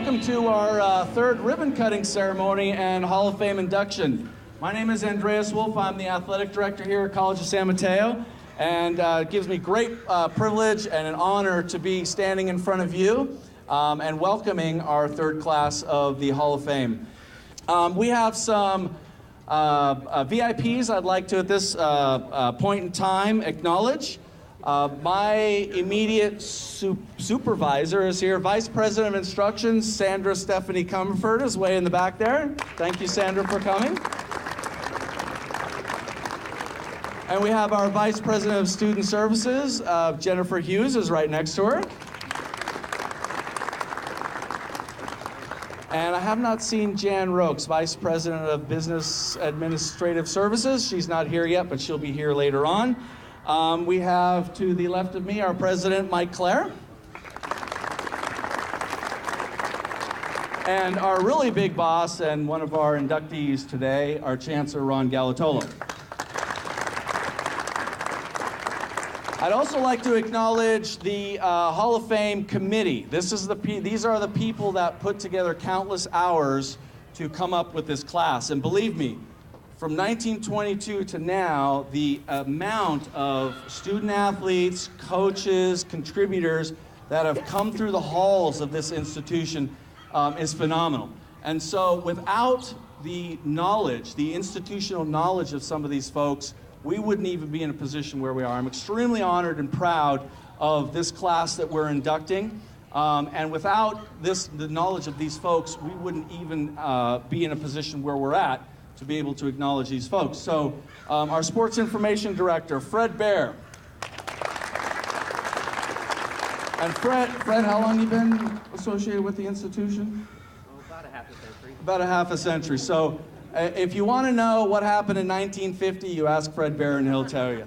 welcome to our third ribbon cutting ceremony and Hall of Fame induction. My name is Andreas Wolf. I'm the athletic director here at College of San Mateo, and it gives me great privilege and an honor to be standing in front of you and welcoming our third class of the Hall of Fame. We have some VIPs I'd like to, at this point in time, acknowledge. My immediate supervisor is here, Vice President of Instruction, Sandra Stephanie Comerford, is way in the back there. Thank you, Sandra, for coming. And we have our Vice President of Student Services, Jennifer Hughes, is right next to her. And I have not seen Jan Rokes, Vice President of Business Administrative Services. She's not here yet, but she'll be here later on. We have to the left of me our President, Mike Clare. And our really big boss and one of our inductees today, our Chancellor, Ron Galatolo. I'd also like to acknowledge the Hall of Fame committee. These are the people that put together countless hours to come up with this class. And believe me, from 1922 to now, the amount of student athletes, coaches, contributors that have come through the halls of this institution is phenomenal. And so without the knowledge, the institutional knowledge of some of these folks, we wouldn't even be in a position where we are. I'm extremely honored and proud of this class that we're inducting. And without the knowledge of these folks, we wouldn't even be in a position where we're at to be able to acknowledge these folks. So our Sports Information Director, Fred Baer. And Fred, how long have you been associated with the institution? About a half a century. About a half a century. So if you want to know what happened in 1950, you ask Fred Baer and he'll tell you.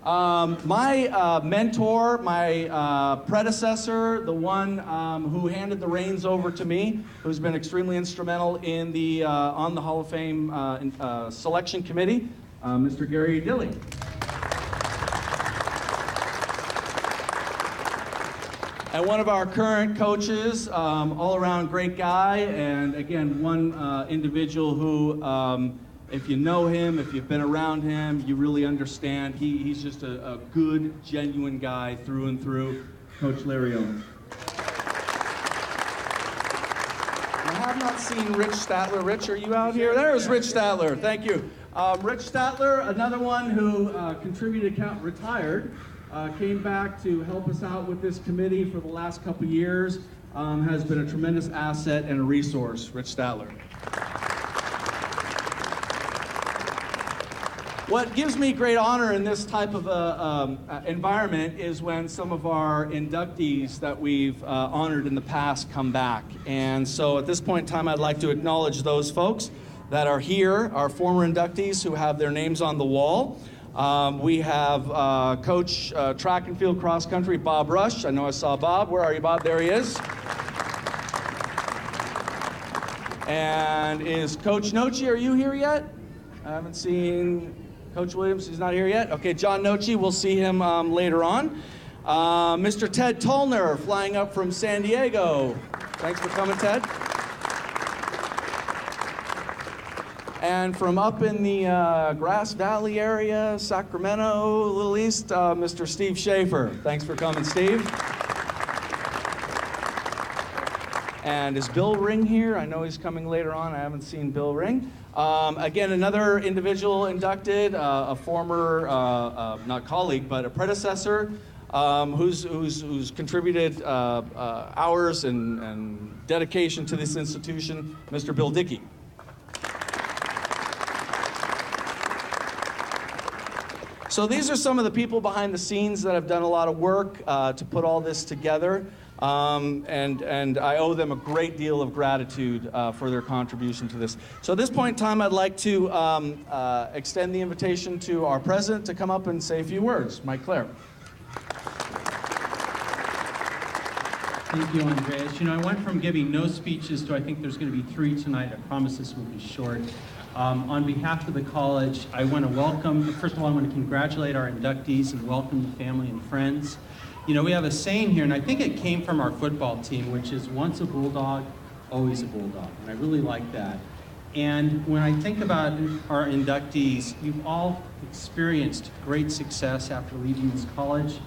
My mentor, my predecessor, the one who handed the reins over to me, who's been extremely instrumental in the on the Hall of Fame selection committee, Mr. Gary Dilley. And one of our current coaches, all-around great guy, and again, one individual who, if you know him, if you've been around him, you really understand. He's just a good, genuine guy through and through, Coach Larry Owens. I have not seen Rich Statler. Rich, are you out here? There's Rich Statler. Thank you. Rich Statler, another one who contributed, retired, came back to help us out with this committee for the last couple years, has been a tremendous asset and a resource. Rich Statler. What gives me great honor in this type of environment is when some of our inductees that we've honored in the past come back. And so at this point in time, I'd like to acknowledge those folks that are here, our former inductees who have their names on the wall. We have Coach Track and Field Cross Country, Bob Rush. I know I saw Bob. Where are you, Bob? There he is. And is Coach Nochi, are you here yet? I haven't seen Coach Williams. He's not here yet. Okay, John Nochi, we'll see him later on. Mr. Ted Tollner, flying up from San Diego. Thanks for coming, Ted. And from up in the Grass Valley area, Sacramento, a little east, Mr. Steve Schaefer. Thanks for coming, Steve. And is Bill Ring here? I know he's coming later on. I haven't seen Bill Ring. Again, another individual inducted, a former, not colleague, but a predecessor, who's contributed hours and dedication to this institution, Mr. Bill Dickey. So these are some of the people behind the scenes that have done a lot of work to put all this together. And I owe them a great deal of gratitude for their contribution to this. So at this point in time, I'd like to extend the invitation to our president to come up and say a few words. Mike Clare. Thank you, Andreas. You know, I went from giving no speeches to I think there's going to be 3 tonight. I promise this will be short. On behalf of the college, I want to welcome, first of all, I want to congratulate our inductees and welcome the family and friends. You know, we have a saying here, and I think it came from our football team, which is once a Bulldog, always a bulldog, and I really like that. And when I think about our inductees, you've all experienced great success after leaving this college.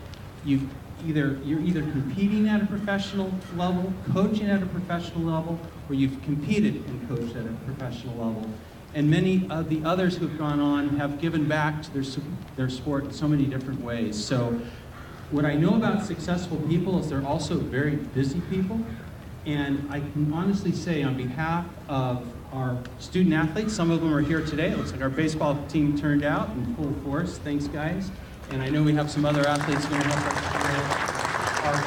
You're either competing at a professional level, coaching at a professional level, or you've competed and coached at a professional level. And many of the others who have gone on have given back to their sport in so many different ways. So what I know about successful people is they're also very busy people. And I can honestly say on behalf of our student athletes, some of them are here today. It looks like our baseball team turned out in full force. Thanks, guys. And I know we have some other athletes going to help us today. Our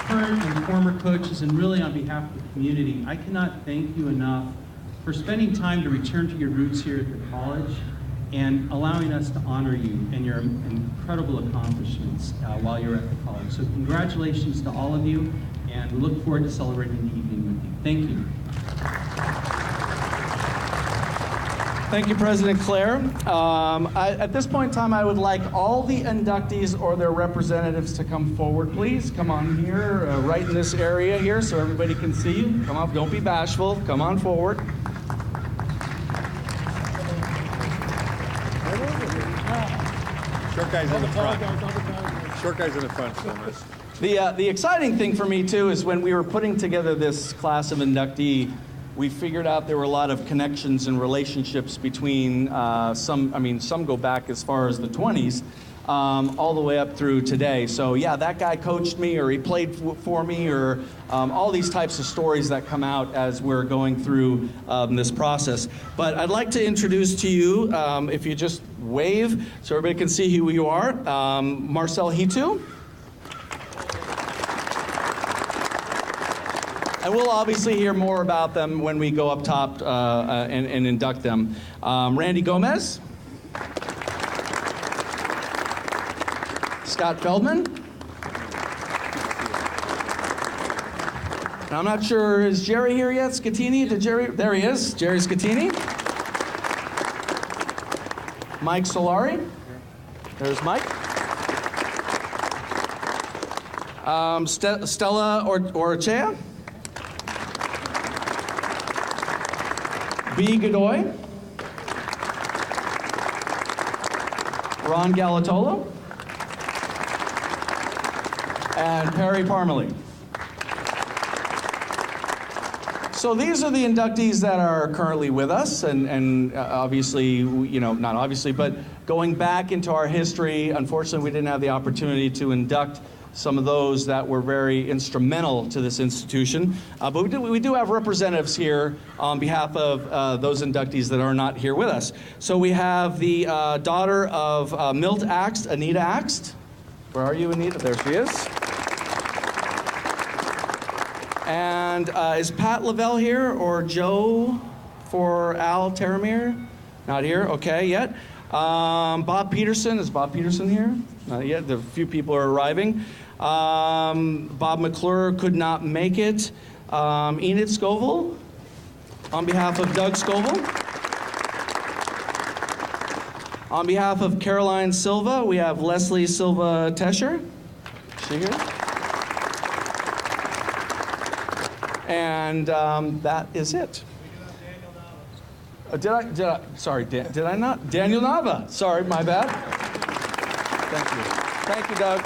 current and former coaches, and really on behalf of the community, I cannot thank you enough for spending time to return to your roots here at the college and allowing us to honor you and your incredible accomplishments while you're at the college. So congratulations to all of you, and we look forward to celebrating the evening with you. Thank you. Thank you, President Claire. At this point in time, I would like all the inductees or their representatives to come forward, please. Come on here, right in this area here, so everybody can see you. Come up, don't be bashful. Come on forward. Short guys in the front. Short guys in the front. So nice. The exciting thing for me, too, is when we were putting together this class of inductee, we figured out there were a lot of connections and relationships between some go back as far as the 20s, all the way up through today. So yeah, that guy coached me, or he played for me, or all these types of stories that come out as we're going through this process. But I'd like to introduce to you, if you just wave so everybody can see who you are, Marcel Hitu. And we'll obviously hear more about them when we go up top and induct them. Randy Gomez. Scott Feldman. And I'm not sure, is Jerry here yet? Scatini? There he is, Jerry Scatini. Mike Solari. There's Mike. Stella Orchea. B. Godoy, Ron Galatolo, and Perry Parmalee. So these are the inductees that are currently with us, and obviously, you know, not obviously, but going back into our history, unfortunately we didn't have the opportunity to induct some of those that were very instrumental to this institution. But we do have representatives here on behalf of those inductees that are not here with us. So we have the daughter of Milt Axt, Anita Axt. Where are you, Anita? There she is. And is Pat Lavelle here, or Joe for Al Teramir? Not here, okay, yet. Bob Peterson, is Bob Peterson here? Not yet, a few people are arriving. Bob McClure could not make it. Enid Scoville, on behalf of Doug Scoville. On behalf of Caroline Silva, we have Leslie Silva Tesher. Is she here? And that is it. Did I not? Daniel Nava. Sorry, my bad. Thank you. Thank you, Doug.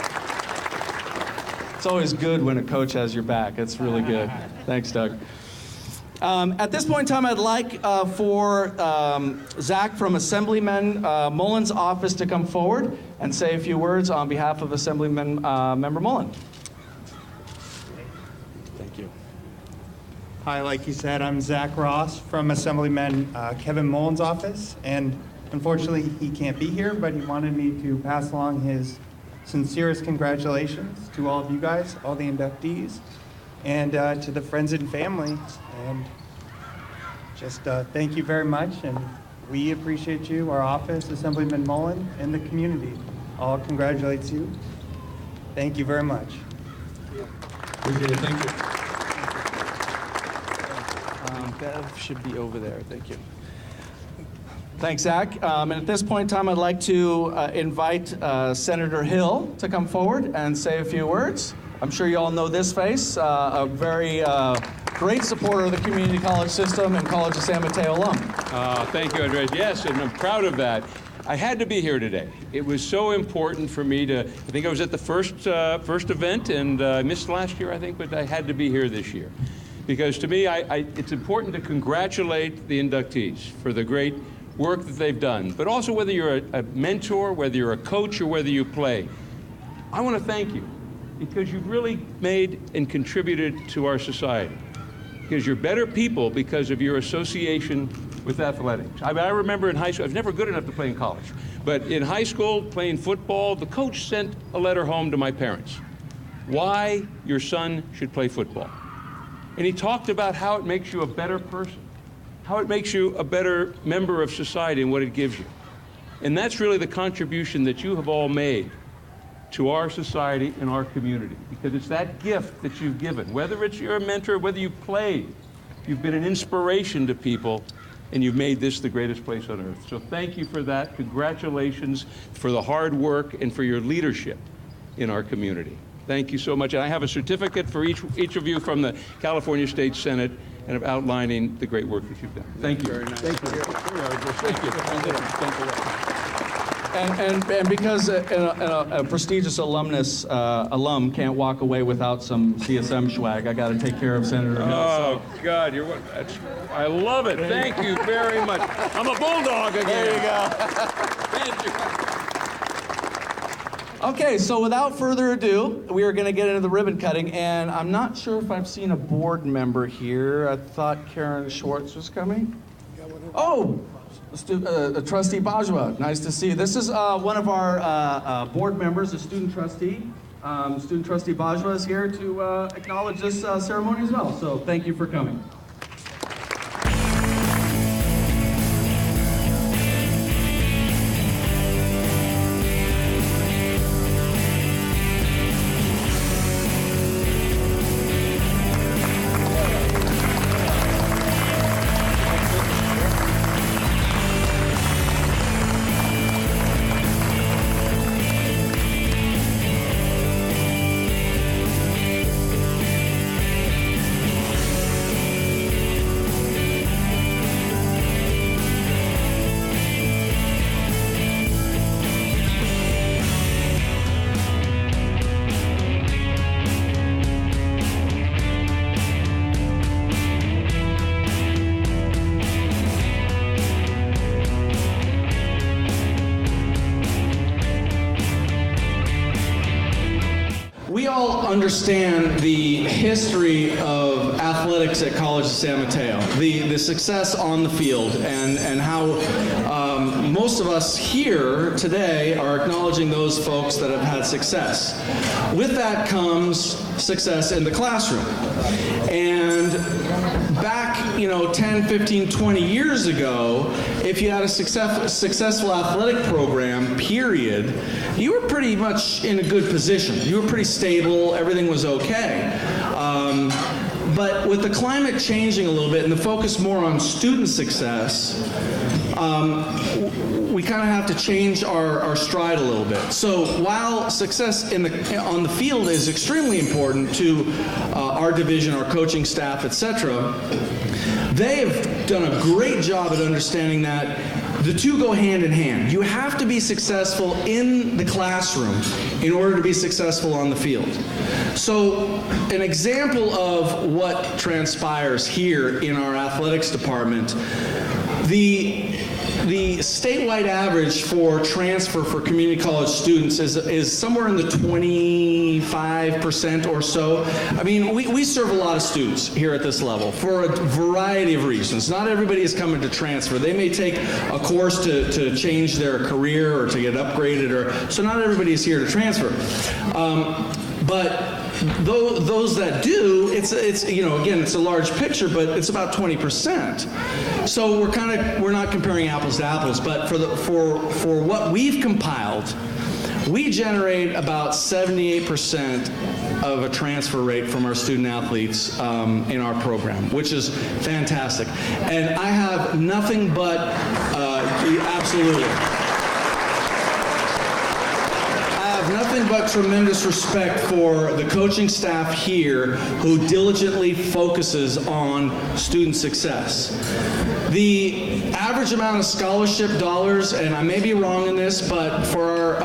It's always good when a coach has your back. It's really good. Thanks, Doug. At this point in time, I'd like for Zach from Assemblyman Mullen's office to come forward and say a few words on behalf of Assemblyman Member Mullen. Thank you. Hi, like he said, I'm Zach Ross from Assemblyman Kevin Mullen's office, and unfortunately he can't be here, but he wanted me to pass along his sincerest congratulations to all of you guys, all the inductees, and to the friends and family, and just thank you very much, and we appreciate you, our office, Assemblyman Mullen, and the community all congratulates you. Thank you very much. Appreciate it, thank you. Bev should be over there, thank you. Thanks, Zach. And at this point in time, I'd like to invite Senator Hill to come forward and say a few words. I'm sure you all know this face, a very great supporter of the community college system and College of San Mateo alum. Thank you, Andres. Yes, and I'm proud of that. I had to be here today. It was so important for me to, I think I was at the first event, and I missed last year, I think, but I had to be here this year. Because to me, it's important to congratulate the inductees for the great work that they've done. But also whether you're a mentor, whether you're a coach, or whether you play, I want to thank you because you've really made and contributed to our society. Because you're better people because of your association with athletics. I remember in high school, I was never good enough to play in college, but in high school, playing football, the coach sent a letter home to my parents. Why your son should play football. And he talked about how it makes you a better person, how it makes you a better member of society and what it gives you. And that's really the contribution that you have all made to our society and our community, because it's that gift that you've given. Whether it's you're a mentor, whether you played, you've been an inspiration to people, and you've made this the greatest place on earth. So thank you for that. Congratulations for the hard work and for your leadership in our community. Thank you so much. And I have a certificate for each of you from the California State Senate and of outlining the great work that you've done. Thank you. Very nice. Thank you. Thank you. Thank you. And because a prestigious alum can't walk away without some CSM swag, I got to take care of Senator Hill. Oh, God, I love it. Thank you very much. I'm a bulldog again. There you go. Thank you. Okay, so without further ado, we are going to get into the ribbon cutting, and I'm not sure if I've seen a board member here. I thought Karen Schwartz was coming. Oh, Trustee Bajwa, nice to see you. This is one of our board members, a student trustee. Student Trustee Bajwa is here to acknowledge this ceremony as well, so thank you for coming. Understand the history of athletics at College of San Mateo, the success on the field, and how most of us here today are acknowledging those folks that have had success. With that comes success in the classroom. And back, 10, 15, 20 years ago, if you had a successful athletic program, period, you were pretty much in a good position. You were pretty stable, everything was okay. But with the climate changing a little bit and the focus more on student success, we kind of have to change our stride a little bit. So while success on the field is extremely important to our division, our coaching staff, etc., they have done a great job at understanding that the two go hand in hand. You have to be successful in the classroom in order to be successful on the field. So an example of what transpires here in our athletics department, the statewide average for transfer for community college students is somewhere in the 25% or so. I mean, we serve a lot of students here at this level for a variety of reasons. Not everybody is coming to transfer. They may take a course to change their career or to get upgraded, so not everybody is here to transfer. But those that do, it's again, it's a large picture, but it's about 20%. So we're not comparing apples to apples, but for what we've compiled, we generate about 78% of a transfer rate from our student athletes in our program, which is fantastic. And I have nothing but nothing but tremendous respect for the coaching staff here who diligently focuses on student success. The average amount of scholarship dollars, and I may be wrong in this, but for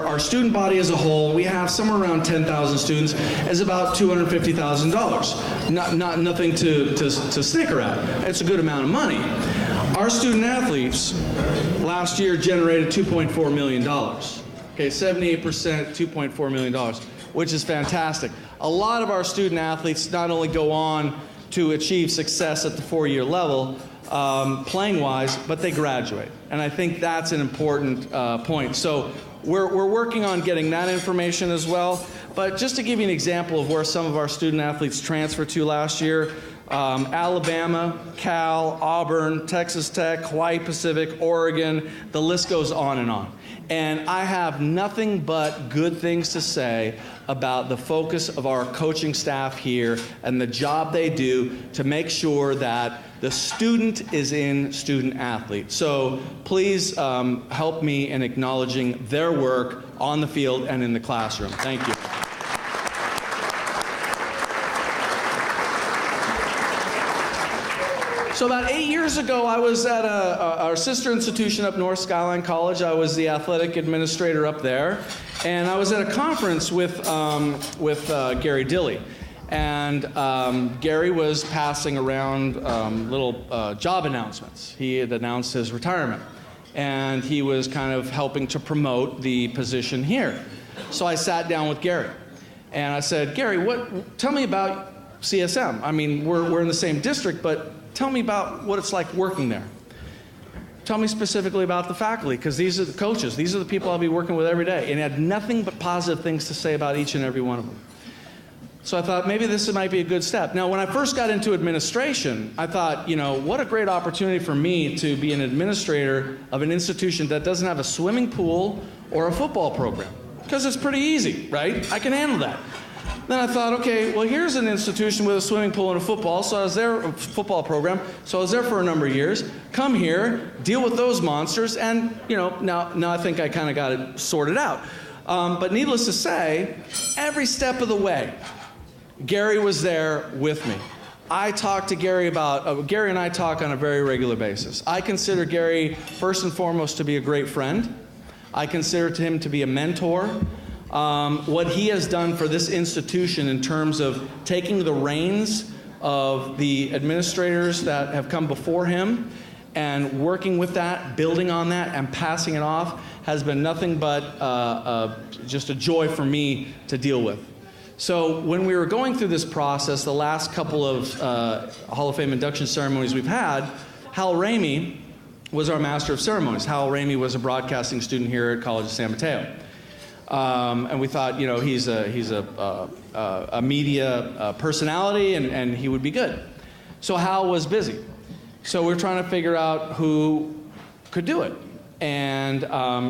our student body as a whole, we have somewhere around 10,000 students, is about $250,000. Nothing to snicker at. It's a good amount of money. Our student athletes last year generated $2.4 million. Okay, 78%, $2.4 million, which is fantastic. A lot of our student athletes not only go on to achieve success at the four-year level, playing-wise, but they graduate. And I think that's an important point. So we're working on getting that information as well. But just to give you an example of where some of our student athletes transferred to last year, Alabama, Cal, Auburn, Texas Tech, Hawaii Pacific, Oregon, the list goes on and on. And I have nothing but good things to say about the focus of our coaching staff here and the job they do to make sure that the student is in student athlete. So please help me in acknowledging their work on the field and in the classroom. Thank you. So about 8 years ago, I was at our sister institution up north, Skyline College. I was the athletic administrator up there, and I was at a conference with Gary Dilley. And Gary was passing around little job announcements. He had announced his retirement, and he was kind of helping to promote the position here. So I sat down with Gary, and I said, Gary, tell me about CSM. I mean, we're in the same district, but tell me about what it's like working there. Tell me specifically about the faculty, because these are the coaches. These are the people I'll be working with every day. And he had nothing but positive things to say about each and every one of them. So I thought maybe this might be a good step. Now, when I first got into administration, I thought, you know, what a great opportunity for me to be an administrator of an institution that doesn't have a swimming pool or a football program. Because it's pretty easy, right? I can handle that. Then I thought, okay, well, here's an institution with a swimming pool and a football, so I was there, a football program, so I was there for a number of years. Come here, deal with those monsters, and, you know, now I think I kind of got it sorted out. But needless to say, every step of the way, Gary was there with me. I talked to Gary about, Gary and I talk on a very regular basis. I consider Gary, first and foremost, to be a great friend. I consider him to be a mentor. What he has done for this institution in terms of taking the reins of the administrators that have come before him and working with that, building on that, and passing it off has been nothing but just a joy for me to deal with. So when we were going through this process, the last couple of Hall of Fame induction ceremonies we've had, Hal Ramey was our Master of Ceremonies. Hal Ramey was a broadcasting student here at College of San Mateo. And we thought, you know, he's a media personality, and he would be good. So Hal was busy. So we're trying to figure out who could do it. And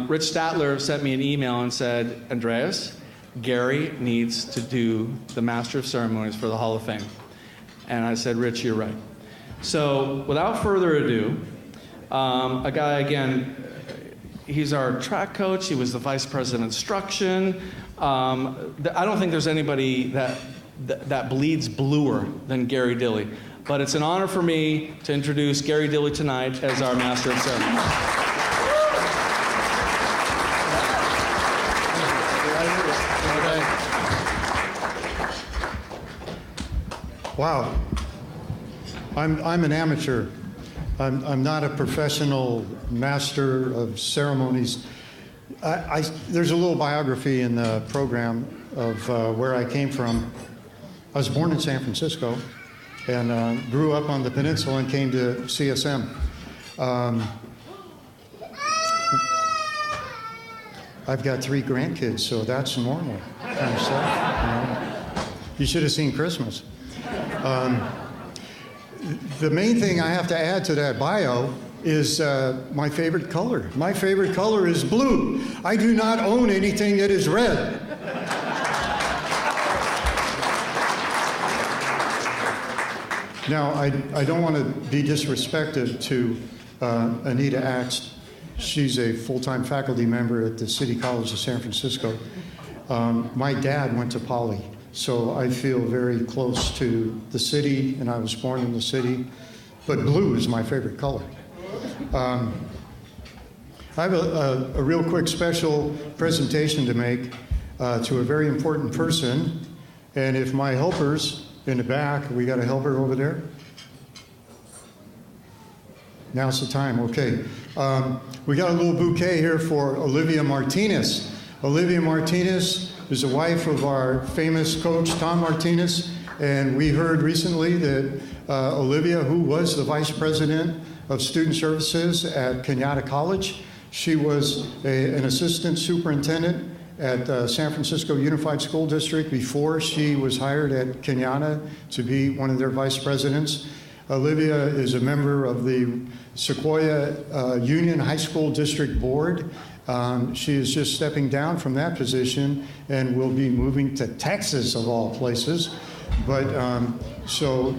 Rich Statler sent me an email and said, Andreas, Gary needs to do the Master of Ceremonies for the Hall of Fame. And I said, Rich, you're right. So without further ado, a guy, again, he's our track coach. He was the vice president of instruction. I don't think there's anybody that bleeds bluer than Gary Dilley. But it's an honor for me to introduce Gary Dilley tonight as our Master of Ceremonies. Wow. I'm an amateur. I'm not a professional master of ceremonies. There's a little biography in the program of where I came from. I was born in San Francisco and grew up on the peninsula and came to CSM. I've got 3 grandkids, so that's normal kind of stuff. You know? You should have seen Christmas. The main thing I have to add to that bio is my favorite color. My favorite color is blue. I do not own anything that is red. Now, I don't want to be disrespectful to Anita Axe. She's a full-time faculty member at the City College of San Francisco. My dad went to Poly, so I feel very close to the city, and I was born in the city, but blue is my favorite color. I have a real quick special presentation to make to a very important person, and if my helpers in the back, we got a helper over there? Now's the time, okay. We got a little bouquet here for Olivia Martinez. Olivia Martinez is the wife of our famous coach, Tom Martinez, and we heard recently that Olivia, who was the vice president of student services at Kenyatta College, she was an assistant superintendent at San Francisco Unified School District before she was hired at Kenyatta to be one of their vice presidents. Olivia is a member of the Sequoia Union High School District Board. She is just stepping down from that position and will be moving to Texas, of all places. But so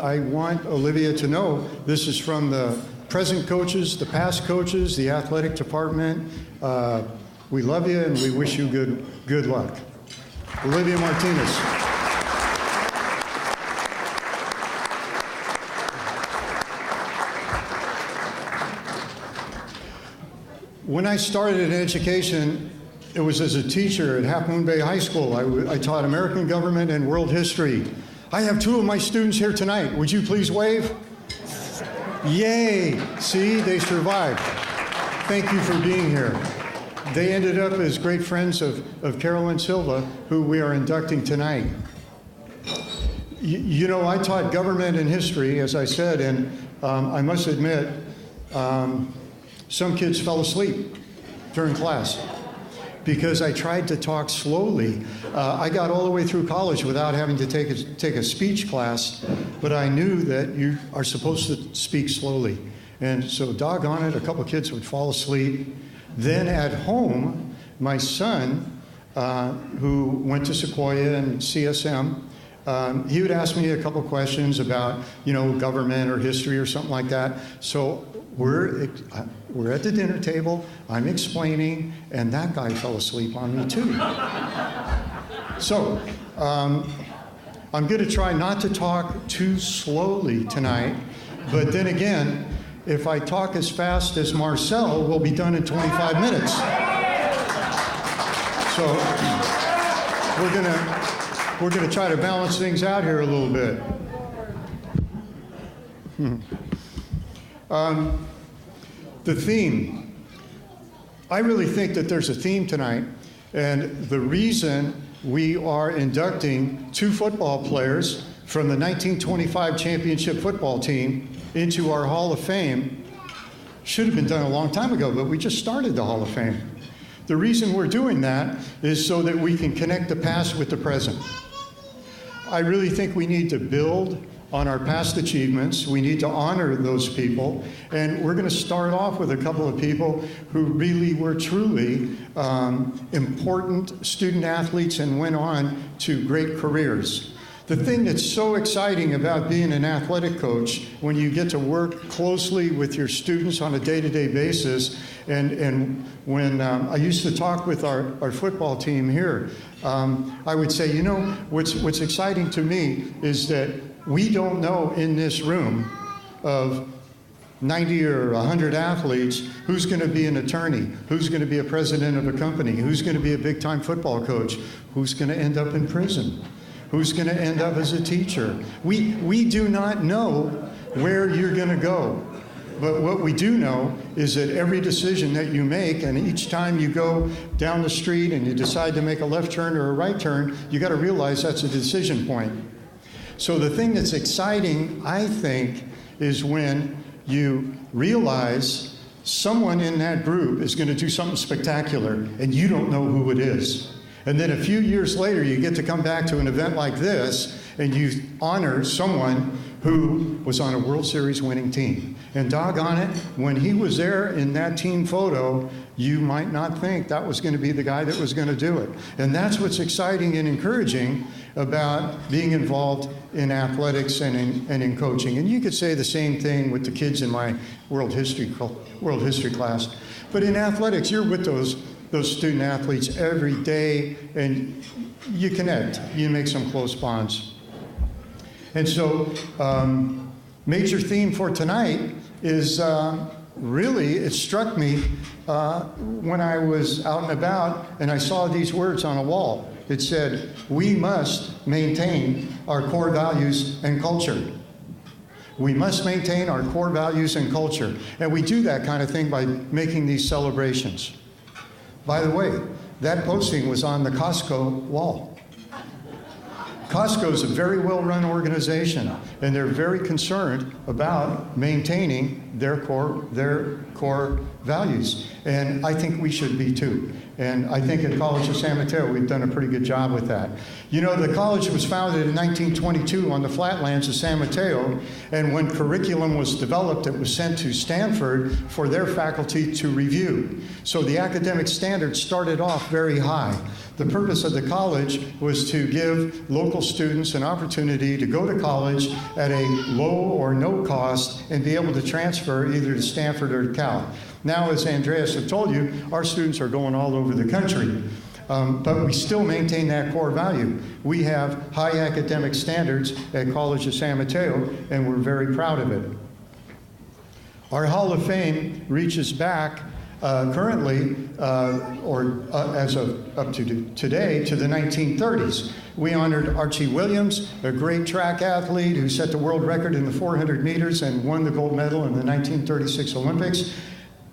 I want Olivia to know this is from the present coaches, the past coaches, the athletic department. We love you and we wish you good luck. Olivia Martinez. When I started in education, it was as a teacher at Half Moon Bay High School. I taught American government and world history. I have two of my students here tonight. Would you please wave? Yay! See, they survived. Thank you for being here. They ended up as great friends of Carolyn Silva, who we are inducting tonight. You know, I taught government and history, as I said, and I must admit, some kids fell asleep during class because I tried to talk slowly. I got all the way through college without having to take a speech class, but I knew that you are supposed to speak slowly. And so doggone it, a couple kids would fall asleep. Then at home, my son, who went to Sequoia and CSM, he would ask me a couple questions about, you know, government or history or something like that. So we're at the dinner table, I'm explaining, and that guy fell asleep on me too. So I'm going to try not to talk too slowly tonight, but then again, if I talk as fast as Marcel, we'll be done in 25 minutes. So we're gonna try to balance things out here a little bit. The theme. I really think that there's a theme tonight, and the reason we are inducting two football players from the 1925 championship football team into our Hall of Fame should have been done a long time ago, but we just started the Hall of Fame. The reason we're doing that is so that we can connect the past with the present. I really think we need to build on our past achievements. We need to honor those people. And we're going to start off with a couple of people who really were truly important student athletes and went on to great careers. The thing that's so exciting about being an athletic coach, when you get to work closely with your students on a day-to-day basis, and when I used to talk with our football team here, I would say, you know, what's exciting to me is that we don't know in this room of 90 or 100 athletes who's going to be an attorney, who's going to be a president of a company, who's going to be a big-time football coach, who's going to end up in prison, who's going to end up as a teacher. We do not know where you're going to go. But what we do know is that every decision that you make, and each time you go down the street and you decide to make a left turn or a right turn, you got to realize that's a decision point. So the thing that's exciting, I think, is when you realize someone in that group is going to do something spectacular and you don't know who it is. And then a few years later, you get to come back to an event like this and you honor someone who was on a World Series winning team. And doggone it, when he was there in that team photo, you might not think that was going to be the guy that was going to do it. And that's what's exciting and encouraging about being involved in athletics and in coaching. And you could say the same thing with the kids in my world history class. But in athletics, you're with those student athletes every day, and you connect. You make some close bonds. And so, major theme for tonight is really, it struck me when I was out and about and I saw these words on a wall. It said, "We must maintain our core values and culture." We must maintain our core values and culture. And we do that kind of thing by making these celebrations. By the way, that posting was on the Costco wall. Costco is a very well-run organization, and they're very concerned about maintaining their core values. And I think we should be too. And I think at College of San Mateo, we've done a pretty good job with that. You know, the college was founded in 1922 on the flatlands of San Mateo, and when curriculum was developed, it was sent to Stanford for their faculty to review. So the academic standards started off very high. The purpose of the college was to give local students an opportunity to go to college at a low or no cost and be able to transfer either to Stanford or to Cal. Now, as Andreas had told you, our students are going all over the country. But we still maintain that core value. We have high academic standards at College of San Mateo, and we're very proud of it. Our Hall of Fame reaches back currently, as of up to today, to the 1930s. We honored Archie Williams, a great track athlete who set the world record in the 400 meters and won the gold medal in the 1936 Olympics.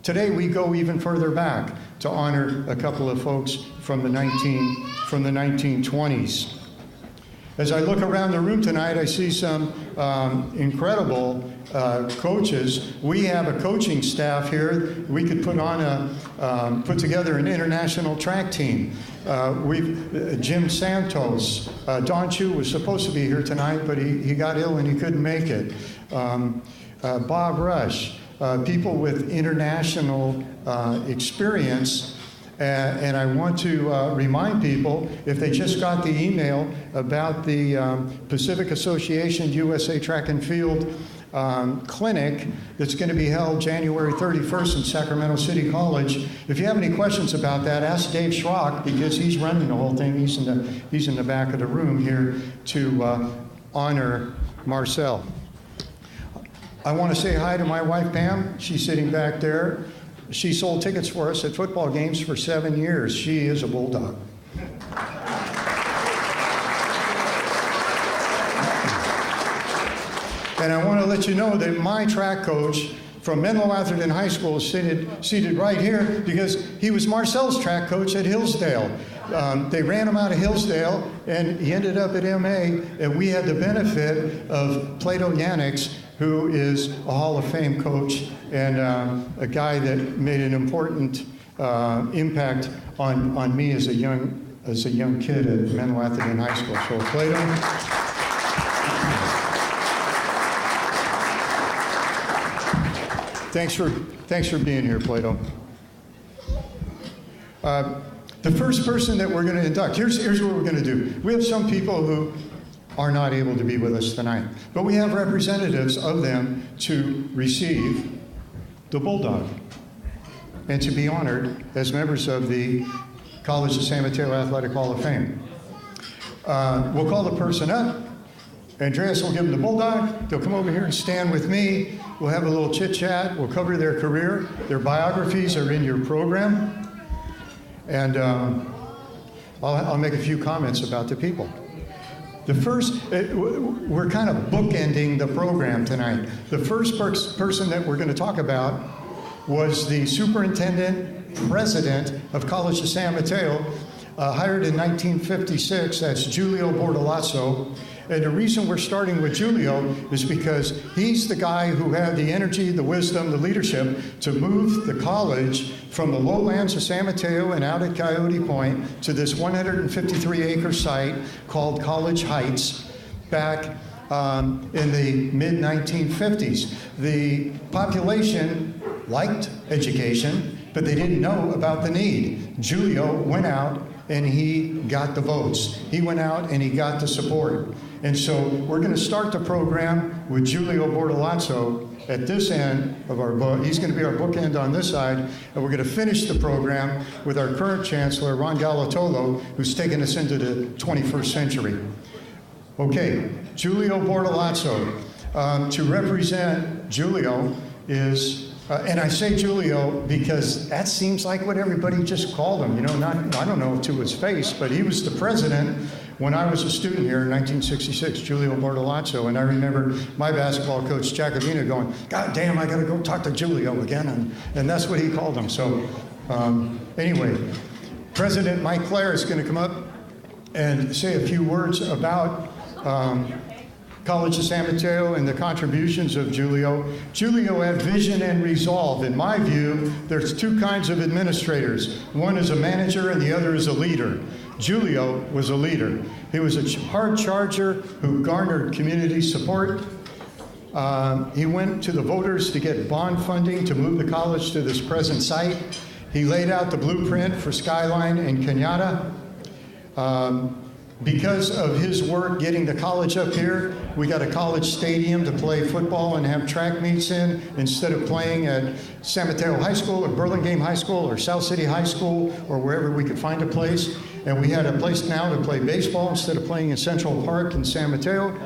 Today we go even further back to honor a couple of folks from the 1920s. As I look around the room tonight, I see some incredible coaches. We have a coaching staff here. We could put together an international track team. Jim Santos, Don Chu was supposed to be here tonight, but he got ill and he couldn't make it. Bob Rush, people with international experience. And I want to remind people, if they just got the email about the Pacific Association USA Track and Field clinic that's going to be held January 31st in Sacramento City College. If you have any questions about that, ask Dave Schrock, because he's running the whole thing. He's in the back of the room here to honor Marcel. I want to say hi to my wife, Pam. She's sitting back there. She sold tickets for us at football games for 7 years. She is a bulldog. And I want to let you know that my track coach from Menlo Atherton High School is seated right here because he was Marcel's track coach at Hillsdale. They ran him out of Hillsdale, and he ended up at MA, and we had the benefit of Plato Yannicks, who is a Hall of Fame coach and a guy that made an important impact on me as a young kid at Menlo Atherton High School. So Plato. Thanks for being here, Plato. The first person that we're going to induct, here's what we're going to do. We have some people who are not able to be with us tonight, but we have representatives of them to receive the Bulldog and to be honored as members of the College of San Mateo Athletic Hall of Fame. We'll call the person up. Andreas will give them the Bulldog. They'll come over here and stand with me. We'll have a little chit-chat. We'll cover their career. Their biographies are in your program. And I'll make a few comments about the people. The first, we're kind of bookending the program tonight. The first person that we're going to talk about was the superintendent president of College of San Mateo, hired in 1956. That's Giulio Bordolazzo. And the reason we're starting with Giulio is because he's the guy who had the energy, the wisdom, the leadership to move the college from the lowlands of San Mateo and out at Coyote Point to this 153-acre site called College Heights back in the mid-1950s. The population liked education, but they didn't know about the need. Giulio went out and he got the votes. He went out and he got the support. And so we're going to start the program with Giulio Bortolazzo at this end of our book. He's going to be our bookend on this side, and we're going to finish the program with our current chancellor, Ron Galatolo, who's taken us into the 21st century. Okay, Giulio Bortolazzo. To represent Giulio is, and I say Giulio because that seems like what everybody just called him. You know, I don't know to his face, but he was the president when I was a student here in 1966, Giulio Bortolazzo, and I remember my basketball coach, Jacobina, going, God damn, I gotta go talk to Giulio again, and that's what he called him. So anyway, President Mike Clare is gonna come up and say a few words about College of San Mateo and the contributions of Giulio. Giulio had vision and resolve. In my view, there's two kinds of administrators. One is a manager and the other is a leader. Giulio was a leader. He was a hard charger who garnered community support. He went to the voters to get bond funding to move the college to this present site. He laid out the blueprint for Skyline and Kenyatta. Because of his work getting the college up here, we got a college stadium to play football and have track meets in instead of playing at San Mateo High School or Burlingame High School or South City High School or wherever we could find a place. And we had a place now to play baseball instead of playing in Central Park in San Mateo.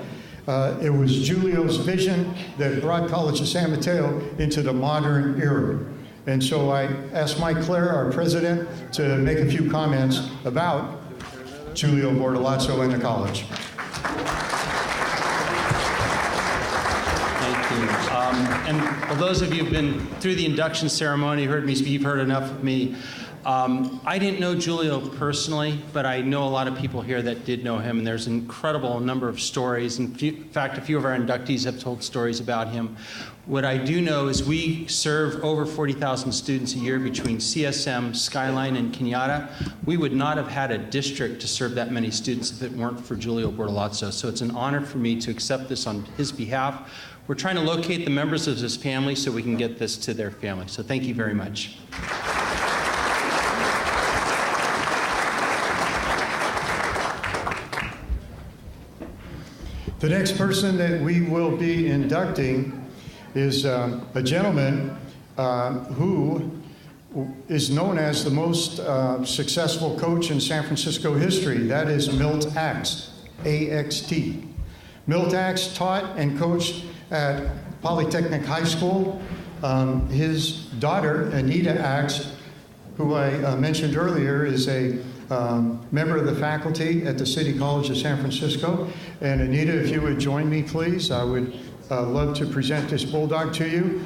It was Giulio's vision that brought College of San Mateo into the modern era. And so I asked Mike Clare, our president, to make a few comments about Giulio Bortolazzo and the college. Thank you. And for those of you who've been through the induction ceremony, heard me speak, you've heard enough of me. I didn't know Giulio personally, but I know a lot of people here that did know him, and there's an incredible number of stories. In fact, a few of our inductees have told stories about him. What I do know is we serve over 40,000 students a year between CSM, Skyline, and Kenyatta. We would not have had a district to serve that many students if it weren't for Giulio Bortolazzo. So it's an honor for me to accept this on his behalf. We're trying to locate the members of his family so we can get this to their family. So thank you very much. The next person that we will be inducting is a gentleman who is known as the most successful coach in San Francisco history. That is Milt Axe, A-X-T. Milt Axe taught and coached at Polytechnic High School. His daughter, Anita Axe, who I mentioned earlier, is a member of the faculty at the City College of San Francisco. And Anita, if you would join me, please, I would love to present this bulldog to you.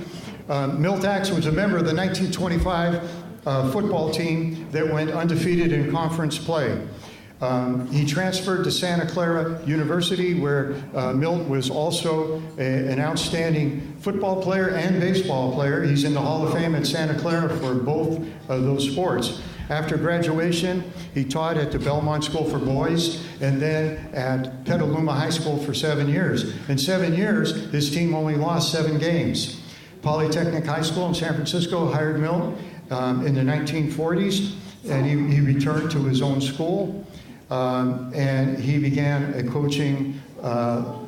Milt Axe was a member of the 1925 football team that went undefeated in conference play. He transferred to Santa Clara University, where Milt was also an outstanding football player and baseball player. He's in the Hall of Fame at Santa Clara for both of those sports. After graduation, he taught at the Belmont School for Boys and then at Petaluma High School for 7 years. In 7 years, his team only lost 7 games. Polytechnic High School in San Francisco hired Milt in the 1940s, and he returned to his own school, and he began a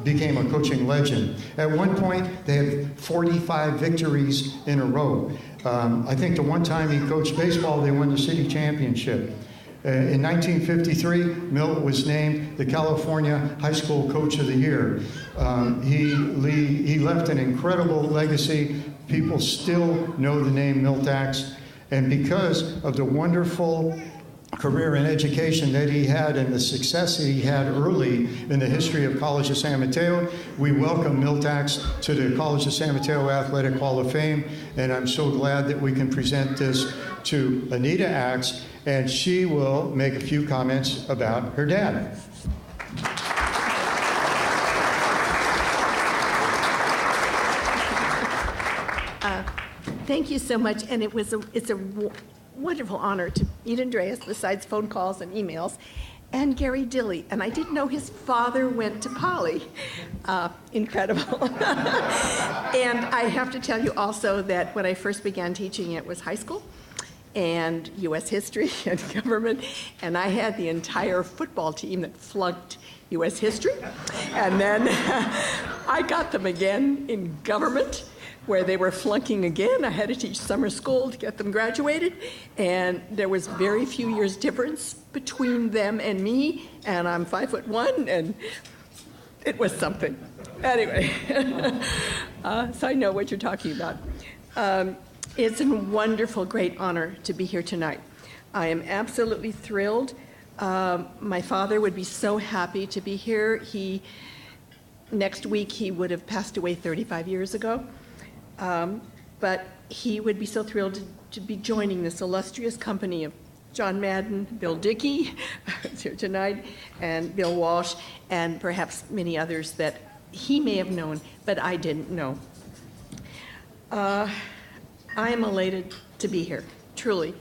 became a coaching legend. At one point, they had 45 victories in a row. I think the one time he coached baseball, they won the city championship. In 1953, Milt was named the California High School Coach of the Year. He left an incredible legacy. People still know the name Milt Axe. And because of the wonderful career in education that he had and the success that he had early in the history of College of San Mateo, we welcome Milt Axe to the College of San Mateo Athletic Hall of Fame, and I'm so glad that we can present this to Anita Axe, and she will make a few comments about her dad. Thank you so much, and it's a wonderful honor to meet Andreas, besides phone calls and emails. and Gary Dilley. And I didn't know his father went to Poly. Incredible. And I have to tell you also that when I first began teaching, it was high school and U.S. history and government. And I had the entire football team that flunked U.S. history. And then I got them again in government, where they were flunking again. I had to teach summer school to get them graduated, and there was very few years difference between them and me, and I'm 5'1", and it was something. Anyway, so I know what you're talking about. It's a wonderful, great honor to be here tonight. I am absolutely thrilled. My father would be so happy to be here. Next week he would have passed away 35 years ago. But he would be so thrilled to be joining this illustrious company of John Madden, Bill Dickey, who's here tonight, and Bill Walsh, and perhaps many others that he may have known, but I didn't know. I am elated to be here, truly.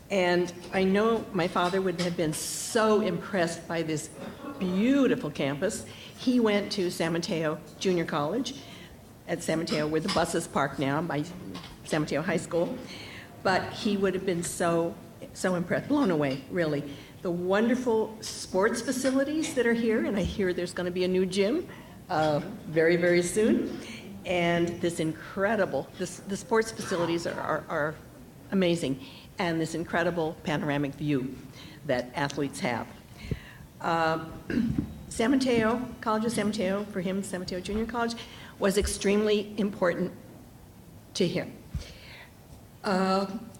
And I know my father would have been so impressed by this beautiful campus. He went to San Mateo Junior College, at San Mateo, where the buses park now, by San Mateo High School. But he would have been so impressed, blown away, really. The wonderful sports facilities that are here, and I hear there's going to be a new gym very, very soon. And this incredible, the sports facilities are amazing, and this incredible panoramic view that athletes have. San Mateo, College of San Mateo, for him, San Mateo Junior College, was extremely important to him.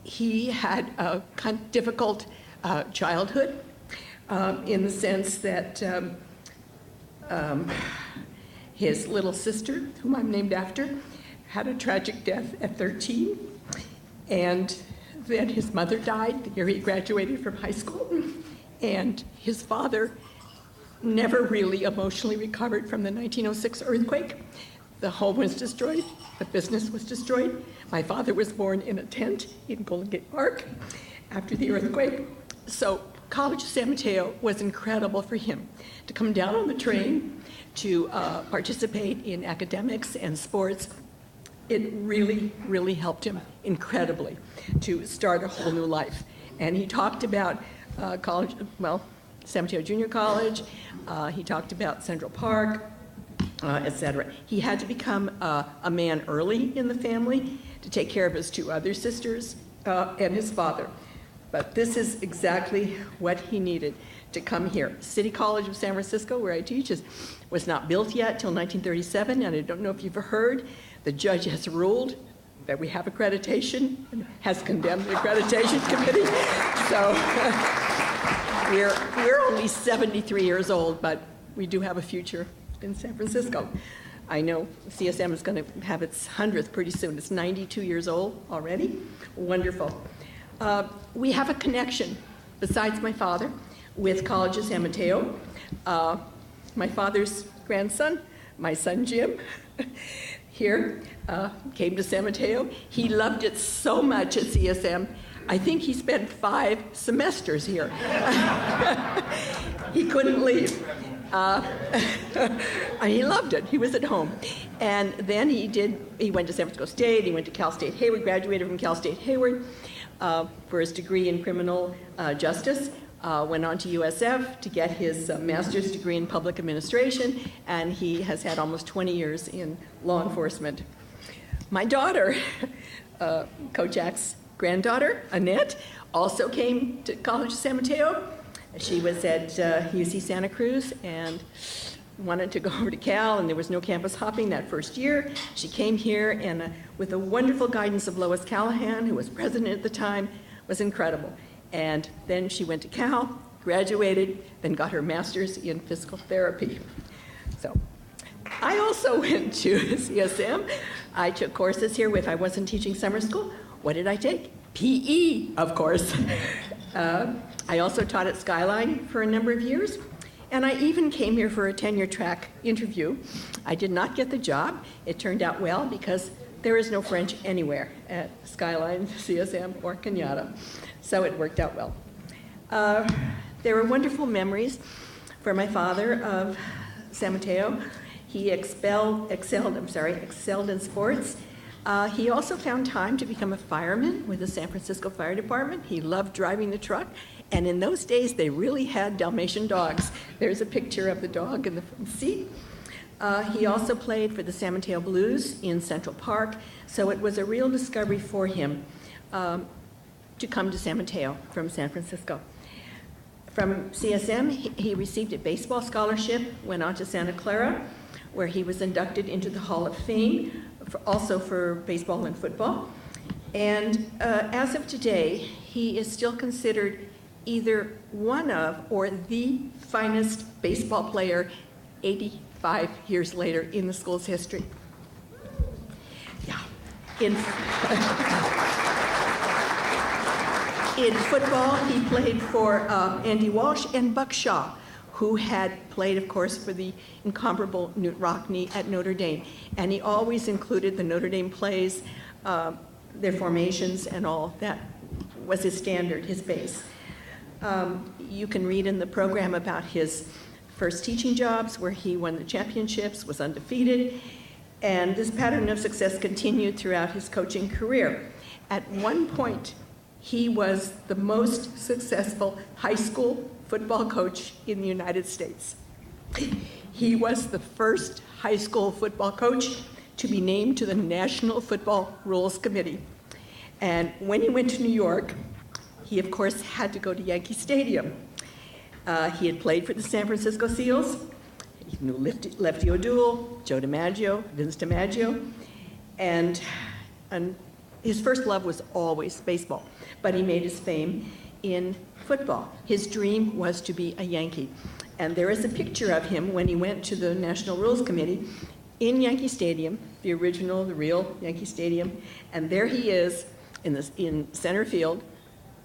He had a kind of difficult childhood in the sense that his little sister, whom I'm named after, had a tragic death at 13, and then his mother died the year he graduated from high school, and his father never really emotionally recovered from the 1906 earthquake. The home was destroyed, the business was destroyed. My father was born in a tent in Golden Gate Park after the earthquake. So College of San Mateo was incredible for him to come down on the train, to participate in academics and sports. It really, really helped him incredibly to start a whole new life. And he talked about San Mateo Junior College, he talked about Central Park, etc. He had to become a man early in the family to take care of his two other sisters and his father. But this is exactly what he needed to come here. City College of San Francisco, where I teach, was not built yet till 1937, and I don't know if you've heard, the judge has ruled that we have accreditation and has condemned the accreditation committee. So we're only 73 years old, but we do have a future in San Francisco. I know CSM is going to have its 100th pretty soon. It's 92 years old already. Wonderful. We have a connection, besides my father, with College of San Mateo. My father's grandson, my son Jim, here, came to San Mateo. He loved it so much at CSM. I think he spent 5 semesters here. He couldn't leave. He loved it. He was at home. And then he went to San Francisco State, he went to Cal State Hayward, graduated from Cal State Hayward for his degree in criminal justice, went on to USF to get his master's degree in public administration, and he has had almost 20 years in law enforcement. My daughter, Kojak's granddaughter, Annette, also came to College of San Mateo. She was at UC Santa Cruz and wanted to go over to Cal, and there was no campus hopping that first year. She came here, and with the wonderful guidance of Lois Callahan, who was president at the time, was incredible. And then she went to Cal, graduated, then got her master's in physical therapy. So I also went to CSM. I took courses here. If I wasn't teaching summer school, what did I take? PE, of course. I also taught at Skyline for a number of years, and I even came here for a tenure track interview. I did not get the job. It turned out well because there is no French anywhere at Skyline, CSM, or Kenyatta, so it worked out well. There were wonderful memories for my father of San Mateo. He excelled in sports. He also found time to become a fireman with the San Francisco Fire Department. He loved driving the truck. And in those days, they really had Dalmatian dogs. There's a picture of the dog in the front seat. He also played for the San Mateo Blues in Central Park. So it was a real discovery for him to come to San Mateo from San Francisco. From CSM, he received a baseball scholarship, went on to Santa Clara, where he was inducted into the Hall of Fame, also for baseball and football. And as of today, he is still considered either one of or the finest baseball player 85 years later in the school's history. Yeah. In football, he played for Andy Walsh and Buck Shaw, who had played, of course, for the incomparable Knute Rockne at Notre Dame. And he always included the Notre Dame plays, their formations and all. That was his standard, his base. You can read in the program about his first teaching jobs where he won the championships, was undefeated, and this pattern of success continued throughout his coaching career. At one point, he was the most successful high school football coach in the United States. He was the first high school football coach to be named to the National Football Rules Committee. And when he went to New York, he, of course, had to go to Yankee Stadium. He had played for the San Francisco Seals. He knew Lefty O'Doul, Joe DiMaggio, Vince DiMaggio, and his first love was always baseball, but he made his fame in football. His dream was to be a Yankee. And there is a picture of him when he went to the National Rules Committee in Yankee Stadium, the original, the real Yankee Stadium, and there he is in center field,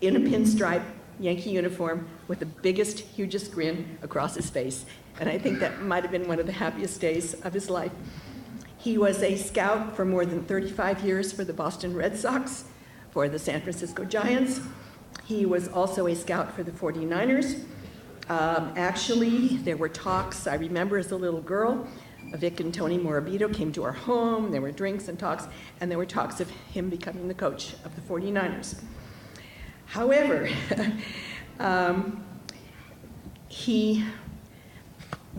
in a pinstripe Yankee uniform with the biggest, hugest grin across his face. And I think that might have been one of the happiest days of his life. He was a scout for more than 35 years for the Boston Red Sox, for the San Francisco Giants. He was also a scout for the 49ers. Actually, there were talks, I remember as a little girl, Vic and Tony Morabito came to our home, there were drinks and talks, and there were talks of him becoming the coach of the 49ers. However,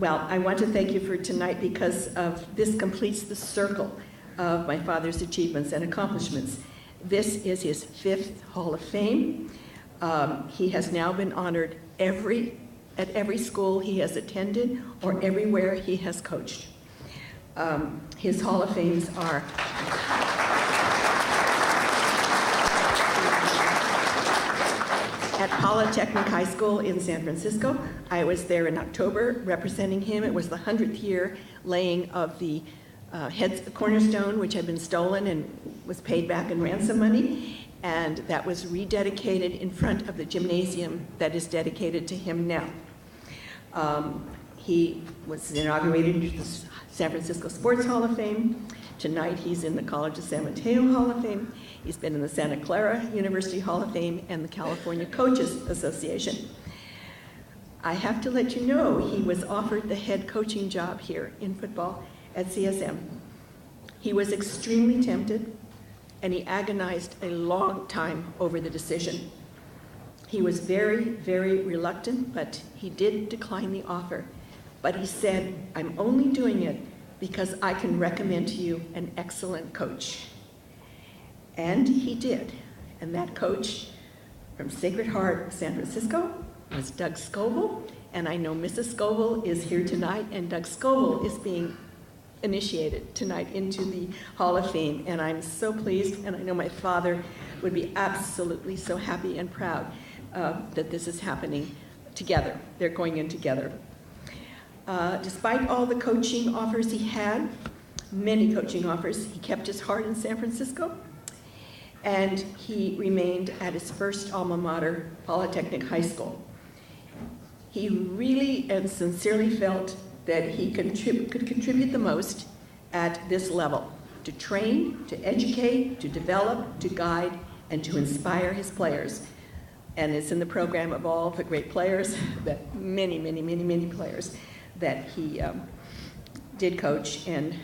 I want to thank you for tonight because this completes the circle of my father's achievements and accomplishments. This is his 5th Hall of Fame. He has now been honored at every school he has attended or everywhere he has coached. His Hall of Fames are at Polytechnic High School in San Francisco. I was there in October representing him. It was the 100th year laying of the cornerstone, which had been stolen and was paid back in ransom money. And that was rededicated in front of the gymnasium that is dedicated to him now. He was inaugurated into the San Francisco Sports Hall of Fame. Tonight he's in the College of San Mateo Hall of Fame. He's been in the Santa Clara University Hall of Fame and the California Coaches Association. I have to let you know he was offered the head coaching job here in football at CSM. He was extremely tempted, and he agonized a long time over the decision. He was very, very reluctant, but he did decline the offer. But he said, "I'm only doing it because I can recommend to you an excellent coach." And he did. And that coach from Sacred Heart of San Francisco was Doug Scoville. And I know Mrs. Scoville is here tonight, and Doug Scoville is being initiated tonight into the Hall of Fame. And I'm so pleased, and I know my father would be absolutely so happy and proud that this is happening together. They're going in together. Despite all the coaching offers he had, many coaching offers, he kept his heart in San Francisco, and he remained at his first alma mater, Polytechnic High School. He really and sincerely felt that he could contribute the most at this level, to train, to educate, to develop, to guide, and to inspire his players. and it's in the program of all the great players, that many players that he did coach and,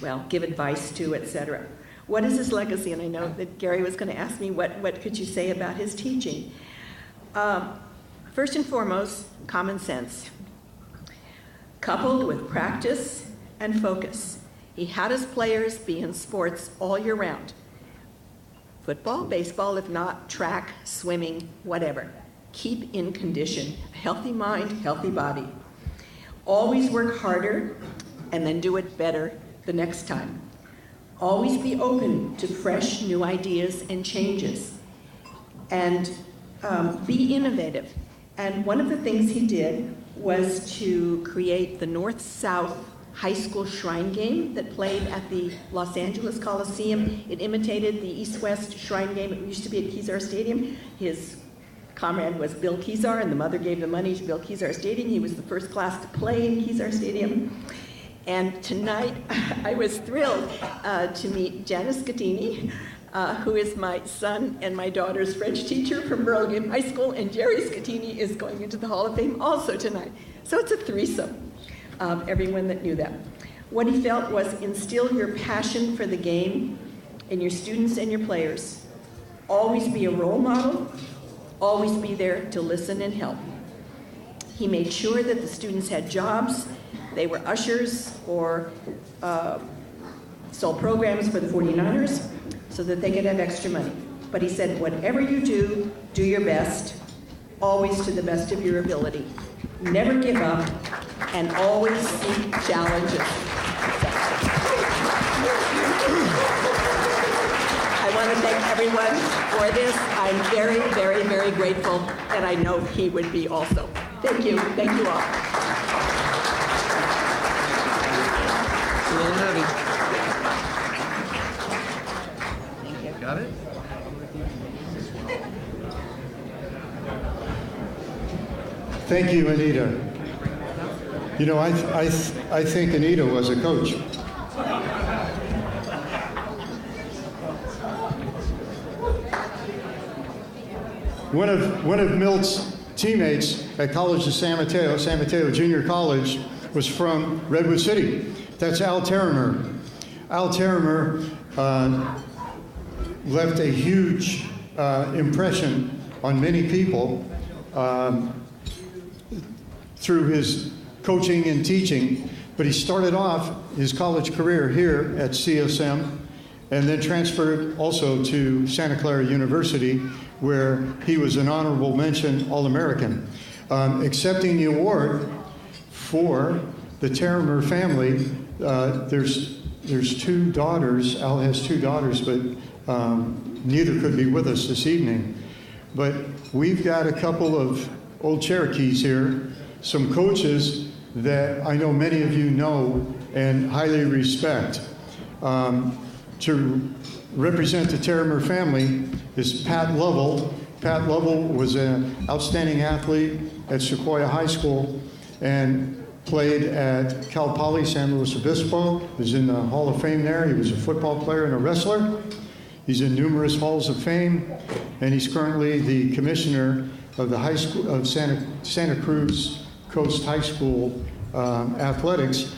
well, give advice to, etc. What is his legacy? And I know that Gary was going to ask me, what could you say about his teaching? First and foremost, common sense, coupled with practice and focus. He had his players be in sports all year round. Football, baseball, if not, track, swimming, whatever. Keep in condition. Healthy mind, healthy body. Always work harder and then do it better the next time. Always be open to fresh new ideas and changes. And be innovative. And one of the things he did was to create the North-South High School Shrine Game that played at the Los Angeles Coliseum. It imitated the East-West Shrine Game. It used to be at Kezar Stadium. His comrade was Bill Kezar, and the mother gave the money to Bill Kezar Stadium. He was the first class to play in Kezar Stadium. And tonight, I was thrilled to meet Janice Scattini, who is my son and my daughter's French teacher from Burlingame High School, and Jerry Scattini is going into the Hall of Fame also tonight. So it's a threesome of everyone that knew that. What he felt was instill your passion for the game in your students and your players. Always be a role model, always be there to listen and help. He made sure that the students had jobs. They were ushers or sold programs for the 49ers so that they could have extra money. But he said, whatever you do, do your best, always to the best of your ability. Never give up, and always seek challenges. I want to thank everyone for this. I'm very grateful, and I know he would be also. Thank you all. It's a little heavy. Thank you. Got it? Thank you, Anita. You know, I think Anita was a coach. One of Milt's teammates at College of San Mateo Junior College, was from Redwood City. That's Al Terramer. Al Terramer left a huge impression on many people through his coaching and teaching, but he started off his college career here at CSM and then transferred also to Santa Clara University, where he was an honorable mention All-American. Accepting the award for the Terramer family, there's two daughters. Al has two daughters, but neither could be with us this evening. But we've got a couple of old Cherokees here, some coaches that I know many of you know and highly respect. To represent the Terramer family is Pat Lovell. Pat Lovell was an outstanding athlete at Sequoia High School and played at Cal Poly San Luis Obispo. He was in the Hall of Fame there. He was a football player and a wrestler. He's in numerous halls of fame, and he's currently the commissioner of the high school of Santa Cruz Coast High School athletics.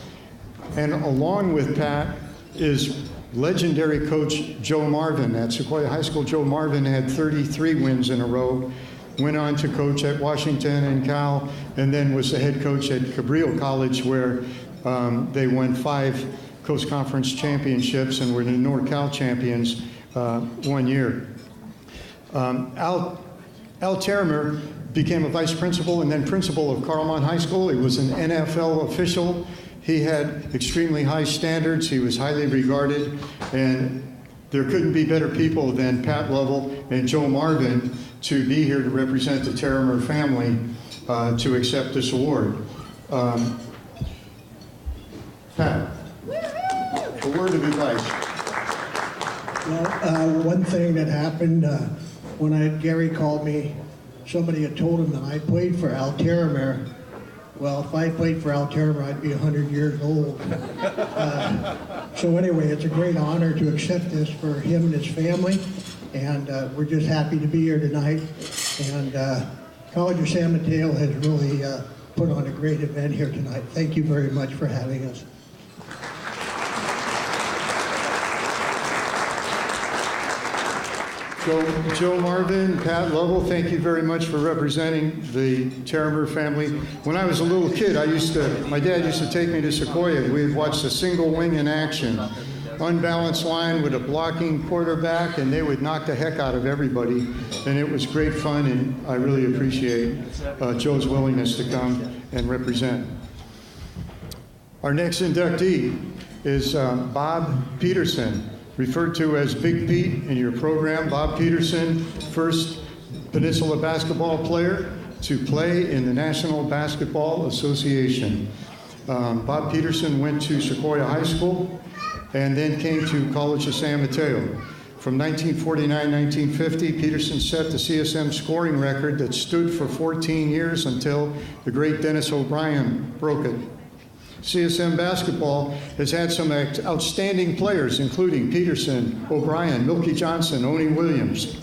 And along with Pat is legendary coach Joe Marvin at Sequoia High School. Joe Marvin had 33 wins in a row, went on to coach at Washington and Cal, and then was the head coach at Cabrillo College, where they won 5 Coast Conference championships and were the NorCal champions 1 year. Al Terramer became a vice principal and then principal of Carlmont High School. He was an NFL official. He had extremely high standards. He was highly regarded, and there couldn't be better people than Pat Lovell and Joe Marvin to be here to represent the Terramer family to accept this award. Pat, a word of advice. Well, one thing that happened when Gary called me, somebody had told him that I played for Al Terramer. Well, if I played for Al Terramer, I'd be 100 years old. So anyway, it's a great honor to accept this for him and his family. And we're just happy to be here tonight. And College of San Mateo has really put on a great event here tonight. Thank you very much for having us. Joe Marvin, Pat Lovell, thank you very much for representing the Terramer family. When I was a little kid, my dad used to take me to Sequoia. We'd watch the single wing in action. Unbalanced line with a blocking quarterback, and they would knock the heck out of everybody. And it was great fun, and I really appreciate Joe's willingness to come and represent. Our next inductee is Bob Peterson, referred to as Big Pete in your program. Bob Peterson, first Peninsula basketball player to play in the National Basketball Association. Bob Peterson went to Sequoia High School and then came to College of San Mateo. From 1949-1950, Peterson set the CSM scoring record that stood for 14 years until the great Dennis O'Brien broke it. CSM basketball has had some outstanding players, including Peterson, O'Brien, Milky Johnson, Oni Williams.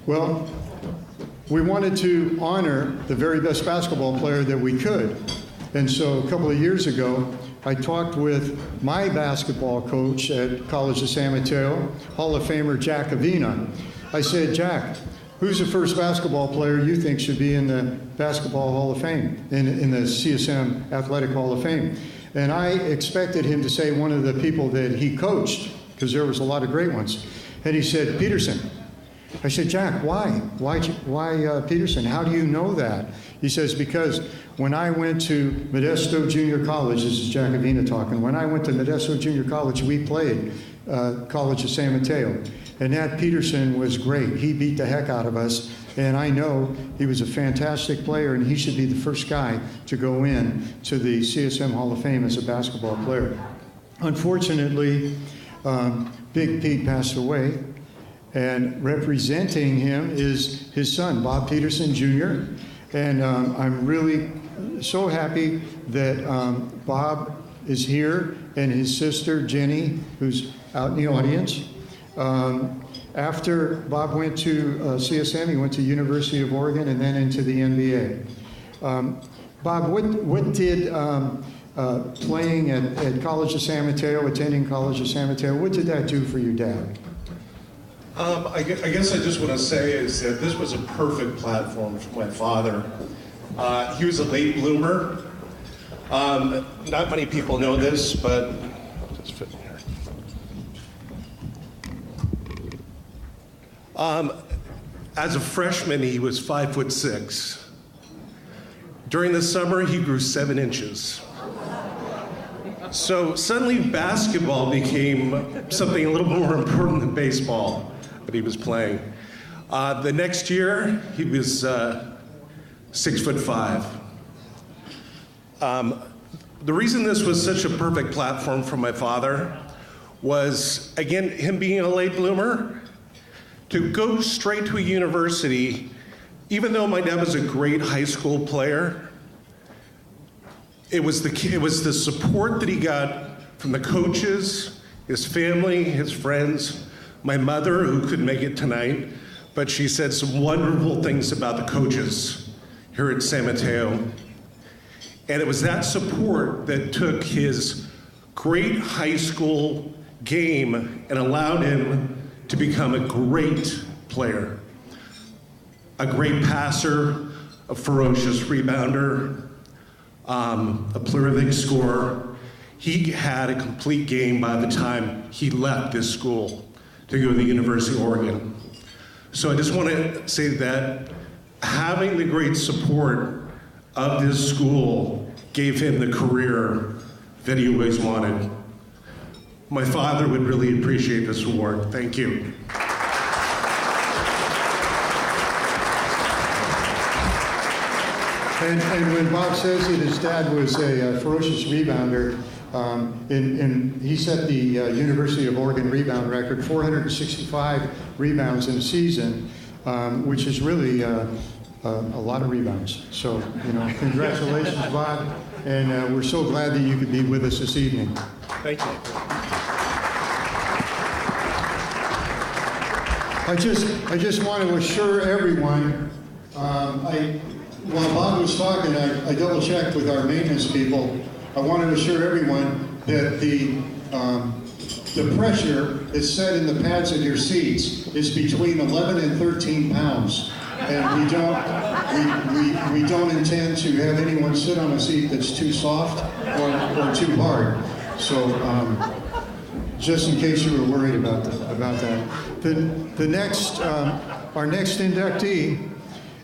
Well, we wanted to honor the very best basketball player that we could. And so a couple of years ago, I talked with my basketball coach at College of San Mateo, Hall of Famer Jack Avina. I said, Jack, who's the first basketball player you think should be in the Basketball Hall of Fame, in the CSM Athletic Hall of Fame? And I expected him to say one of the people that he coached, because there was a lot of great ones. And he said, Peterson. I said, Jack, why? Why Peterson? How do you know that? He says, because when I went to Modesto Junior College, this is Jack Avina talking, when I went to Modesto Junior College, we played College of San Mateo. And that Peterson was great. He beat the heck out of us. And I know he was a fantastic player, and he should be the first guy to go in to the CSM Hall of Fame as a basketball player. Unfortunately, Big Pete passed away. And representing him is his son, Bob Peterson, Jr. And I'm really so happy that Bob is here, and his sister, Jenny, who's out in the audience. After Bob went to CSM, he went to University of Oregon and then into the NBA. Bob, what did playing at College of San Mateo, attending College of San Mateo, what did that do for your dad? I guess I just want to say is that this was a perfect platform for my father. He was a late bloomer. Not many people know this, but just fit in here. As a freshman, he was 5'6". During the summer, he grew 7 inches. So suddenly basketball became something a little more important than baseball that he was playing. The next year, he was 6'5". The reason this was such a perfect platform for my father was, again, him being a late bloomer, to go straight to a university, even though my dad was a great high school player, it was the support that he got from the coaches, his family, his friends, my mother, who couldn't make it tonight, but she said some wonderful things about the coaches here at San Mateo. And it was that support that took his great high school game and allowed him to become a great player, a great passer, a ferocious rebounder, a prolific scorer. He had a complete game by the time he left this school to go to the University of Oregon. So I just want to say that having the great support of this school gave him the career that he always wanted. My father would really appreciate this award. Thank you. And when Bob says that his dad was a ferocious rebounder, he set the University of Oregon rebound record, 465 rebounds in a season, which is really a lot of rebounds. So, congratulations, Bob, and we're so glad that you could be with us this evening. Thank you. I just want to assure everyone, while Bob was talking, I double-checked with our maintenance people. I want to assure everyone that the pressure that's set in the pads of your seats is between 11 and 13 pounds. And we don't intend to have anyone sit on a seat that's too soft or too hard. So just in case you were worried about that. The next, our next inductee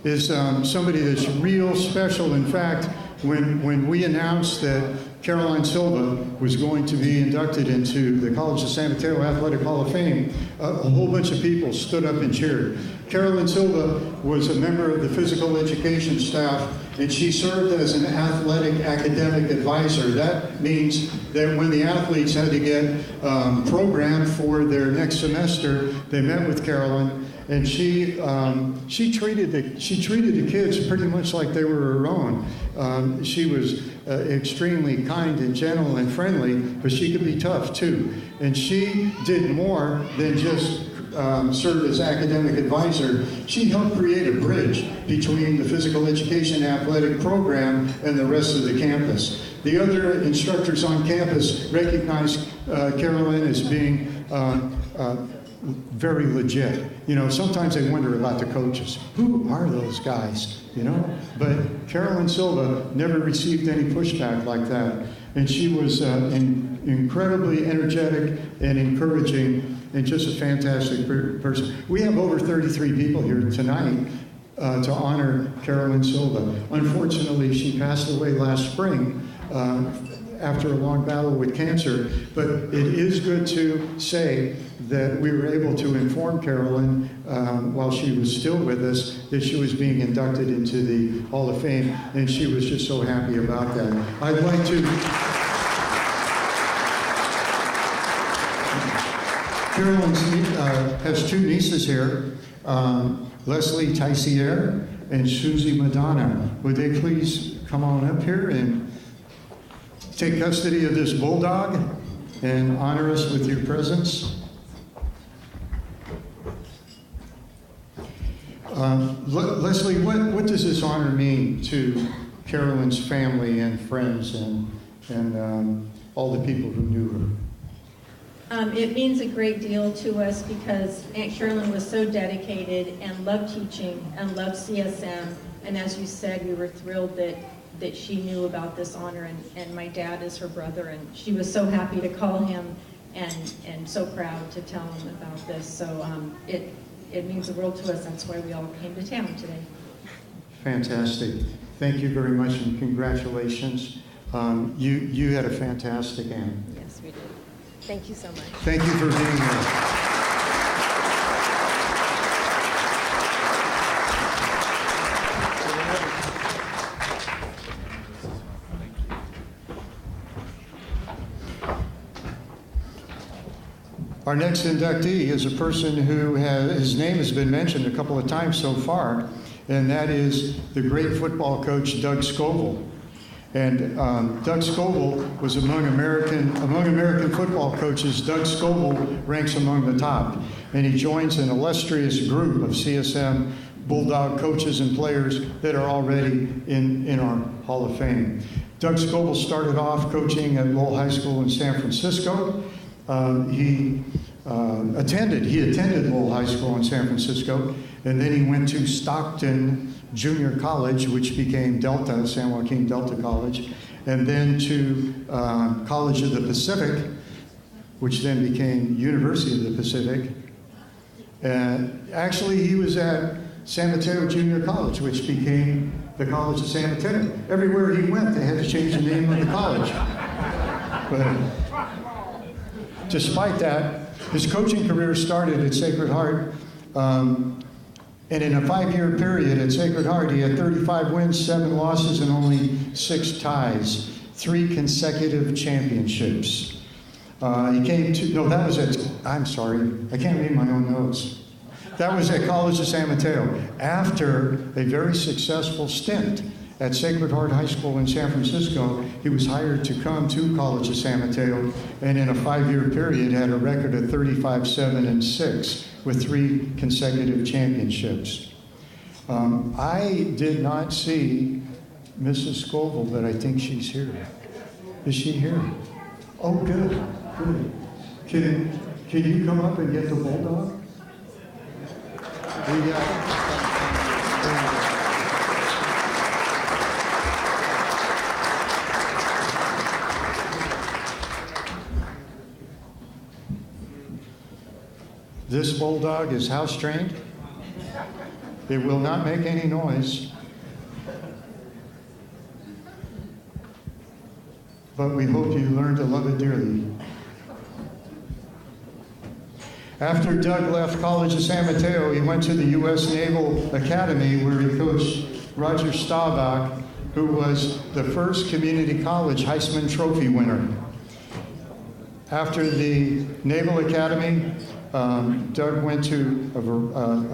is somebody that's real special. In fact, when we announced that Caroline Silva was going to be inducted into the College of San Mateo Athletic Hall of Fame, a whole bunch of people stood up and cheered. Caroline Silva was a member of the physical education staff, and she served as an athletic academic advisor. That means that when the athletes had to get programmed for their next semester, they met with Caroline, and she treated the kids pretty much like they were her own. She was extremely kind and gentle and friendly, but she could be tough too. And she did more than just serve as academic advisor. She helped create a bridge between the physical education athletic program and the rest of the campus. The other instructors on campus recognized Caroline as being very legit. You know, sometimes they wonder about the coaches. Who are those guys? You know? But Caroline Silva never received any pushback like that. And she was incredibly energetic and encouraging and just a fantastic person. We have over 33 people here tonight to honor Caroline Silva. Unfortunately, she passed away last spring after a long battle with cancer, but it is good to say that we were able to inform Caroline while she was still with us that she was being inducted into the Hall of Fame, and she was just so happy about that. I'd like to... Caroline has two nieces here, Leslie Teissier and Susie Madonna. Would they please come on up here and take custody of this bulldog and honor us with your presence? Leslie, what does this honor mean to Caroline's family and friends and all the people who knew her? It means a great deal to us because Aunt Carolyn was so dedicated and loved teaching and loved CSM. And as you said, we were thrilled that she knew about this honor, and my dad is her brother, and she was so happy to call him and so proud to tell him about this. So it means the world to us. That's why we all came to town today. Fantastic. Thank you very much, and congratulations. You had a fantastic aunt. Yes, we did. Thank you so much. Thank you for being here. Our next inductee is a person who his name has been mentioned a couple of times so far, and that is the great football coach Doug Scoville. And Doug Scoville was among American football coaches. Doug Scoville ranks among the top, and he joins an illustrious group of CSM Bulldog coaches and players that are already in our Hall of Fame. Doug Scoville started off coaching at Lowell High School in San Francisco. He attended Lowell High School in San Francisco, and then he went to Stockton Junior College, which became Delta, San Joaquin Delta College, and then to College of the Pacific, which then became University of the Pacific. Actually, he was at San Mateo Junior College, which became the College of San Mateo. Everywhere he went, they had to change the name of the college. But despite that, his coaching career started at Sacred Heart. And in a 5-year period at Sacred Heart, he had 35 wins, 7 losses, and only 6 ties, 3 consecutive championships. I'm sorry, I can't read my own notes. That was at College of San Mateo. After a very successful stint at Sacred Heart High School in San Francisco, he was hired to come to College of San Mateo, and in a 5-year period had a record of 35-7-6 with 3 consecutive championships. I did not see Mrs. Scoville, but I think she's here. Is she here? Oh, good, good. Can you come up and get the bulldog? This bulldog is house trained. It will not make any noise. But we hope you learn to love it dearly. After Doug left College of San Mateo, he went to the U.S. Naval Academy where he coached Roger Staubach, who was the first community college Heisman Trophy winner. After the Naval Academy, Doug went to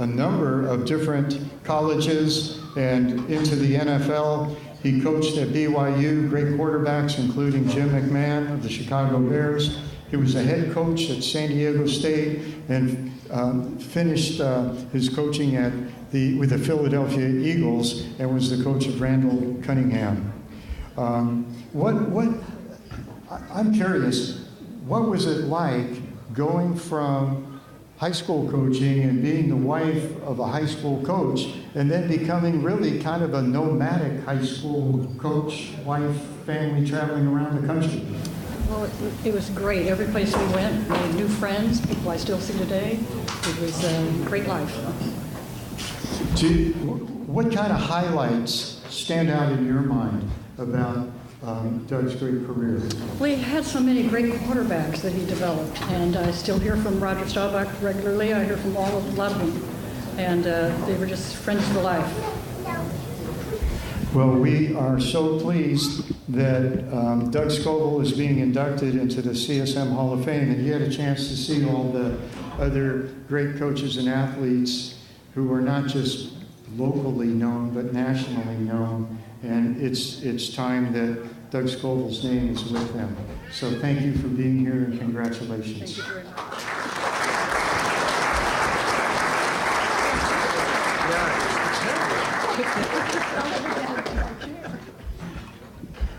a number of different colleges and into the NFL. He coached at BYU, great quarterbacks, including Jim McMahon of the Chicago Bears. He was a head coach at San Diego State and finished his coaching with the Philadelphia Eagles and was the coach of Randall Cunningham. I'm curious, what was it like going from high school coaching and being the wife of a high school coach and then becoming really kind of a nomadic high school coach, wife, family, traveling around the country? Well, it was great. Every place we went, made new friends, people I still see today. It was a great life. What kind of highlights stand out in your mind about Doug's great career? Well, he had so many great quarterbacks that he developed, and I still hear from Roger Staubach regularly. I hear from a lot of them, and they were just friends for life. Well, we are so pleased that Doug Scoville is being inducted into the CSM Hall of Fame, and you had a chance to see all the other great coaches and athletes who are not just locally known, but nationally known, and it's time that Doug Scoville's name is with them. So thank you for being here, and congratulations. Thank you very much.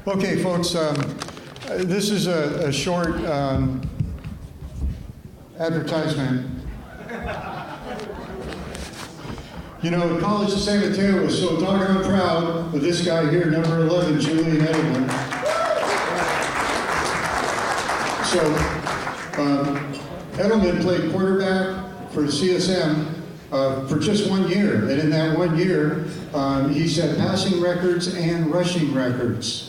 Okay, folks, this is a short advertisement. You know, College of San Mateo is so doggone proud of this guy here, number 11, Julian Edelman. So, Edelman played quarterback for CSM for just 1 year, and in that 1 year, he set passing records and rushing records.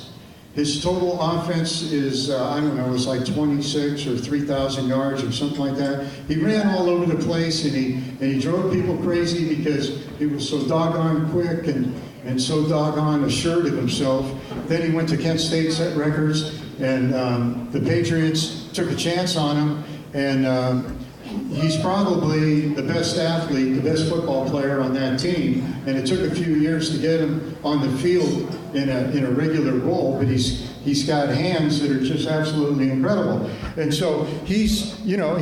His total offense is, I don't know, it was like 26 or 3,000 yards or something like that. He ran all over the place, and he drove people crazy because he was so doggone quick and so doggone assured of himself. Then he went to Kent State, set records, and the Patriots took a chance on him, and he's probably the best athlete, the best football player on that team, and it took a few years to get him on the field in a regular role, but he's got hands that are just absolutely incredible. And so he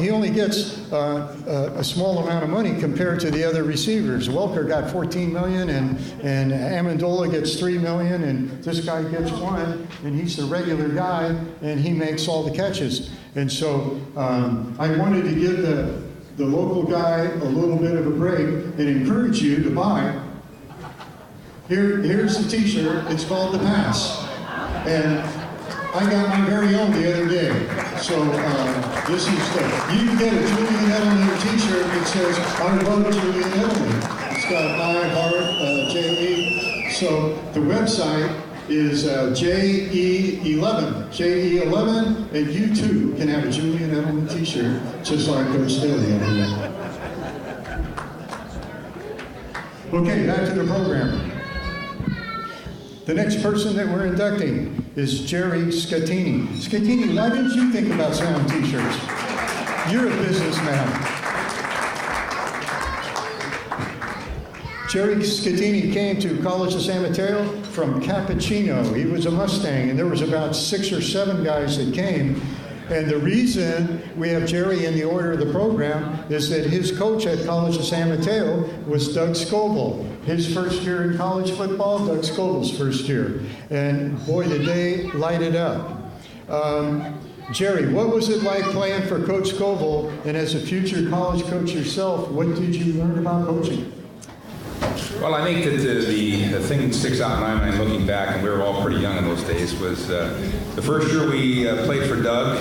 only gets a small amount of money compared to the other receivers. Welker got $14 million, and Amendola gets $3 million, and this guy gets $1 million, and he's the regular guy, and he makes all the catches. And so I wanted to give the local guy a little bit of a break and encourage you to buy. Here's the t-shirt. It's called The Pass. And I got my very own the other day. So this is you can get a Julian Edelman t-shirt that says, I love Julian Edelman. It's got I, heart, J-E. So the website is JE11, JE11, and you too can have a Julian Edelman t-shirt, just like Coach Staley over here. Okay, back to the program. The next person that we're inducting is Jerry Scattini. Scattini, why didn't you think about selling t-shirts? You're a businessman. Jerry Scatini came to College of San Mateo from Cappuccino. He was a Mustang, and there was about 6 or 7 guys that came. And the reason we have Jerry in the order of the program is that his coach at College of San Mateo was Doug Scoville. His first year in college football, Doug Scoville's first year. And boy, did they light it up. Jerry, what was it like playing for Coach Scoville? And as a future college coach yourself, what did you learn about coaching? Well, I think that the thing that sticks out in my mind looking back, and we were all pretty young in those days, was the first year we played for Doug,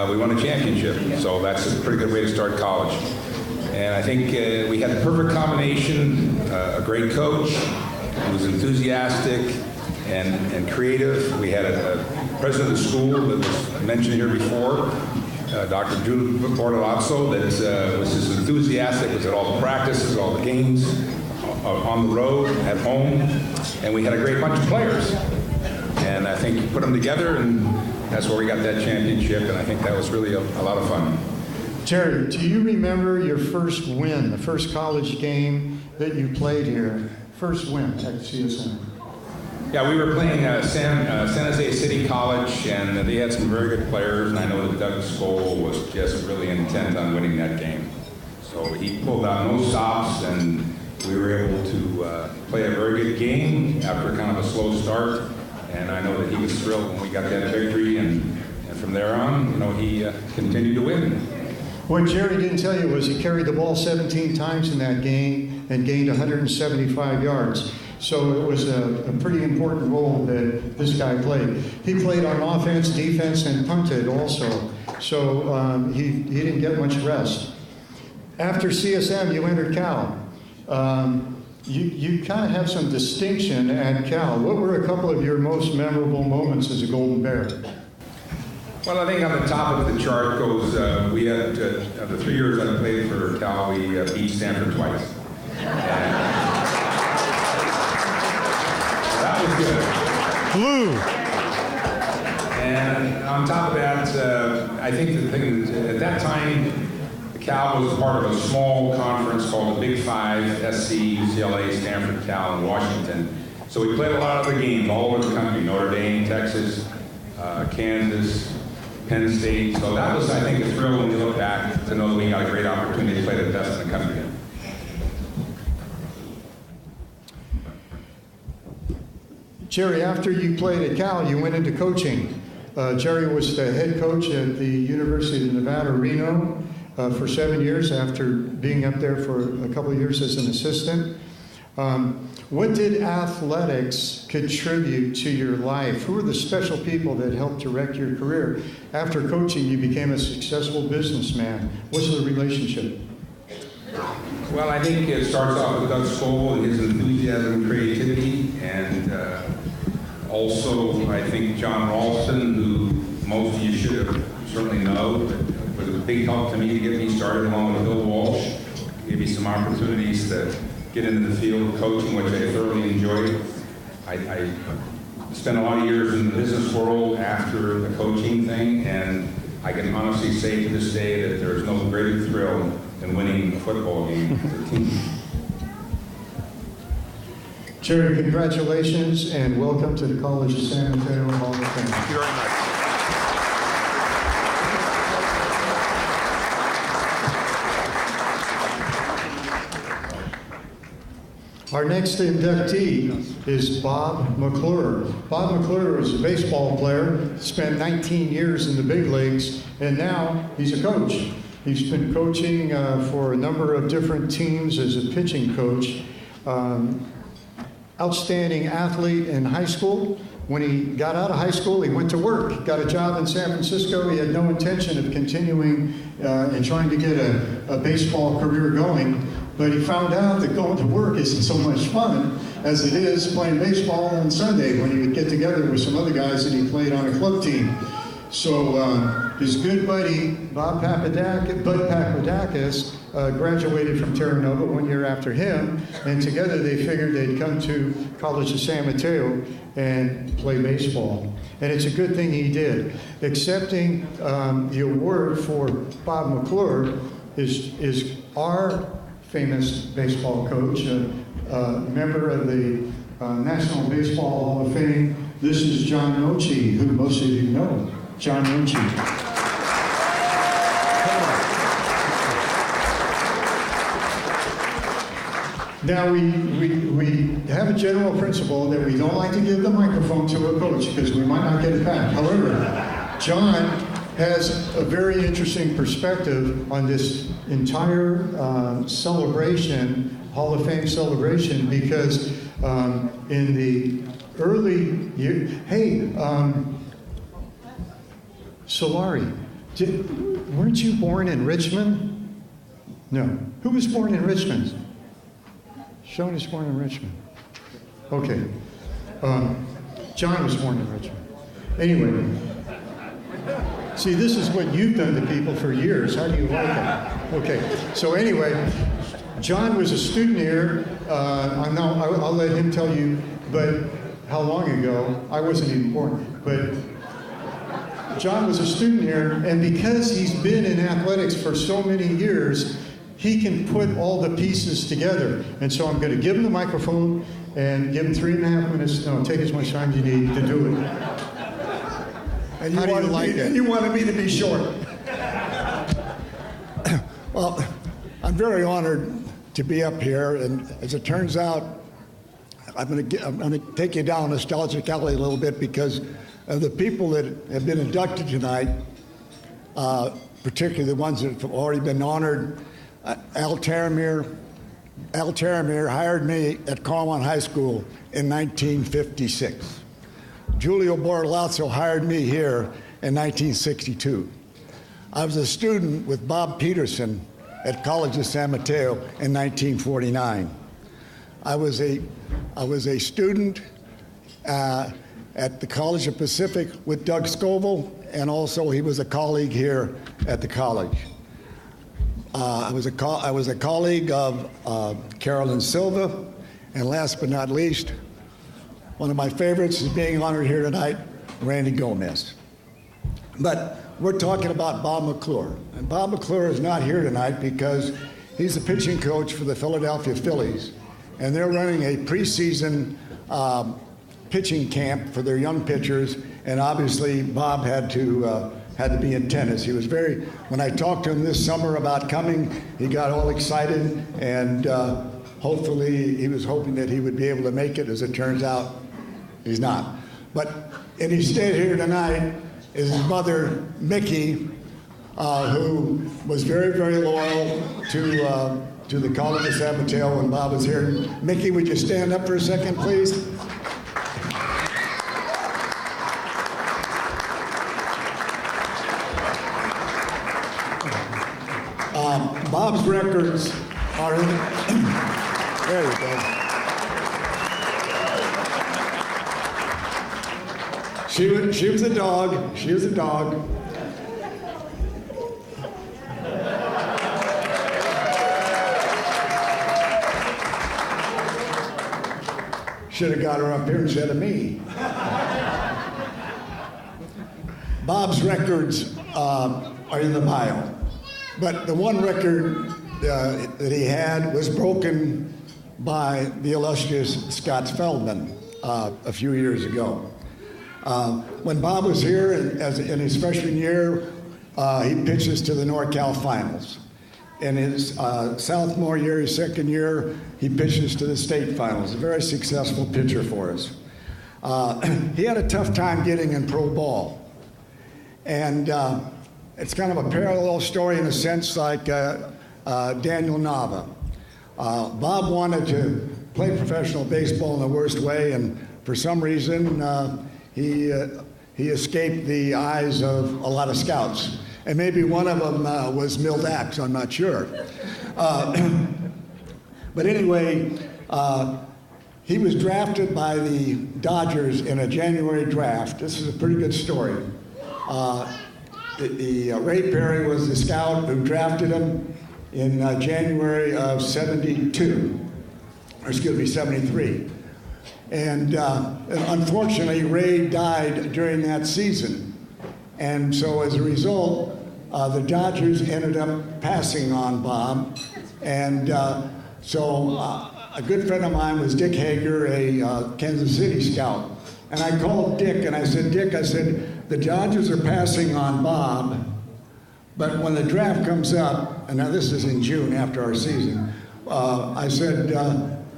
we won a championship. So that's a pretty good way to start college. And I think we had the perfect combination, a great coach who was enthusiastic and creative. We had a president of the school that was mentioned here before, Dr. Jude Bortolazzo, that was just enthusiastic, was at all the practices, all the games, on the road, at home, and we had a great bunch of players. And I think you put them together, and that's where we got that championship, and I think that was really a lot of fun. Jerry, do you remember your first win, the first college game that you played here? First win at CSM? Yeah, we were playing San Jose City College, and they had some very good players, and I know that Doug Scoville was just really intent on winning that game. So he pulled out no stops, and we were able to play a very good game after kind of a slow start, and I know that he was thrilled when we got that victory, and from there on, he continued to win. What Jerry didn't tell you was he carried the ball 17 times in that game and gained 175 yards. So it was a pretty important role that this guy played. He played on offense, defense, and punted also. So he didn't get much rest. After CSM, you entered Cal. You kind of have some distinction at Cal. What were a couple of your most memorable moments as a Golden Bear? Well, I think on the top of the chart goes, we had, the 3 years I played for Cal, we beat Stanford twice. That was good. Blue. And on top of that, I think the thing, at that time, Cal was part of a small conference called the Big Five, SC, UCLA, Stanford, Cal, and Washington. So we played a lot of the games all over the country, Notre Dame, Texas, Kansas, Penn State. So that was, I think, a thrill when you look back to know that we got a great opportunity to play the best in the country. Jerry, after you played at Cal, you went into coaching. Jerry was the head coach at the University of Nevada, Reno, for 7 years after being up there for a couple of years as an assistant. What did athletics contribute to your life? Who were the special people that helped direct your career? After coaching, you became a successful businessman. What's the relationship? Well, I think it starts off with Doug Scoville and his enthusiasm and creativity, and also I think John Ralston, who most of you should have certainly know, but was a big help to me to get me started, along with Bill Walsh. Gave me some opportunities to get into the field of coaching, which I thoroughly enjoyed. I spent a lot of years in the business world after the coaching thing, and I can honestly say to this day that there's no greater thrill than winning a football game as a team. Jerry, congratulations and welcome to the College of San Mateo Hall of Fame. Thank you very much. Our next inductee is Bob McClure. Bob McClure was a baseball player, spent 19 years in the big leagues, and now he's a coach. He's been coaching for a number of different teams as a pitching coach. Outstanding athlete in high school. When he got out of high school, he went to work, got a job in San Francisco. He had no intention of continuing and trying to get a baseball career going. But he found out that going to work isn't so much fun as it is playing baseball on Sunday when he would get together with some other guys that he played on a club team. So his good buddy, Bud Papadakis, graduated from Terra Nova 1 year after him, and together they figured they'd come to College of San Mateo and play baseball. And it's a good thing he did. Accepting the award for Bob McClure is our famous baseball coach, member of the National Baseball Hall of Fame. This is John Nochi, who most of you know. John Nochi. Now, we have a general principle that we don't like to give the microphone to a coach because we might not get it back. However, John has a very interesting perspective on this entire celebration, Hall of Fame celebration, because in the early year, hey, Solari, weren't you born in Richmond? No. Who was born in Richmond? Sean is born in Richmond. Okay. John was born in Richmond. Anyway, see, this is what you've done to people for years. How do you like it? Okay. So anyway, John was a student here. I'll let him tell you, but how long ago? I wasn't even born. But John was a student here, and because he's been in athletics for so many years, he can put all the pieces together. And so I'm going to give him the microphone and give him 3.5 minutes. No, take as much time as you need to do it. And you wanted me to be short. Well, I'm very honored to be up here, and as it turns out, I'm going to take you down nostalgic alley a little bit because of the people that have been inducted tonight, particularly the ones that have already been honored. Al Taramir hired me at Carmine High School in 1956. Giulio Bortolazzo hired me here in 1962. I was a student with Bob Peterson at College of San Mateo in 1949. I was a student at the College of Pacific with Doug Scoville, and also he was a colleague here at the college. I was a colleague of Carolyn Silva, and last but not least, one of my favorites is being honored here tonight, Randy Gomez. But we're talking about Bob McClure, and Bob McClure is not here tonight because he's the pitching coach for the Philadelphia Phillies, and they're running a preseason pitching camp for their young pitchers, and obviously Bob had to be in tennis. He was when I talked to him this summer about coming, he got all excited, and hopefully he was hoping that he would be able to make it. As it turns out, he's not. But in his stead here tonight is his mother, Mickey, who was very, very loyal to the College of San Mateo when Bob was here. Mickey, would you stand up for a second, please? Bob's records are in. There you go. She was a dog. She was a dog. Should have got her up here instead of me. Bob's records are in the bio. But the one record that he had was broken by the illustrious Scott Feldman a few years ago. When Bob was here in his freshman year, he pitched us to the NorCal finals. In his sophomore year, his second year, he pitched us to the state finals. A very successful pitcher for us. He had a tough time getting in pro ball. And it's kind of a parallel story in a sense like Daniel Nava. Bob wanted to play professional baseball in the worst way, and for some reason, he escaped the eyes of a lot of scouts. And maybe one of them was Milt Axe, I'm not sure. But anyway, he was drafted by the Dodgers in a January draft. This is a pretty good story. Ray Perry was the scout who drafted him in January of 73. And unfortunately, Ray died during that season. And so as a result, the Dodgers ended up passing on Bob. And so a good friend of mine was Dick Hager, a Kansas City scout. And I called Dick and I said, Dick, I said, the Dodgers are passing on Bob, but when the draft comes up, and now this is in June after our season, I said,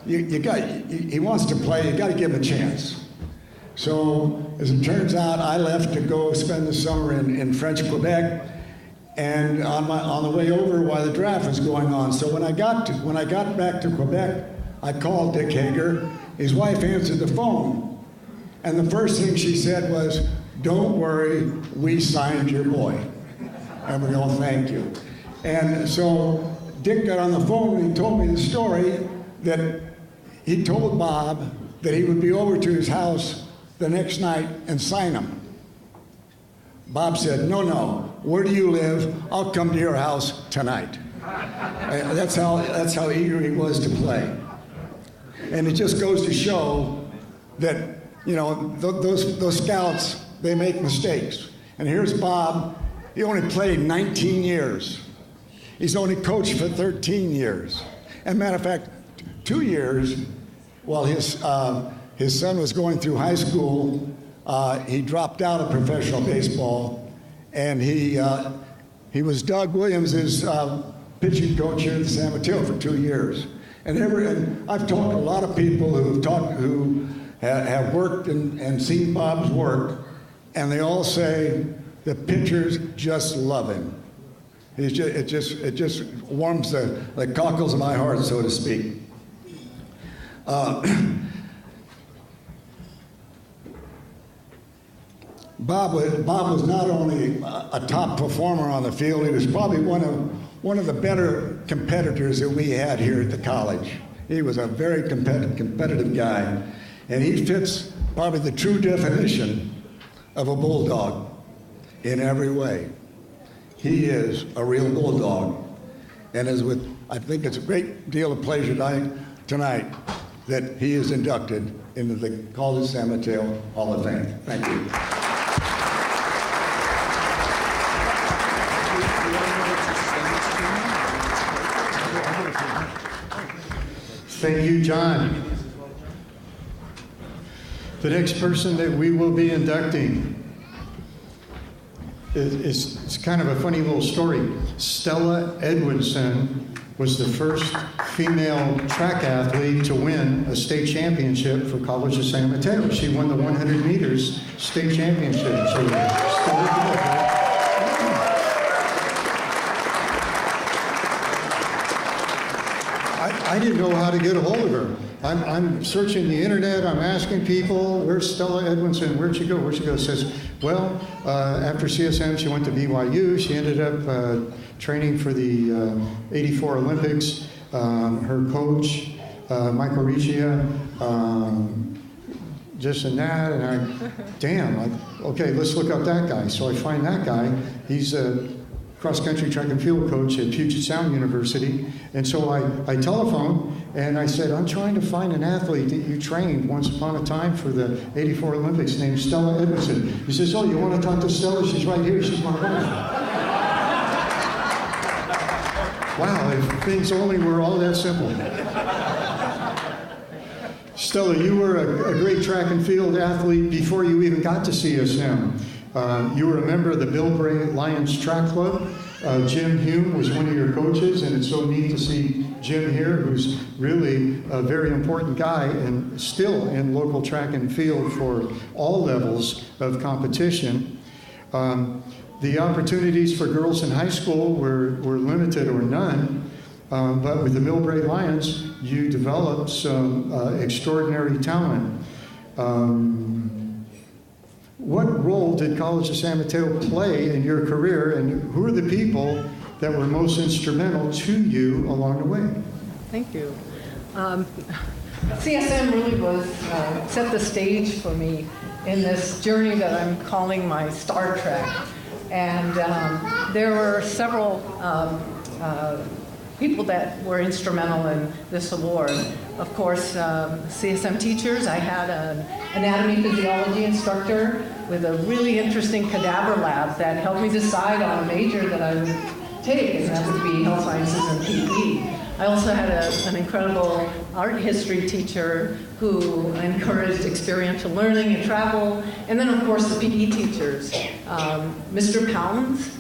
he wants to play, you got to give him a chance. So as it turns out, I left to go spend the summer in French Quebec, and on the way over while the draft was going on. So when I got back to Quebec, I called Dick Hager. His wife answered the phone. And the first thing she said was, don't worry, we signed your boy. And we go, thank you. And so Dick got on the phone and he told me the story that he told Bob that he would be over to his house the next night and sign him. Bob said, no, where do you live? I'll come to your house tonight. That's how eager he was to play. And it just goes to show that, you know, those scouts, they make mistakes. And here's Bob. He only played 19 years. He's only coached for 13 years. And matter of fact, 2 years while his son was going through high school, he dropped out of professional baseball, and he was Doug Williams' pitching coach here at San Mateo for 2 years. And I've talked to a lot of people who have worked and seen Bob's work, and they all say the pitchers just love him. It just warms the cockles of my heart, so to speak. Bob was not only a top performer on the field, he was probably one of the better competitors that we had here at the college. He was a very competitive guy, and he fits probably the true definition of a bulldog in every way. He is a real bulldog, and I think it's a great deal of pleasure tonight that he is inducted into the College San Mateo Hall of Fame. Thank you. Thank you, John. The next person that we will be inducting it's kind of a funny little story. Stella Edwinson was the first female track athlete to win a state championship for College of San Mateo. She won the 100 meters state championship. So I didn't know how to get a hold of her. I'm searching the internet, I'm asking people, where's Stella Edwinson, where'd she go? Where'd she go? It says, well, after CSM, she went to BYU. She ended up training for the 84 Olympics. Her coach, Michael Regia, this and that, and okay, let's look up that guy. So I find that guy. He's a cross-country track and field coach at Puget Sound University. And so I telephoned and I said, I'm trying to find an athlete that you trained once upon a time for the 84 Olympics named Stella Edwinson. He says, oh, you want to talk to Stella? She's right here. She's my wife. Wow, if things only were all that simple. Stella, you were a great track and field athlete before you even got to CSM. You were a member of the Bill Bray Lions Track Club. Jim Hume was one of your coaches, and it's so neat to see Jim here, who's really a very important guy and still in local track and field for all levels of competition. The opportunities for girls in high school were limited or none, but with the Bill Bray Lions, you developed some extraordinary talent. What role did College of San Mateo play in your career, and who are the people that were most instrumental to you along the way? Thank you. CSM really was set the stage for me in this journey that I'm calling my Star Trek. And there were several people that were instrumental in this award. Of course, CSM teachers. I had an anatomy physiology instructor with a really interesting cadaver lab that helped me decide on a major that I would take, and that would be health sciences and PE. I also had an incredible art history teacher who encouraged experiential learning and travel. And then, of course, the PE teachers. Mr. Pounds,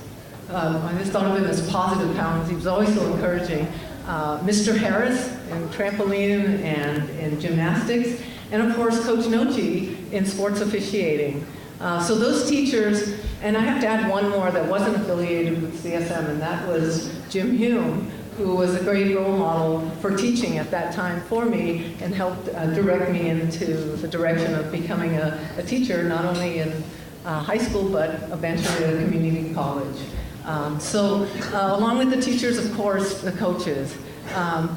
I just thought of him as positive Pounds. He was always so encouraging. Mr. Harris in trampoline and in gymnastics. And, of course, Coach Nochi in sports officiating. So those teachers, and I have to add one more that wasn't affiliated with CSM, and that was Jim Hume, who was a great role model for teaching at that time for me and helped direct me into the direction of becoming a teacher, not only in high school, but eventually at a community college. Along with the teachers, of course, the coaches.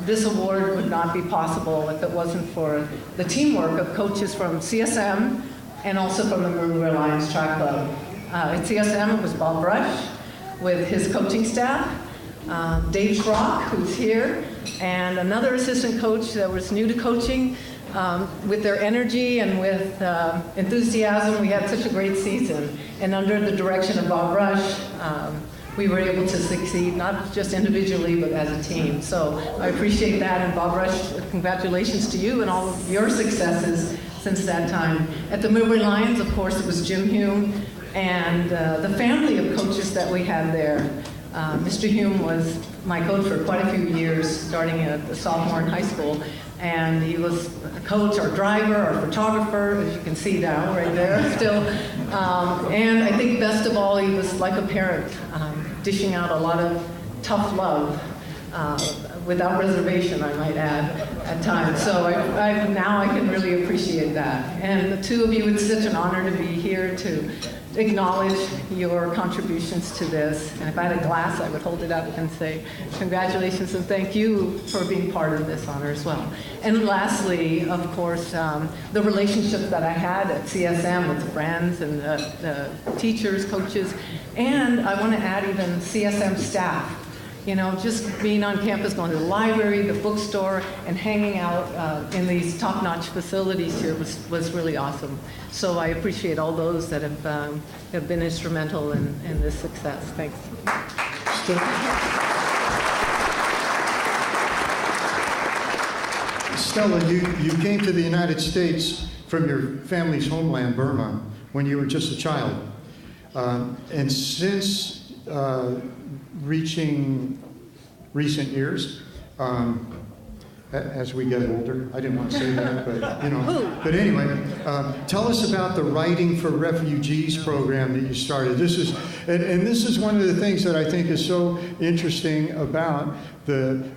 This award would not be possible if it wasn't for the teamwork of coaches from CSM and also from the Maroon River Lions Track Club. At CSM, it was Bob Brush with his coaching staff, Dave Schrock, who's here, and another assistant coach that was new to coaching. With their energy and with enthusiasm, we had such a great season. And under the direction of Bob Brush, we were able to succeed, not just individually, but as a team. So I appreciate that, and Bob Rush, congratulations to you and all of your successes since that time. At the Millbury Lions, of course, it was Jim Hume and the family of coaches that we had there. Mr. Hume was my coach for quite a few years, starting at a sophomore in high school. And he was a coach, our driver, our photographer, as you can see now, right there, still. And I think best of all, he was like a parent, dishing out a lot of tough love, without reservation, I might add, at times. So now I can really appreciate that. And the two of you, it's such an honor to be here to acknowledge your contributions to this. And if I had a glass, I would hold it up and say, congratulations and thank you for being part of this honor as well. And lastly, of course, the relationships that I had at CSM with friends and the teachers, coaches, and I want to add even CSM staff. You know, just being on campus, going to the library, the bookstore, and hanging out in these top-notch facilities here was really awesome. So I appreciate all those that have been instrumental in this success. Thanks. Stella, you came to the United States from your family's homeland, Burma, when you were just a child. And since reaching recent years, as we get older. I didn't want to say that, but you know. But anyway, tell us about the Writing for Refugees program that you started. This is one of the things that I think is so interesting about the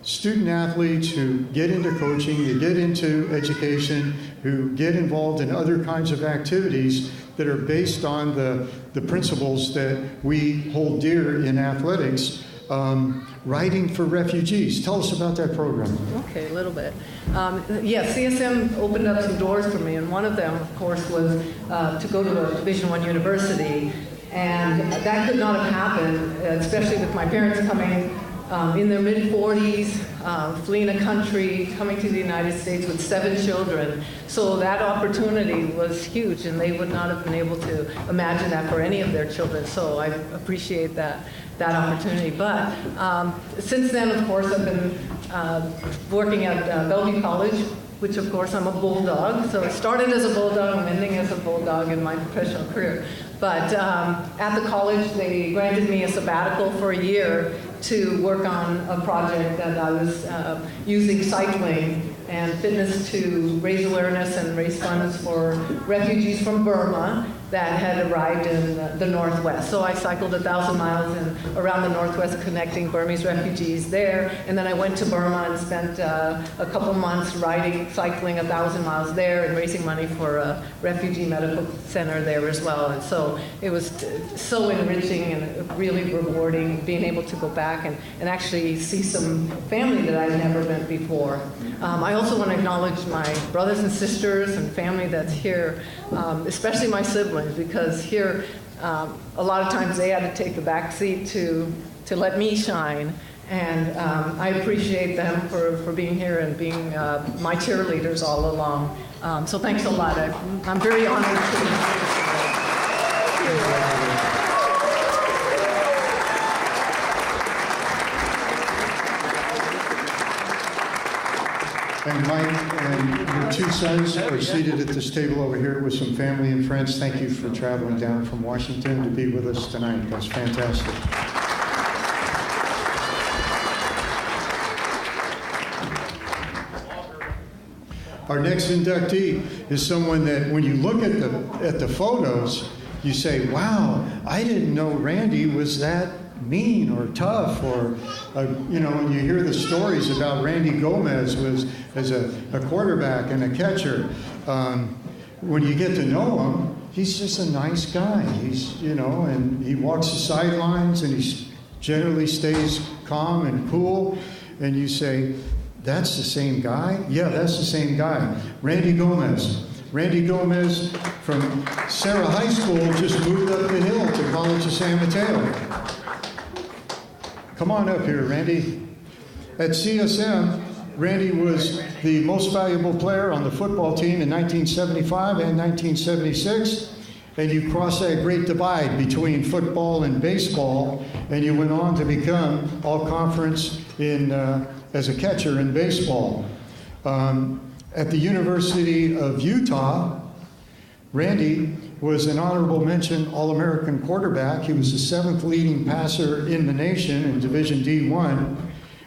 student athletes who get into coaching, who get into education, who get involved in other kinds of activities that are based on the principles that we hold dear in athletics. Writing for Refugees. Tell us about that program. Okay, a little bit. CSM opened up some doors for me, and one of them, of course, was to go to a Division I university, and that could not have happened, especially with my parents coming in their mid-40s, fleeing a country, coming to the United States with 7 children. So that opportunity was huge, and they would not have been able to imagine that for any of their children. So I appreciate that opportunity. But since then, of course, I've been working at Bellevue College, which of course I'm a bulldog. So I started as a bulldog, I'm ending as a bulldog in my professional career. But at the college, they granted me a sabbatical for a year to work on a project that I was using cycling and fitness to raise awareness and raise funds for refugees from Burma that had arrived in the Northwest. So I cycled 1,000 miles around the Northwest connecting Burmese refugees there. And then I went to Burma and spent a couple months cycling 1,000 miles there and raising money for a refugee medical center there as well. And so it was so enriching and really rewarding being able to go back and actually see some family that I'd never met before. I also want to acknowledge my brothers and sisters and family that's here, especially my siblings, because here a lot of times they had to take the back seat to let me shine. And I appreciate them for being here and being my cheerleaders all along. So thanks a lot. I'm very honored to be here. And Mike and your two sons are seated at this table over here with some family and friends. Thank you for traveling down from Washington to be with us tonight. That's fantastic. Our next inductee is someone that when you look at the photos, you say, wow, I didn't know Randy was that mean or tough, or you know, when you hear the stories about Randy Gomez was as a quarterback and a catcher, when you get to know him, he's just a nice guy. He's, you know, and he walks the sidelines and he generally stays calm and cool, and you say, that's the same guy? Yeah, that's the same guy. Randy Gomez. Randy Gomez from Sarah High School just moved up the hill to College of San Mateo. Come on up here, Randy. At CSM, Randy was the most valuable player on the football team in 1975 and 1976. And you crossed that great divide between football and baseball, and you went on to become all-conference in as a catcher in baseball. At the University of Utah, Randy was an honorable mention All-American quarterback. He was the 7th leading passer in the nation in Division D1.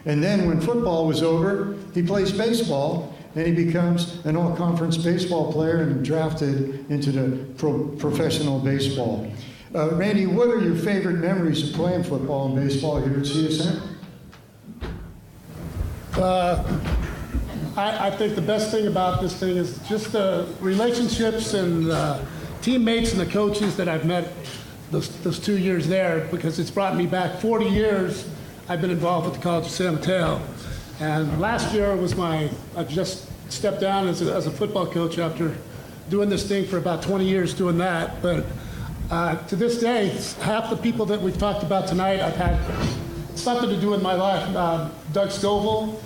And then when football was over, he plays baseball, and he becomes an all-conference baseball player and drafted into the professional baseball. Randy, what are your favorite memories of playing football and baseball here at CSM? I think the best thing about this thing is just the relationships and teammates and the coaches that I've met those 2 years there, because it's brought me back 40 years. I've been involved with the College of San Mateo. And last year was I just stepped down as a football coach after doing this thing for about 20 years doing that. But to this day, half the people that we've talked about tonight, I've had something to do in my life. Doug Stovall,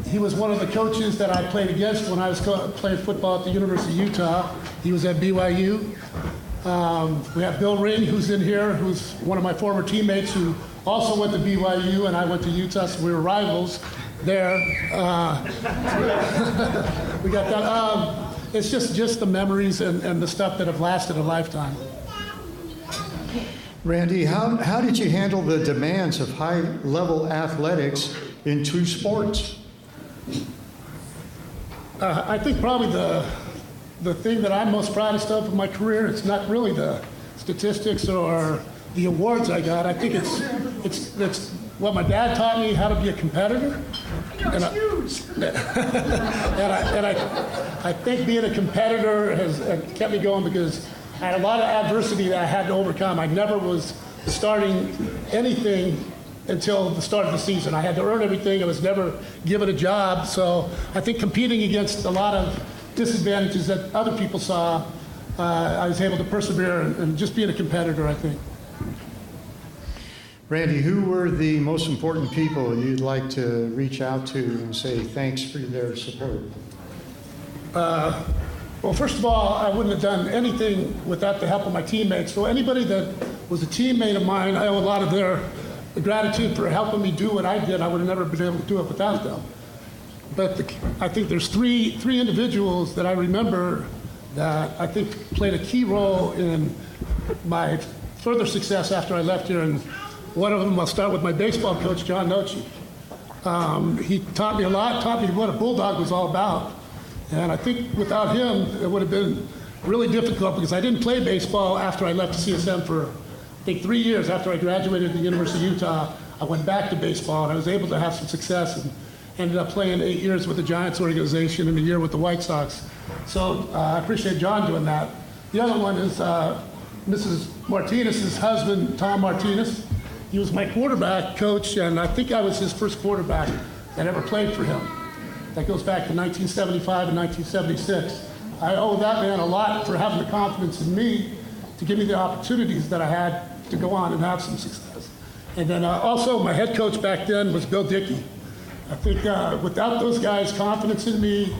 he was one of the coaches that I played against when I was playing football at the University of Utah. He was at BYU. We have Bill Ring, who's in here, who's one of my former teammates who also went to BYU, and I went to Utah, so we were rivals there. We got that. It's just the memories and the stuff that have lasted a lifetime. Randy, how did you handle the demands of high-level athletics in two sports? I think probably the thing that I'm most proudest of in my career, it's not really the statistics or the awards I got. I think it's what my dad taught me, how to be a competitor. And I think being a competitor has kept me going, because I had a lot of adversity that I had to overcome. I never was starting anything until the start of the season. I had to earn everything. I was never given a job. So I think competing against a lot of disadvantages that other people saw, I was able to persevere and just being a competitor, I think. Randy, who were the most important people you'd like to reach out to and say thanks for their support? Well, first of all, I wouldn't have done anything without the help of my teammates. So anybody that was a teammate of mine, I owe a lot of their gratitude for helping me do what I did. I would have never been able to do it without them. But I think there's three individuals that I remember that I think played a key role in my further success after I left here. And one of them, I'll start with my baseball coach, John Nochi. He taught me a lot, taught me what a bulldog was all about. And I think without him, it would have been really difficult, because I didn't play baseball after I left CSM for, I think, 3 years. After I graduated at the University of Utah, I went back to baseball, and I was able to have some success and ended up playing 8 years with the Giants organization and a year with the White Sox. So I appreciate John doing that. The other one is Mrs. Martinez's husband, Tom Martinez. He was my quarterback coach, and I think I was his first quarterback that ever played for him. That goes back to 1975 and 1976. I owe that man a lot for having the confidence in me to give me the opportunities that I had to go on and have some success. And then also my head coach back then was Bill Dickey. I think without those guys' confidence in me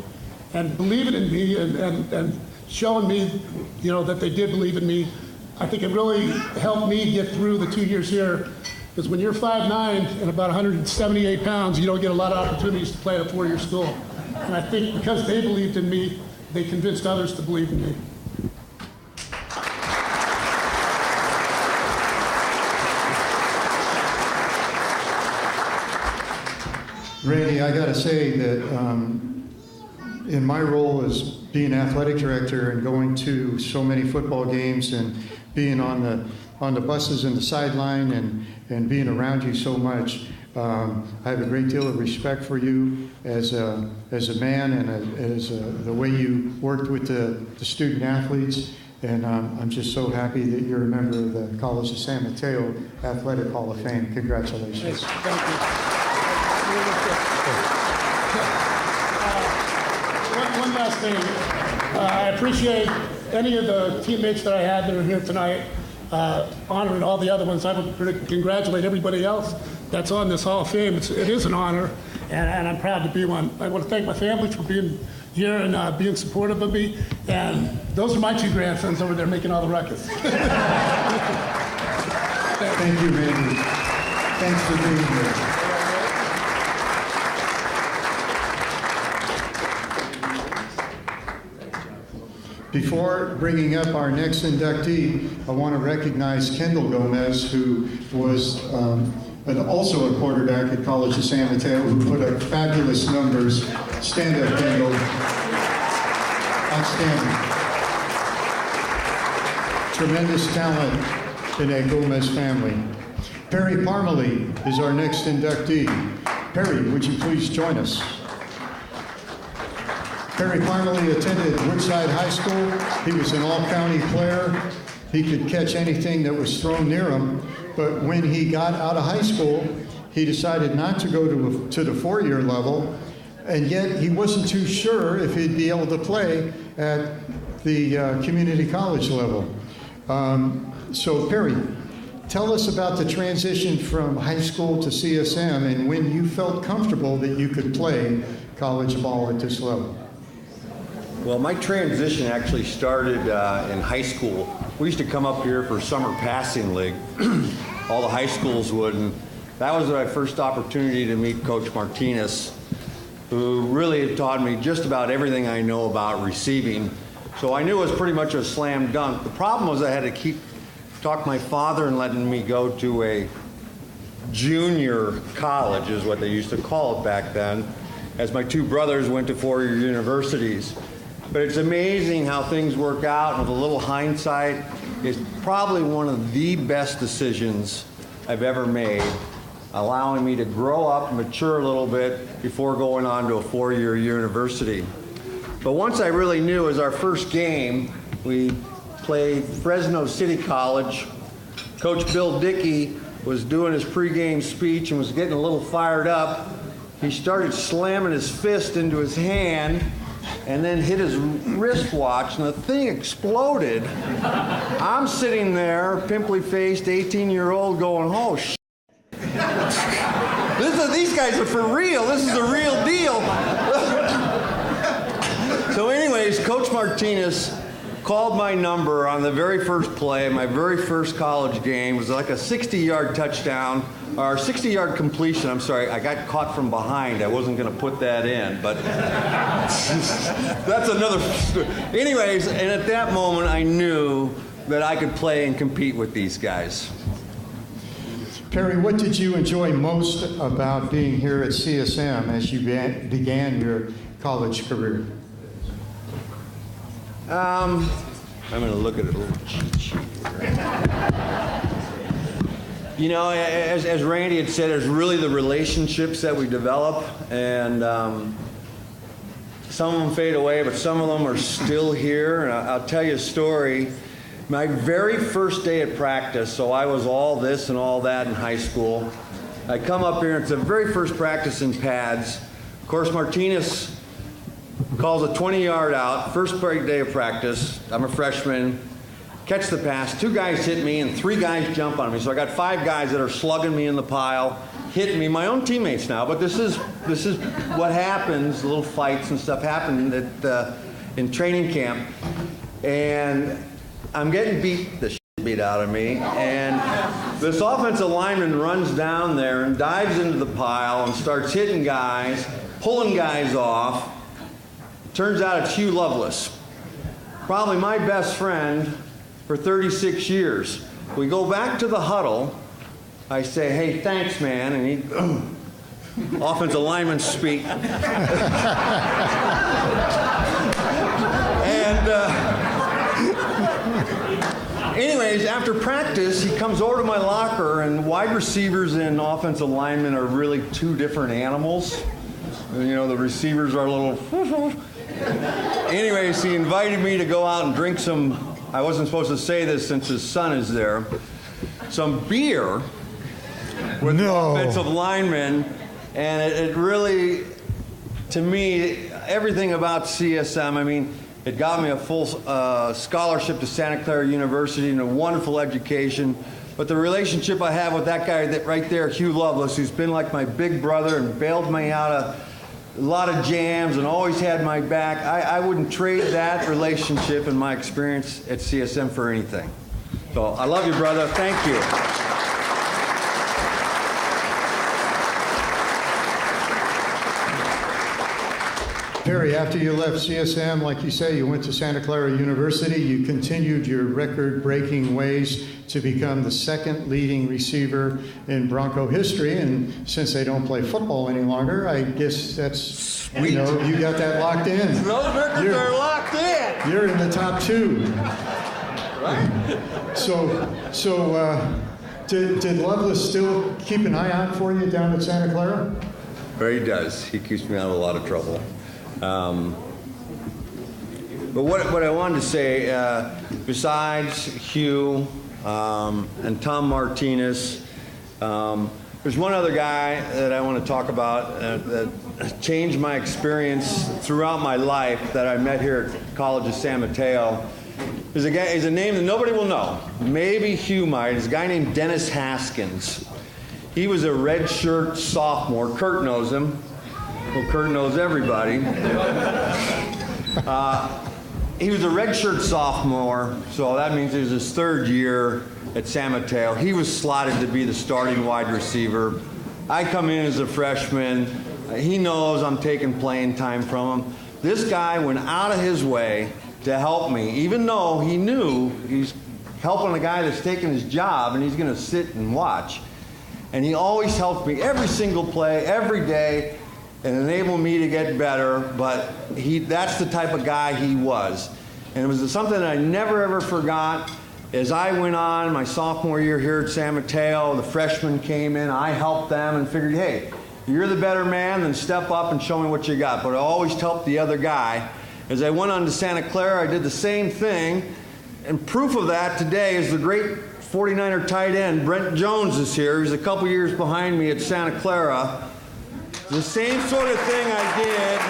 and believing in me and showing me, that they did believe in me, I think it really helped me get through the 2 years here. Because when you're 5'9" and about 178 pounds, you don't get a lot of opportunities to play at a four-year school. And I think because they believed in me, they convinced others to believe in me. Randy, I got to say that in my role as being athletic director and going to so many football games and being on the buses and the sideline and being around you so much, I have a great deal of respect for you as a man and as the way you worked with the student athletes. And I'm just so happy that you're a member of the College of San Mateo Athletic Hall of Fame. Congratulations. Thank you. One last thing. I appreciate any of the teammates that I had that are here tonight, honoring all the other ones. I would congratulate everybody else that's on this Hall of Fame. It is an honor, and I'm proud to be one. I want to thank my family for being here and being supportive of me. And those are my two grandsons over there making all the ruckus. Thank you, Randy. Thanks for being here. Before bringing up our next inductee, I want to recognize Kendall Gomez, who was also a quarterback at College of San Mateo, who put up fabulous numbers. Stand up, Kendall. Outstanding. Tremendous talent in a Gomez family. Perry Parmalee is our next inductee. Perry, would you please join us? Perry Parmalee attended Woodside High School. He was an all-county player. He could catch anything that was thrown near him. But when he got out of high school, he decided not to go to the four-year level, and yet he wasn't too sure if he'd be able to play at the community college level. So Perry, tell us about the transition from high school to CSM and when you felt comfortable that you could play college ball at this level. Well, my transition actually started in high school. We used to come up here for summer passing league. All the high schools would, and that was my first opportunity to meet Coach Martinez, who really taught me just about everything I know about receiving. So I knew it was pretty much a slam dunk. The problem was I had to talk my father and letting me go to a junior college, is what they used to call it back then, as my two brothers went to four-year universities. But it's amazing how things work out, and with a little hindsight, it's probably one of the best decisions I've ever made, allowing me to grow up and mature a little bit before going on to a four-year university. But once I really knew, it was our first game, we played Fresno City College. Coach Bill Dickey was doing his pregame speech and was getting a little fired up. He started slamming his fist into his hand and then hit his wristwatch, and the thing exploded. I'm sitting there, pimply-faced 18-year-old, going, oh, shit. These guys are for real. This is a real deal. So anyways, Coach Martinez called my number on the very first play, my very first college game. It was like a 60-yard touchdown, or 60-yard completion. I'm sorry, I got caught from behind. I wasn't going to put that in, but that's another story. Anyways, and at that moment, I knew that I could play and compete with these guys. Perry, what did you enjoy most about being here at CSM as you began your college career? I'm going to look at a little cheat sheet here. You know, as Randy had said, it's really the relationships that we develop, and some of them fade away, but some of them are still here. And I'll tell you a story. My very first day at practice, so I was all this and all that in high school. I come up here, and it's the very first practice in pads. Of course, Martinez calls a 20-yard out, first day of practice. I'm a freshman, catch the pass. Two guys hit me, and three guys jump on me. So I got five guys that are slugging me in the pile, hitting me. My own teammates now, but this is what happens. Little fights and stuff happen in training camp, and I'm getting the shit beat out of me. And this offensive lineman runs down there and dives into the pile and starts hitting guys, pulling guys off. Turns out it's Hugh Lovelace, probably my best friend for 36 years. We go back to the huddle. I say, hey, thanks, man. And he, offensive lineman speak. And anyways, after practice, he comes over to my locker, and wide receivers and offensive linemen are really two different animals. You know, the receivers are a little... Anyways, he invited me to go out and drink some, I wasn't supposed to say this since his son is there, some beer with the offensive linemen, and it really, to me, everything about CSM, I mean, it got me a full scholarship to Santa Clara University and a wonderful education. But the relationship I have with that guy right there, Hugh Lovelace, who's been like my big brother and bailed me out of a lot of jams and always had my back, I wouldn't trade that relationship and my experience at CSM for anything. So I love you, brother. Thank you. Perry, after you left CSM, like you say, you went to Santa Clara University. You continued your record-breaking ways to become the second leading receiver in Bronco history. And since they don't play football any longer, I guess that's, sweet. You know, you got that locked in. Those records are locked in. You're in the top two. Right. Did Lovelace still keep an eye out for you down at Santa Clara? He does. He keeps me out of a lot of trouble. But what I wanted to say, besides Hugh and Tom Martinez, there's one other guy that I want to talk about that changed my experience throughout my life that I met here at College of San Mateo. There's a name that nobody will know. Maybe Hugh might. It's a guy named Dennis Haskins. He was a redshirt sophomore. Kurt knows him. Well, Kurt knows everybody. He was a redshirt sophomore, so that means it was his third year at San Mateo. He was slotted to be the starting wide receiver. I come in as a freshman. He knows I'm taking playing time from him. This guy went out of his way to help me, even though he knew he's helping a guy that's taking his job and he's going to sit and watch. And he always helped me every single play, every day, and enabled me to get better. But that's the type of guy he was. And it was something that I never, ever forgot. As I went on my sophomore year here at San Mateo, the freshmen came in, I helped them and figured, hey, you're the better man, then step up and show me what you got. But I always helped the other guy. As I went on to Santa Clara, I did the same thing. And proof of that today is the great 49er tight end, Brent Jones, is here. He's a couple years behind me at Santa Clara. The same sort of thing I did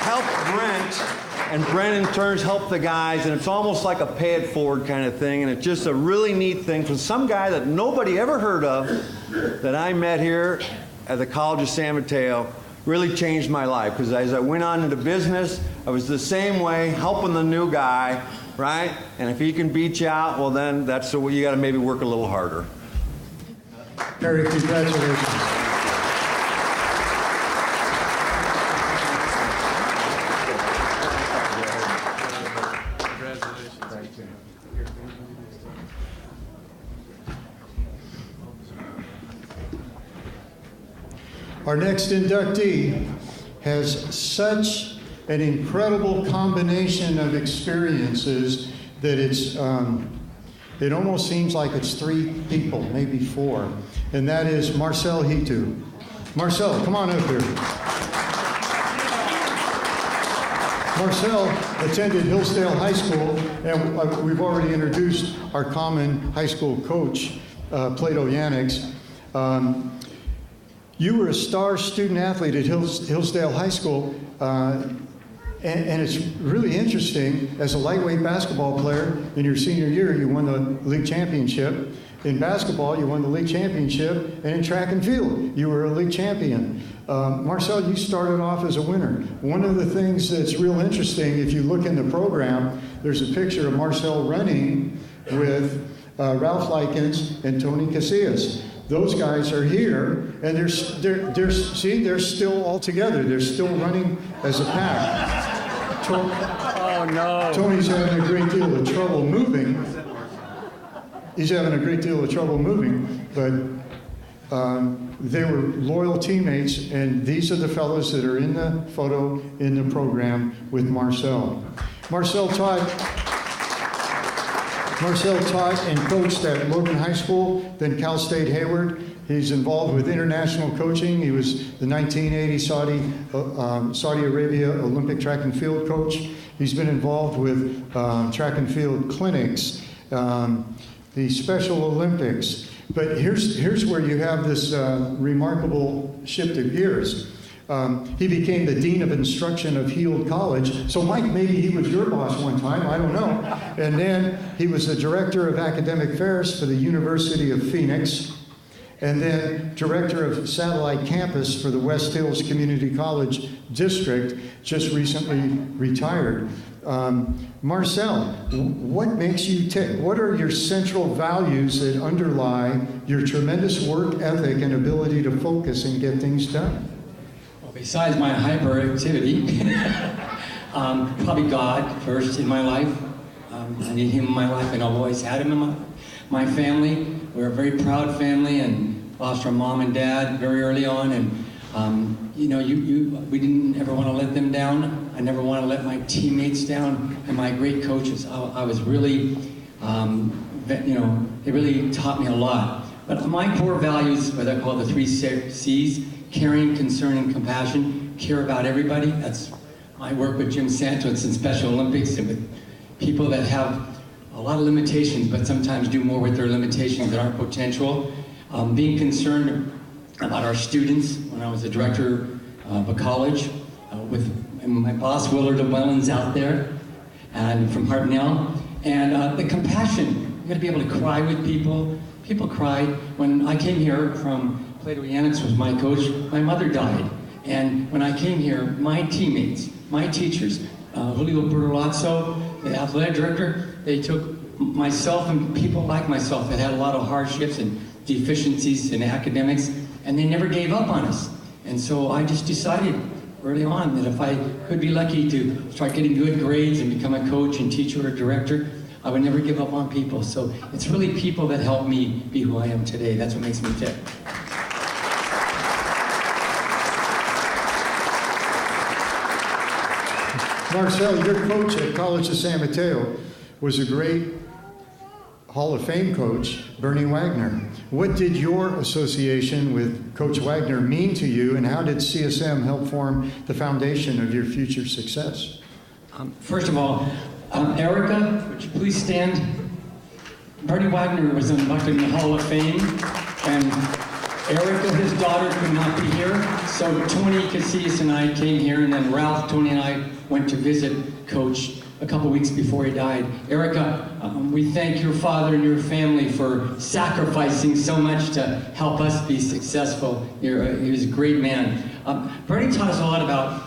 helped Brent, and Brent in turn helped the guys, and it's almost like a pay it forward kind of thing, and it's just a really neat thing from some guy that nobody ever heard of that I met here at the College of San Mateo. Really changed my life, because as I went on into business, I was the same way, helping the new guy, right? And if he can beat you out, well then that's the way you got to maybe work a little harder. Harry, congratulations. Our next inductee has such an incredible combination of experiences that it almost seems like it's three people, maybe four, and that is Marcel Hitu. Marcel, come on up here. Marcel attended Hillsdale High School, and we've already introduced our common high school coach, Plato Yannicks. You were a star student athlete at Hillsdale High School, and it's really interesting. As a lightweight basketball player, in your senior year, you won the league championship. In basketball, you won the league championship, and in track and field, you were a league champion. Marcel, you started off as a winner. One of the things that's real interesting, if you look in the program, there's a picture of Marcel running with Ralph Likens and Tony Casillas. Those guys are here, and they're still all together. They're still running as a pack. Oh, no. Tony's having a great deal of trouble moving. He's having a great deal of trouble moving, but they were loyal teammates, and these are the fellows that are in the photo in the program with Marcel. Marcel taught and coached at Logan High School, then Cal State Hayward. He's involved with international coaching. He was the 1980 Saudi Arabia Olympic track and field coach. He's been involved with track and field clinics, the Special Olympics. But here's where you have this remarkable shift of gears. He became the Dean of Instruction of Heald College. So Mike, maybe he was your boss one time, I don't know. And then he was the Director of Academic Affairs for the University of Phoenix, and then Director of Satellite Campus for the West Hills Community College District, just recently retired. Marcel, what makes you tick? What are your central values that underlie your tremendous work ethic and ability to focus and get things done? Besides my hyperactivity, probably God first in my life. I need Him in my life, and I've always had Him in my family. We're a very proud family, and lost our mom and dad very early on, and we didn't ever want to let them down. I never want to let my teammates down, and my great coaches. I was really, they really taught me a lot. But my core values, what I call the 3 C's: caring, concern, and compassion. Care about everybody. I work with Jim Santos in Special Olympics and with people that have a lot of limitations, but sometimes do more with their limitations than our potential. Being concerned about our students. When I was the director of a college, with my boss Willard Llewellyn's out there, and from Hartnell, and the compassion. You got to be able to cry with people. People cried when I came here from Plato Yanitz was my coach. My mother died, and when I came here, my teammates, my teachers, Julio Bertolazzo, the athletic director, they took myself and people like myself that had a lot of hardships and deficiencies in academics, and they never gave up on us. And so I just decided early on that if I could be lucky to start getting good grades and become a coach and teacher or director, I would never give up on people. So it's really people that help me be who I am today. That's what makes me tick. Marcel, your coach at College of San Mateo was a great Hall of Fame coach, Bernie Wagner. What did your association with Coach Wagner mean to you, and how did CSM help form the foundation of your future success? First of all, Erica, would you please stand? Bernie Wagner was inducted in the Hall of Fame, and Erica, his daughter, could not be here, so Tony Casillas and I came here, and then Ralph, Tony, and I went to visit Coach a couple weeks before he died. Erica, we thank your father and your family for sacrificing so much to help us be successful. He was a great man. Bernie taught us a lot about,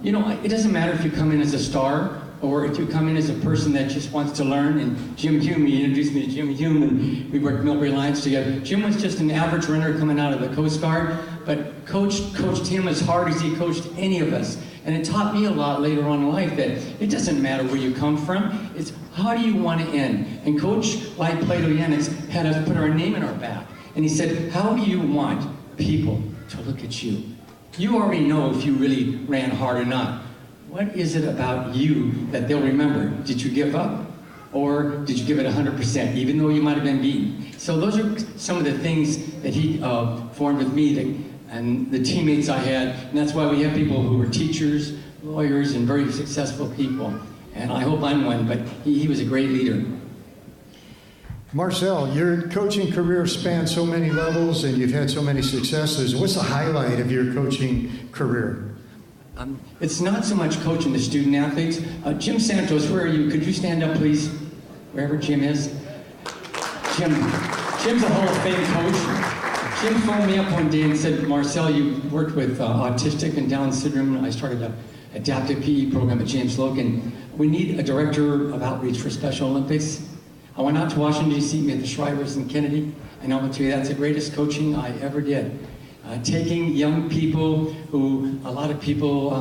it doesn't matter if you come in as a star or if you come in as a person that just wants to learn. And Jim Hume, he introduced me to Jim Hume, and we worked Millbury Lions together. Jim was just an average runner coming out of the Coast Guard, but coached him as hard as he coached any of us. And it taught me a lot later on in life that it doesn't matter where you come from, it's how do you want to end? And Coach, like Plato Yanitz, had us put our name in our back. And he said, how do you want people to look at you? You already know if you really ran hard or not. What is it about you that they'll remember? Did you give up? Or did you give it 100%, even though you might have been beaten? So those are some of the things that he formed with me, and the teammates I had, and that's why we have people who were teachers, lawyers, and very successful people. And I hope I'm one, but he was a great leader. Marcel, your coaching career spans so many levels, and you've had so many successes. What's the highlight of your coaching career? It's not so much coaching the student athletes. Jim Santos, where are you? Could you stand up, please? Wherever Jim is. Jim's a Hall of Fame coach. Jim phoned me up one day and said, Marcel, you worked with autistic and Down syndrome. I started an adaptive PE program at James Logan. We need a director of outreach for Special Olympics. I went out to Washington, D.C., met the Shrivers and Kennedy, and I will tell you that's the greatest coaching I ever did. Taking young people who a lot of people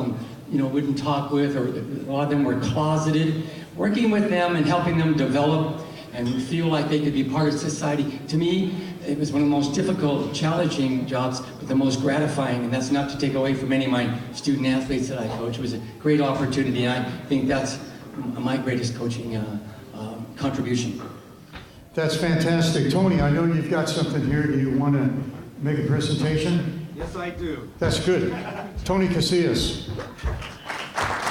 wouldn't talk with, or a lot of them were closeted, working with them and helping them develop and feel like they could be part of society. To me, it was one of the most difficult, challenging jobs, but the most gratifying, and that's not to take away from any of my student athletes that I coach. It was a great opportunity, and I think that's my greatest coaching contribution. That's fantastic. Tony, I know you've got something here. Do you want to make a presentation? Yes, I do. That's good. Tony Casillas.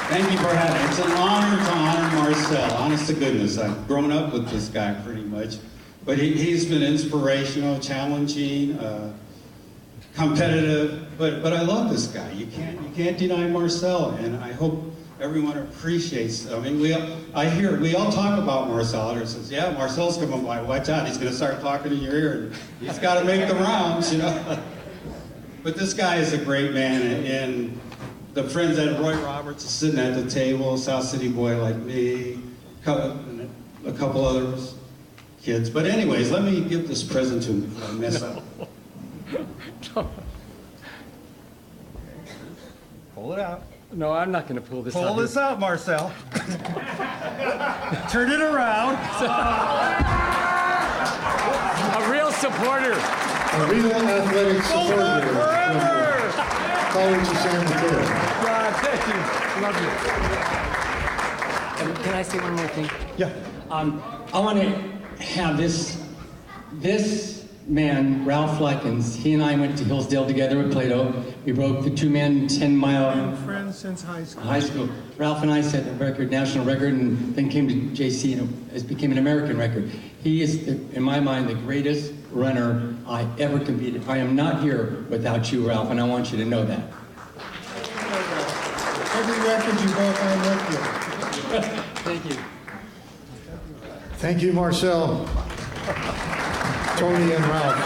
Thank you for having me. It's an honor to honor Marcel. Honest to goodness, I've grown up with this guy pretty much. But he's been inspirational, challenging, competitive. But I love this guy. You can't deny Marcel, and I hope everyone appreciates. I mean, we all talk about Marcel. Others says, "Yeah, Marcel's coming by. Watch out! He's going to start talking in your ear, and he's got to make the rounds, you know." But this guy is a great man, and the friends that Roy Roberts is sitting at the table, South City boy like me, and a couple others. Kids. But anyways, let me give this present to him before I mess up. Pull it out. No, I'm not going to pull this out. Pull this out, Marcel. Turn it around. A real supporter. A real athletic supporter. Forever. College of San Mateo. God, thank you. Love you. Can I say one more thing? Yeah. I want to have this man, Ralph Likens, he and I went to Hillsdale together with Plato. We broke the 2-man 10-mile. Been friends since high school. High school. Ralph and I set the record, national record, and then came to JC and it became an American record. He is, in my mind, the greatest runner I ever competed. I am not here without you, Ralph, and I want you to know that. Every record you broke, I worked with. Thank you. Thank you, Marcel, Tony, and Ralph.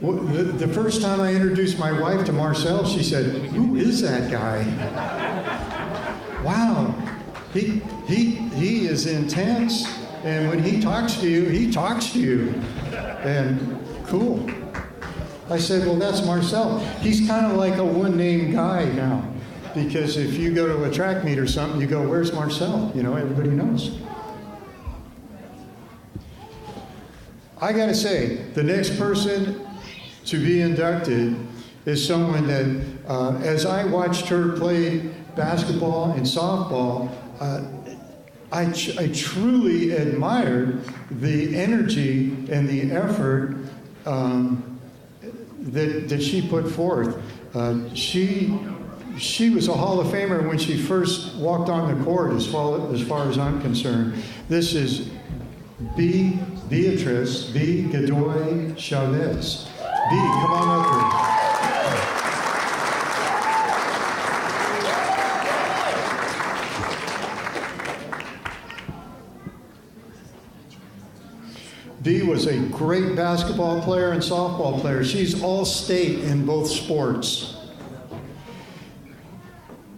Well, the first time I introduced my wife to Marcel, she said, "Who is that guy?" Wow, he is intense, and when he talks to you, and cool. I said, "Well, that's Marcel. He's kind of like a one-name guy now, because if you go to a track meet or something, you go, 'Where's Marcel?' You know, everybody knows." I got to say, the next person to be inducted is someone that, as I watched her play basketball and softball, I truly admired the energy and the effort that she put forth. She was a Hall of Famer when she first walked on the court, as far as I'm concerned. This is Beatrice B. Godoy Chavez. B, come on up here. B was a great basketball player and softball player. She's all-state in both sports.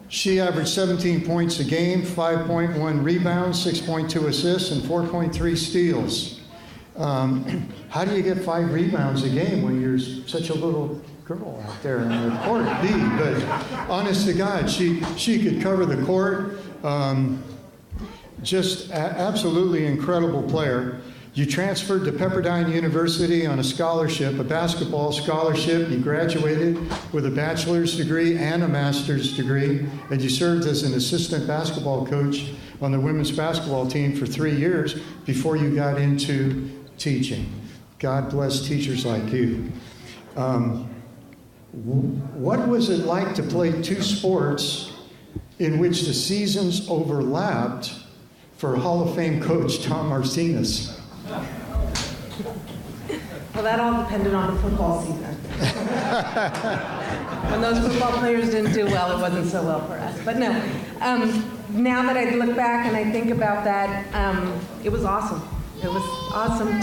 She averaged 17 points a game, 5.1 rebounds, 6.2 assists, and 4.3 steals. How do you get 5 rebounds a game when you're such a little girl out there on the court, B? But honest to God, she could cover the court. Just absolutely incredible player. You transferred to Pepperdine University on a scholarship, a basketball scholarship. You graduated with a bachelor's degree and a master's degree, and you served as an assistant basketball coach on the women's basketball team for 3 years before you got into teaching. God bless teachers like you. What was it like to play 2 sports in which the seasons overlapped for Hall of Fame coach Tom Martinez? Well, that all depended on the football season. When those football players didn't do well, it wasn't so well for us. But no, now that I look back and I think about that, it was awesome. It was awesome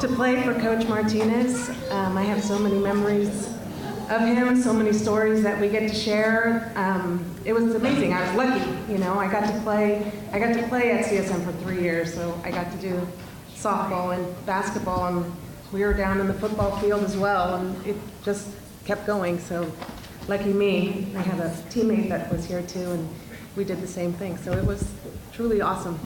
to play for Coach Martinez. I have so many memories of him, so many stories that we get to share. It was amazing. I was lucky, you know. I got to play at CSM for 3 years, so I got to do softball and basketball, and we were down in the football field as well, and it just kept going. So lucky me, I had a teammate that was here too, and we did the same thing. So it was truly awesome.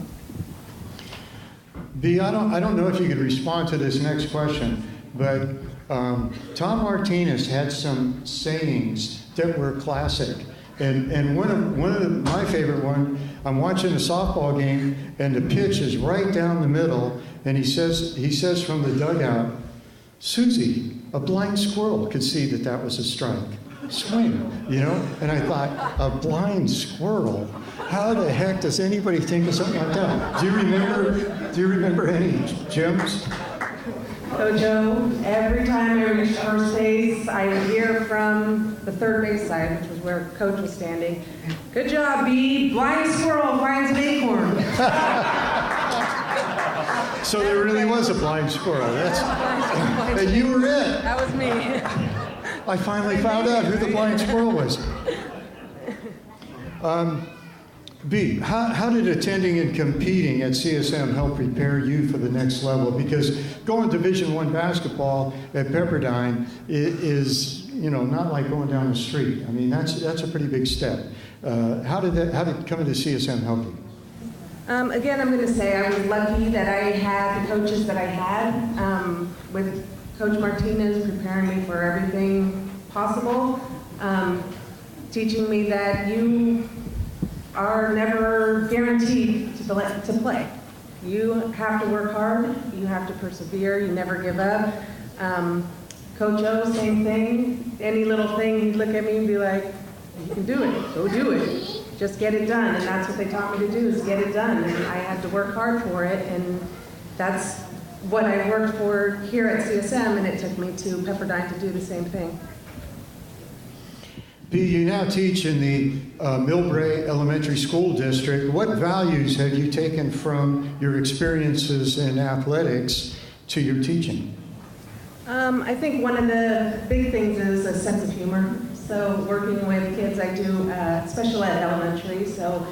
B, I don't know if you could respond to this next question, but Tom Martinez had some sayings that were classic. And one of my favorite one, I'm watching a softball game and the pitch is right down the middle, and he says from the dugout, "Susie, a blind squirrel could see that that was a strike. Swing," you know? And I thought, a blind squirrel? How the heck does anybody think of something like that? Do you remember any gems? Coach O, every time I reached first base, I would hear from the third base side, which was where Coach was standing, "Good job, B. Blind squirrel finds an acorn." So there really was a blind squirrel. And you were it. That was me. I finally found out who the blind squirrel was. B, how did attending and competing at CSM help prepare you for the next level? Because going Division I basketball at Pepperdine is, you know, not like going down the street. I mean, that's a pretty big step. How did coming to CSM help you? Again, I'm going to say I was lucky that I had the coaches that I had, with Coach Martinez preparing me for everything possible, teaching me that you are never guaranteed to play. You have to work hard, you have to persevere, you never give up. Coach O, same thing. Any little thing, he'd look at me and be like, "You can do it, go do it. Just get it done." And that's what they taught me to do, is get it done. And I had to work hard for it, and that's what I worked for here at CSM, and it took me to Pepperdine to do the same thing. B, you now teach in the Millbrae Elementary School District. What values have you taken from your experiences in athletics to your teaching? I think one of the big things is a sense of humor. So working with kids, I do special ed elementary, so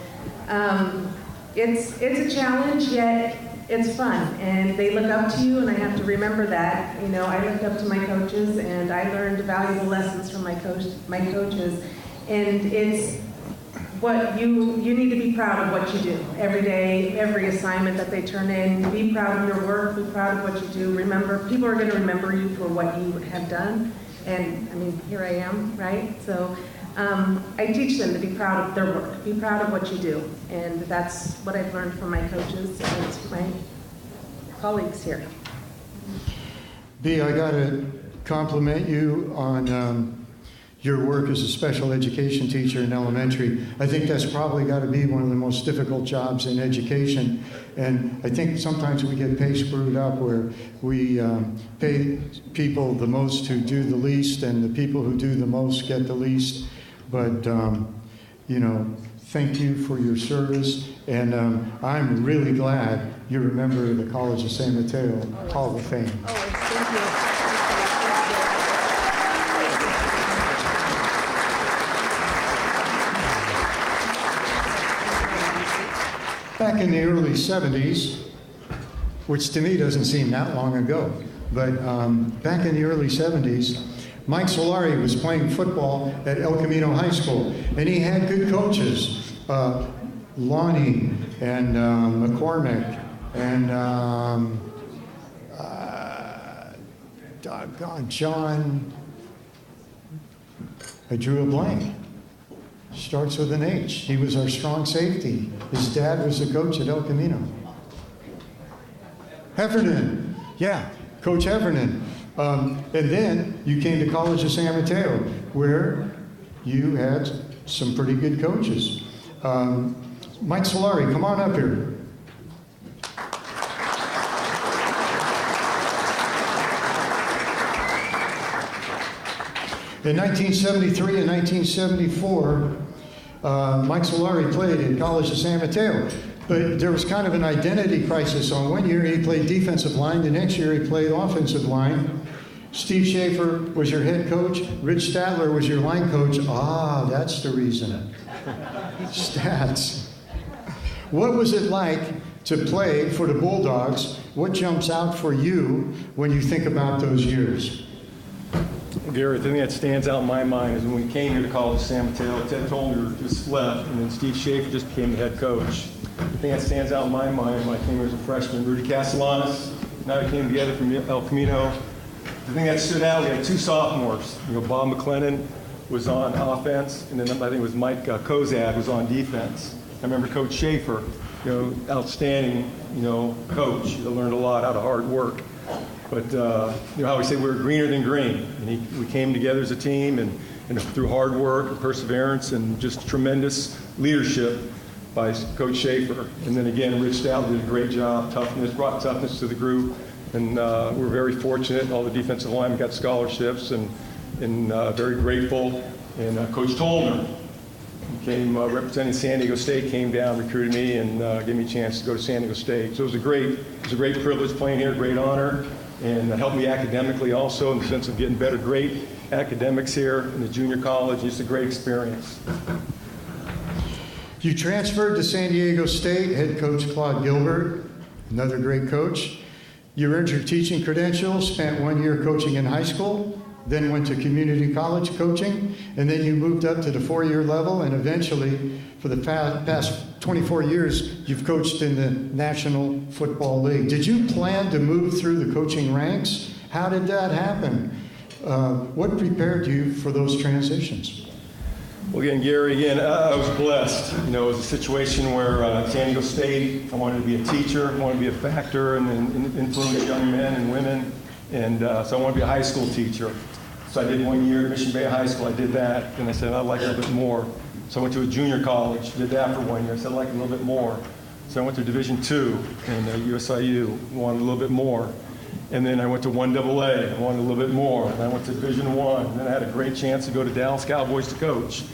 it's a challenge, yet it's fun, and they look up to you, and I have to remember that. You know, I looked up to my coaches, and I learned valuable lessons from my coaches, and it's what you need to be proud of what you do every day, every assignment that they turn in. Be proud of your work, be proud of what you do. Remember, people are going to remember you for what you have done, and I mean, here I am, right? So I teach them to be proud of their work, be proud of what you do, and that's what I've learned from my coaches and my colleagues here. B, I got to compliment you on your work as a special education teacher in elementary. I think that's probably got to be one of the most difficult jobs in education, and I think sometimes we get pay screwed up where we pay people the most who do the least, and the people who do the most get the least. But, you know, thank you for your service, and I'm really glad you're a member of the College of San Mateo Hall of Fame. Oh, thank you. Back in the early 70s, which to me doesn't seem that long ago, but back in the early 70s, Mike Solari was playing football at El Camino High School, and he had good coaches, Lonnie and McCormick and doggone John, I drew a blank. Starts with an H. He was our strong safety. His dad was the coach at El Camino. Heffernan, yeah, Coach Heffernan. And then you came to College of San Mateo, where you had some pretty good coaches. Mike Solari, come on up here. In 1973 and 1974, Mike Solari played in College of San Mateo. But there was kind of an identity crisis. On one year he played defensive line, the next year he played offensive line. Steve Schaefer was your head coach. Rich Stadler was your line coach. Ah, that's the reason. Stats. What was it like to play for the Bulldogs? What jumps out for you when you think about those years? Gary, the thing that stands out in my mind is when we came here to College of San Mateo, Ted Tolner just left, and then Steve Schaefer just became the head coach. The thing that stands out in my mind when I came here as a freshman, Rudy Castellanos, now we came together from El Camino. The thing that stood out, we had 2 sophomores. Bob McLennan was on offense, and then I think it was Mike Kozad was on defense. I remember Coach Schaefer, outstanding, coach. He learned a lot out of hard work. But, how we say we were greener than green. And we came together as a team and through hard work and perseverance and just tremendous leadership by Coach Schaefer. And then again, Rich Stadler did a great job, brought toughness to the group. And we're very fortunate. All the defensive linemen got scholarships and very grateful. And Coach Tolner came representing San Diego State, came down, recruited me, and gave me a chance to go to San Diego State. So it was a great privilege playing here, great honor, and helped me academically also in the sense of getting better, great academics here in the junior college. It's a great experience. You transferred to San Diego State, head coach Claude Gilbert, another great coach. You earned your teaching credentials, spent 1 year coaching in high school, then went to community college coaching, and then you moved up to the 4-year level, and eventually, for the past 24 years, you've coached in the National Football League. Did you plan to move through the coaching ranks? How did that happen? What prepared you for those transitions? Well, again, Gary, I was blessed. It was a situation where San Diego State, I wanted to be a teacher, I wanted to be a factor and influence young men and women, and so I wanted to be a high school teacher. So I did 1 year at Mission Bay High School. I did that, and I said I'd like a little bit more. So I went to a junior college, did that for 1 year. I said I'd like a little bit more. So I went to Division II and USIU, wanted a little bit more. And then I went to 1AA, I wanted a little bit more. And I went to Division I, and then I had a great chance to go to Dallas Cowboys to coach.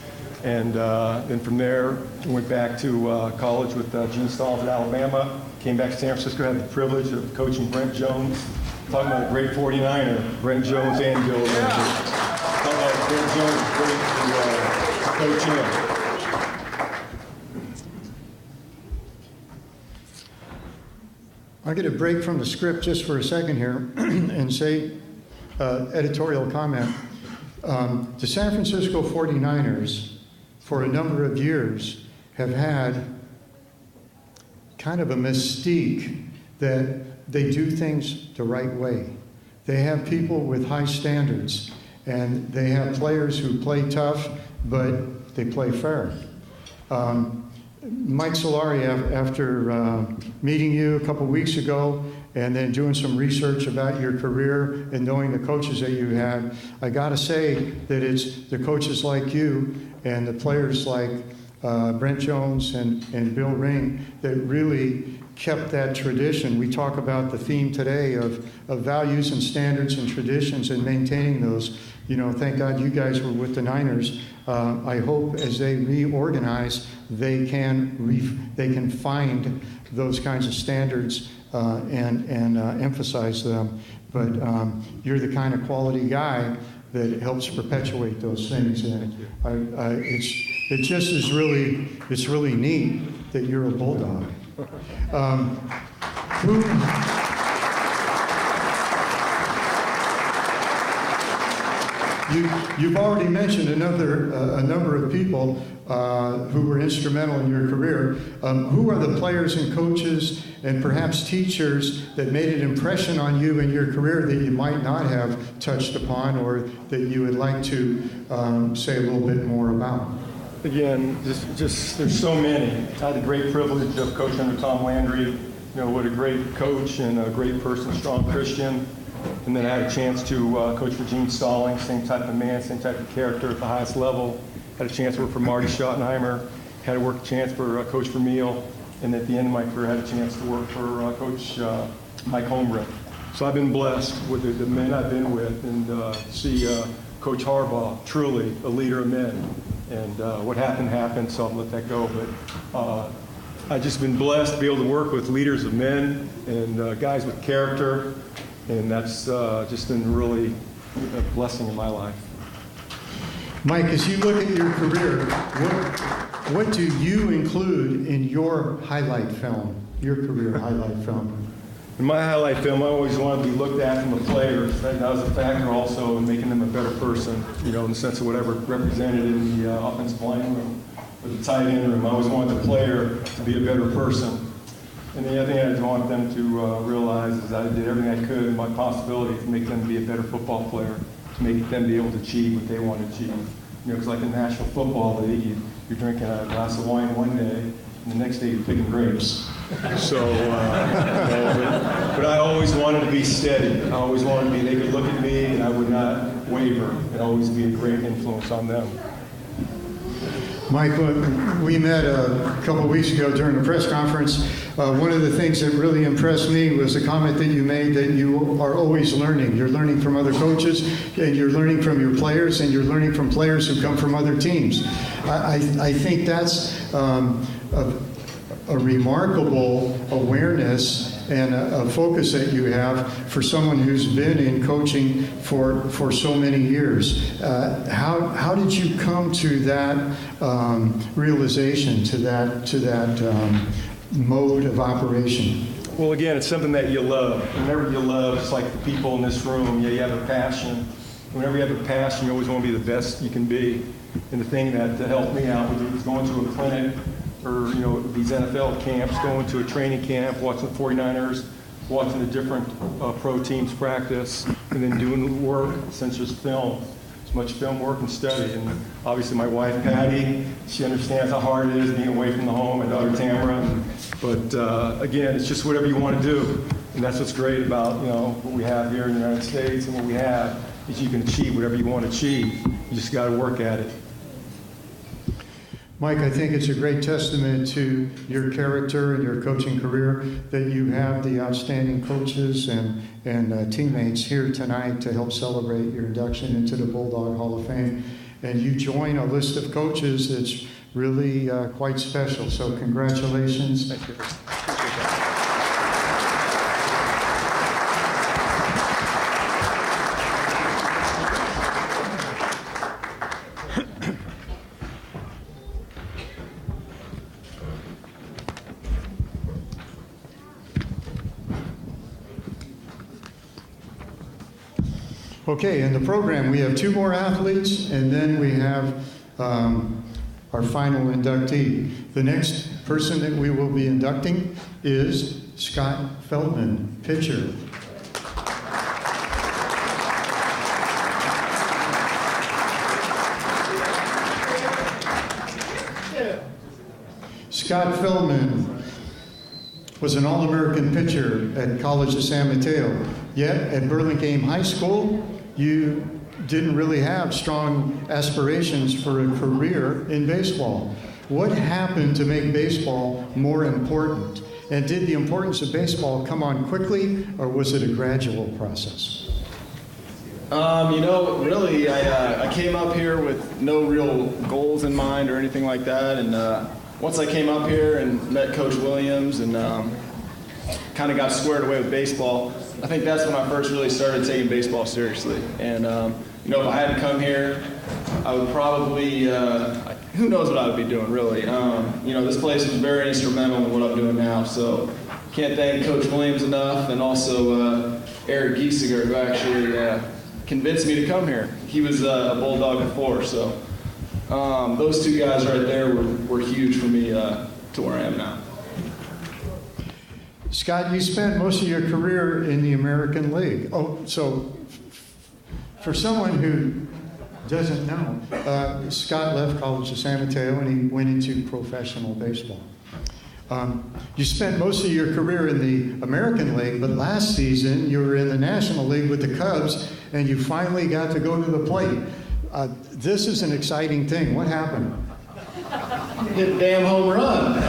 And then from there, I went back to college with Gene Stallings at Alabama, came back to San Francisco, had the privilege of coaching Brent Jones. Talking about a great 49er, Brent Jones and Bill Ramsey. Talking about Brent Jones is great to coach him. I'll get a break from the script just for a second here and say editorial comment. The San Francisco 49ers, for a number of years, have had kind of a mystique that they do things the right way. They have people with high standards, and they have players who play tough, but they play fair. Mike Solari, after meeting you a couple weeks ago and then doing some research about your career and knowing the coaches that you had, I gotta say that it's the coaches like you and the players like Brent Jones and Bill Ring that really kept that tradition. We talk about the theme today of values and standards and traditions and maintaining those. Thank God you guys were with the Niners. I hope as they reorganize, they can find those kinds of standards and emphasize them. But you're the kind of quality guy that helps perpetuate those things. And it just is it's really neat that you're a Bulldog. You've already mentioned a number of people who were instrumental in your career. Who are the players and coaches and perhaps teachers that made an impression on you in your career that you might not have touched upon or that you would like to say a little bit more about? Again, just there's so many. I had the great privilege of coaching under Tom Landry. What a great coach and a great person, strong Christian. And then I had a chance to coach for Gene Stallings, same type of man, same type of character at the highest level. Had a chance to work for Marty Schottenheimer. Had a chance for Coach Vermeil. And at the end of my career, I had a chance to work for Coach Mike Holmgren. So I've been blessed with the men I've been with and see Coach Harbaugh, truly a leader of men. And what happened, so I'll let that go. But I've just been blessed to be able to work with leaders of men and guys with character And that's just been really a blessing in my life. Mike, as you look at your career, what do you include in your highlight film, your career highlight film? In my highlight film, I always wanted to be looked at from the players. That was a factor also in making them a better person, in the sense of whatever represented in the offensive line room or the tight end room. I always wanted the player to be a better person. And the other thing I want them to realize is I did everything I could in my possibility to make them be a better football player, to make them be able to achieve what they want to achieve. Because like in the National Football League, you're drinking a glass of wine one day, and the next day you're picking grapes. So, but I always wanted to be steady. I always wanted to be, they could look at me and I would not waver and always be a great influence on them. Mike, we met a couple of weeks ago during a press conference. One of the things that really impressed me was a comment that you made that you are always learning. You're learning from other coaches, and you're learning from your players, and you're learning from players who come from other teams. I think that's a remarkable awareness and a focus that you have for someone who's been in coaching for so many years. How did you come to that realization, to that mode of operation? Well, again, it's something that you love. Whenever you love, it's like the people in this room, you have a passion. Whenever you have a passion, you always want to be the best you can be. And the thing that helped me out was going to a clinic or these NFL camps, going to a training camp, watching the 49ers, watching the different pro teams practice, and then doing the work, since there's film. As much film work and study. And obviously my wife, Patty, she understands how hard it is being away from the home, my daughter, Tamara. But again, it's just whatever you want to do. And that's what's great about what we have here in the United States, and what we have is you can achieve whatever you want to achieve. You just got to work at it. Mike, I think it's a great testament to your character and your coaching career that you have the outstanding coaches and teammates here tonight to help celebrate your induction into the Bulldog Hall of Fame. And you join a list of coaches that's really quite special. So congratulations. Thank you. Okay, in the program we have two more athletes, and then we have our final inductee. The next person that we will be inducting is Scott Feldman, pitcher. Scott Feldman was an All-American pitcher at College of San Mateo. Yet at Burlingame High School, you didn't really have strong aspirations for a career in baseball. What happened to make baseball more important? And did the importance of baseball come on quickly, or was it a gradual process? Really, I came up here with no real goals in mind or anything like that. And once I came up here and met Coach Williams and kind of got squared away with baseball, I think that's when I first really started taking baseball seriously. And, if I hadn't come here, I would probably, who knows what I would be doing, really. This place was very instrumental in what I'm doing now. So can't thank Coach Williams enough, and also Eric Giesiger, who actually convinced me to come here. He was a Bulldog before, so those two guys right there were huge for me to where I am now. Scott, you spent most of your career in the American League. Oh, so for someone who doesn't know, Scott left College of San Mateo and he went into professional baseball. You spent most of your career in the American League, but last season you were in the National League with the Cubs, and you finally got to go to the plate. This is an exciting thing. What happened? Hit a damn home run.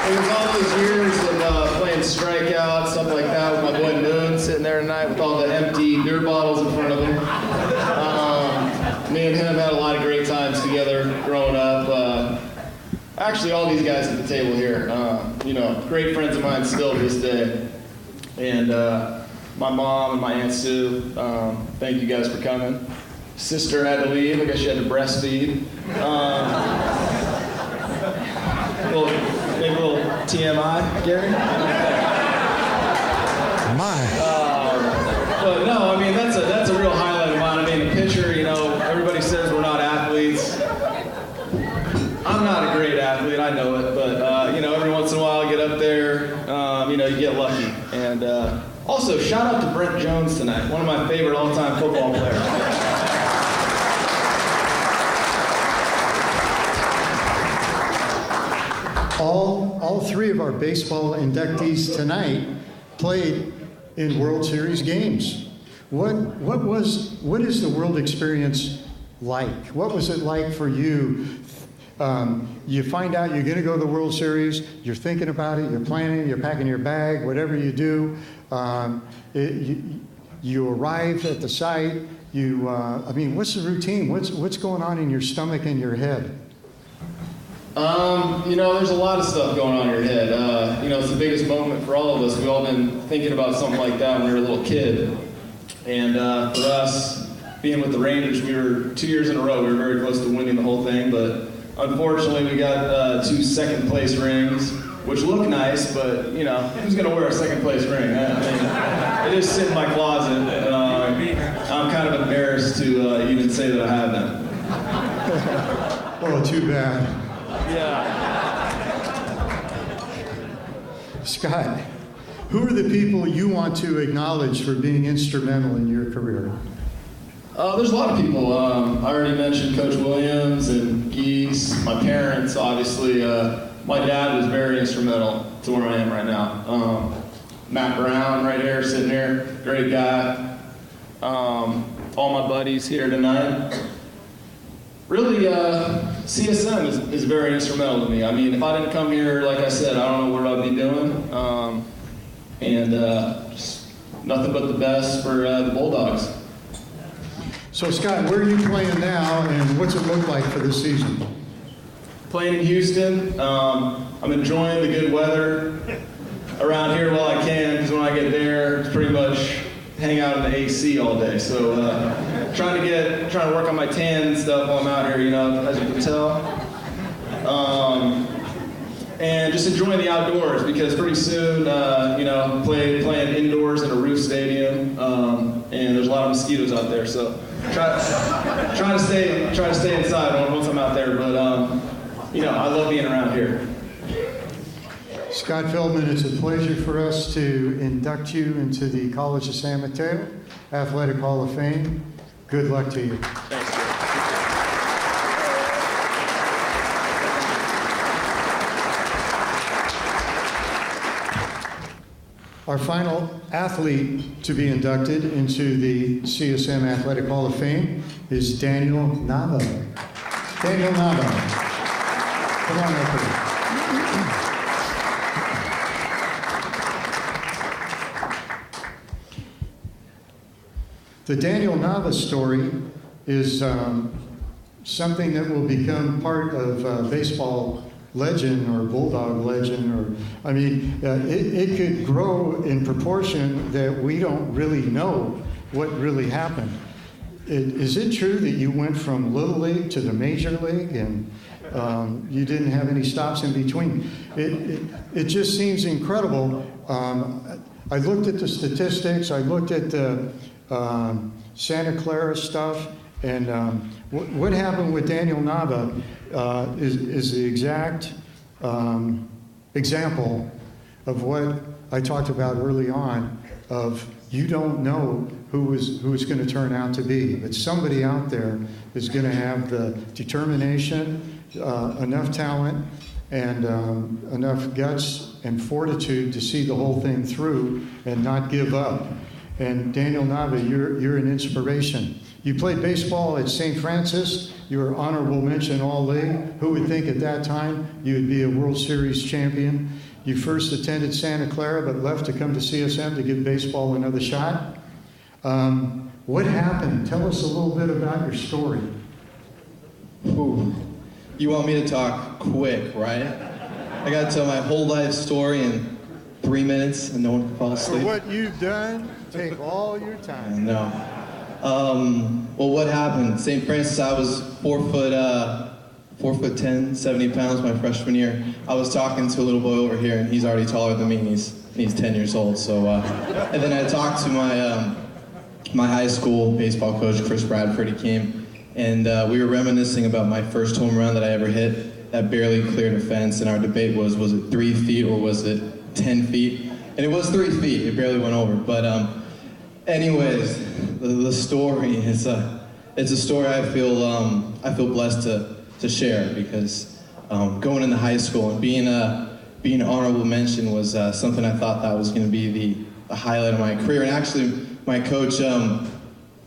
It was all those years of playing strikeout, stuff like that, with my boy Moon sitting there tonight with all the empty beer bottles in front of him. Me and him had a lot of great times together growing up. actually all these guys at the table here, great friends of mine still to this day. And my mom and my Aunt Sue, thank you guys for coming. Sister had to leave. I guess she had to breastfeed. Maybe a little TMI, Gary? But no, I mean, that's a real highlight of mine. I mean, the pitcher, everybody says we're not athletes. I'm not a great athlete, I know it, but, every once in a while I get up there, you get lucky. And also, shout out to Brent Jones tonight, one of my favorite all-time football players. All three of our baseball inductees tonight played in World Series games. What is the world experience like? What was it like for you? You find out you're going to go to the World Series, you're thinking about it, you're planning, you're packing your bag, whatever you do. You arrive at the site. What's the routine? What's going on in your stomach and your head? There's a lot of stuff going on in your head. It's the biggest moment for all of us. We've all been thinking about something like that when we were a little kid. And for us, being with the Rangers, we were 2 years in a row. We were very close to winning the whole thing, but unfortunately, we got 2 second-place rings, which look nice, but, who's going to wear a second-place ring? It is sit in my closet. I'm kind of embarrassed to even say that I have them. Oh, too bad. Yeah. Scott, who are the people you want to acknowledge for being instrumental in your career? There's a lot of people. I already mentioned Coach Williams and Geese, my parents, obviously. My dad was very instrumental to where I am right now. Matt Brown right here, sitting here, great guy. All my buddies here tonight. Really, CSM is very instrumental to me. I mean, if I didn't come here, like I said, I don't know what I'd be doing. Just nothing but the best for the Bulldogs. So, Scott, where are you playing now, and what's it look like for this season? Playing in Houston. I'm enjoying the good weather around here while I can, because when I get there, it's pretty much hang out in the AC all day. So trying to work on my tan and stuff while I'm out here, as you can tell. And just enjoying the outdoors, because pretty soon, playing indoors in a roof stadium, and there's a lot of mosquitoes out there. So trying to stay inside once I'm out there. But I love being around here. Scott Feldman, it's a pleasure for us to induct you into the College of San Mateo Athletic Hall of Fame. Good luck to you. Thanks, Joe. Our final athlete to be inducted into the CSM Athletic Hall of Fame is Daniel Nava. Daniel Nava. Come on up here. The Daniel Nava story is something that will become part of baseball legend or Bulldog legend, it could grow in proportion that we don't really know what really happened. Is it true that you went from Little League to the Major League and you didn't have any stops in between? It just seems incredible. I looked at the statistics, I looked at the Santa Clara stuff, and what happened with Daniel Nava is the exact example of what I talked about early on, of you don't know who it's going to turn out to be, but somebody out there is going to have the determination, enough talent, and enough guts and fortitude to see the whole thing through and not give up. And Daniel Nava, you're an inspiration. You played baseball at St. Francis. You were honorable mention All-League. Who would think at that time you would be a World Series champion? You first attended Santa Clara, but left to come to CSM to give baseball another shot. What happened? Tell us a little bit about your story. Ooh. You want me to talk quick, right? I gotta tell my whole life story in 3 minutes and no one can fall For asleep. what you've done, take all your time. No. Well, what happened? St. Francis, I was 4'10", 70 pounds my freshman year. I was talking to a little boy over here, and he's already taller than me, and he's 10 years old. So, and then I talked to my high school baseball coach, Chris Bradford. He came, and we were reminiscing about my first home run that I ever hit that barely cleared a fence, and our debate was it 3 feet or was it 10 feet? And it was 3 feet. It barely went over. But anyways, the story is it's a story I feel blessed to share, because going into high school and being an honorable mention was something I thought that was going to be the highlight of my career. And actually, my coach,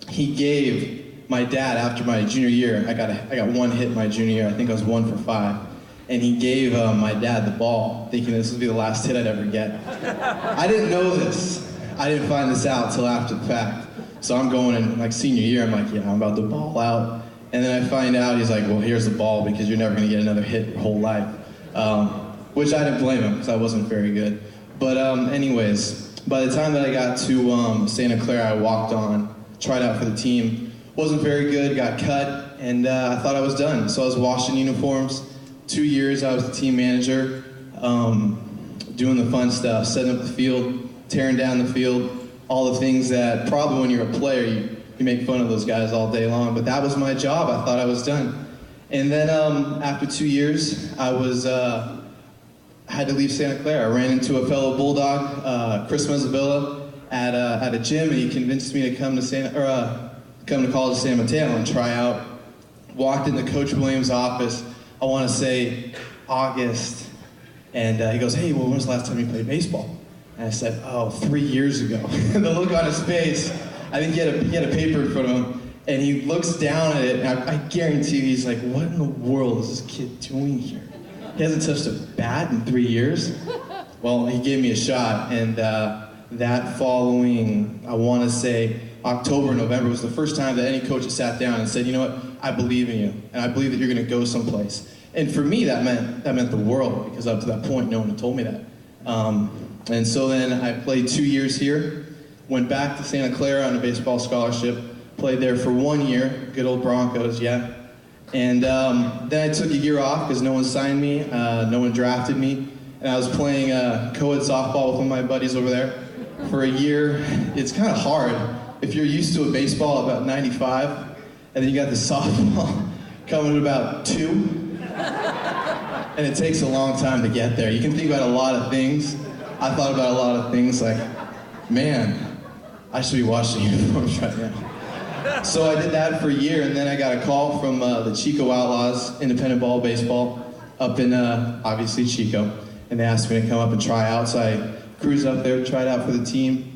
he gave my dad, after my junior year, I got one hit my junior year. I think I was 1 for 5. And he gave my dad the ball, thinking this would be the last hit I'd ever get. I didn't know this. I didn't find this out till after the fact. So I'm going in like senior year, I'm like, yeah, I'm about to ball out. And then I find out, he's like, well, here's the ball because you're never gonna get another hit your whole life. Which I didn't blame him, because I wasn't very good. But anyways, by the time that I got to Santa Clara, I walked on, tried out for the team. Wasn't very good, got cut, and I thought I was done. So I was washing uniforms. 2 years I was the team manager, doing the fun stuff, setting up the field, tearing down the field, all the things that probably when you're a player, you make fun of those guys all day long, but that was my job. I thought I was done. And then after 2 years, I had to leave Santa Clara. I ran into a fellow Bulldog, Chris Mazzavilla, at a gym, and he convinced me to come to College of San Mateo and try out. Walked into Coach Williams' office, I want to say August, and he goes, hey, well, when was the last time you played baseball? And I said, oh, 3 years ago. And the look on his face, I think he had a paper in front of him, and he looks down at it, and I guarantee you, he's like, what in the world is this kid doing here? He hasn't touched a bat in 3 years? Well, he gave me a shot, and that following, I want to say, October, November was the first time that any coach had sat down and said, you know what, I believe in you, and I believe that you're going to go someplace. And for me, that meant the world, because up to that point, no one had told me that. And so then I played 2 years here, went back to Santa Clara on a baseball scholarship, played there for 1 year, good old Broncos, yeah. And then I took a year off because no one signed me, no one drafted me, and I was playing co-ed softball with one of my buddies over there for a year. It's kind of hard if you're used to a baseball at about 95, and then you got the softball coming at about 2, and it takes a long time to get there. You can think about a lot of things. I thought about a lot of things like, man, I should be washing uniforms right now. So I did that for a year, and then I got a call from the Chico Outlaws, independent ball baseball, up in, obviously, Chico, and they asked me to come up and try out. So I cruised up there, tried out for the team,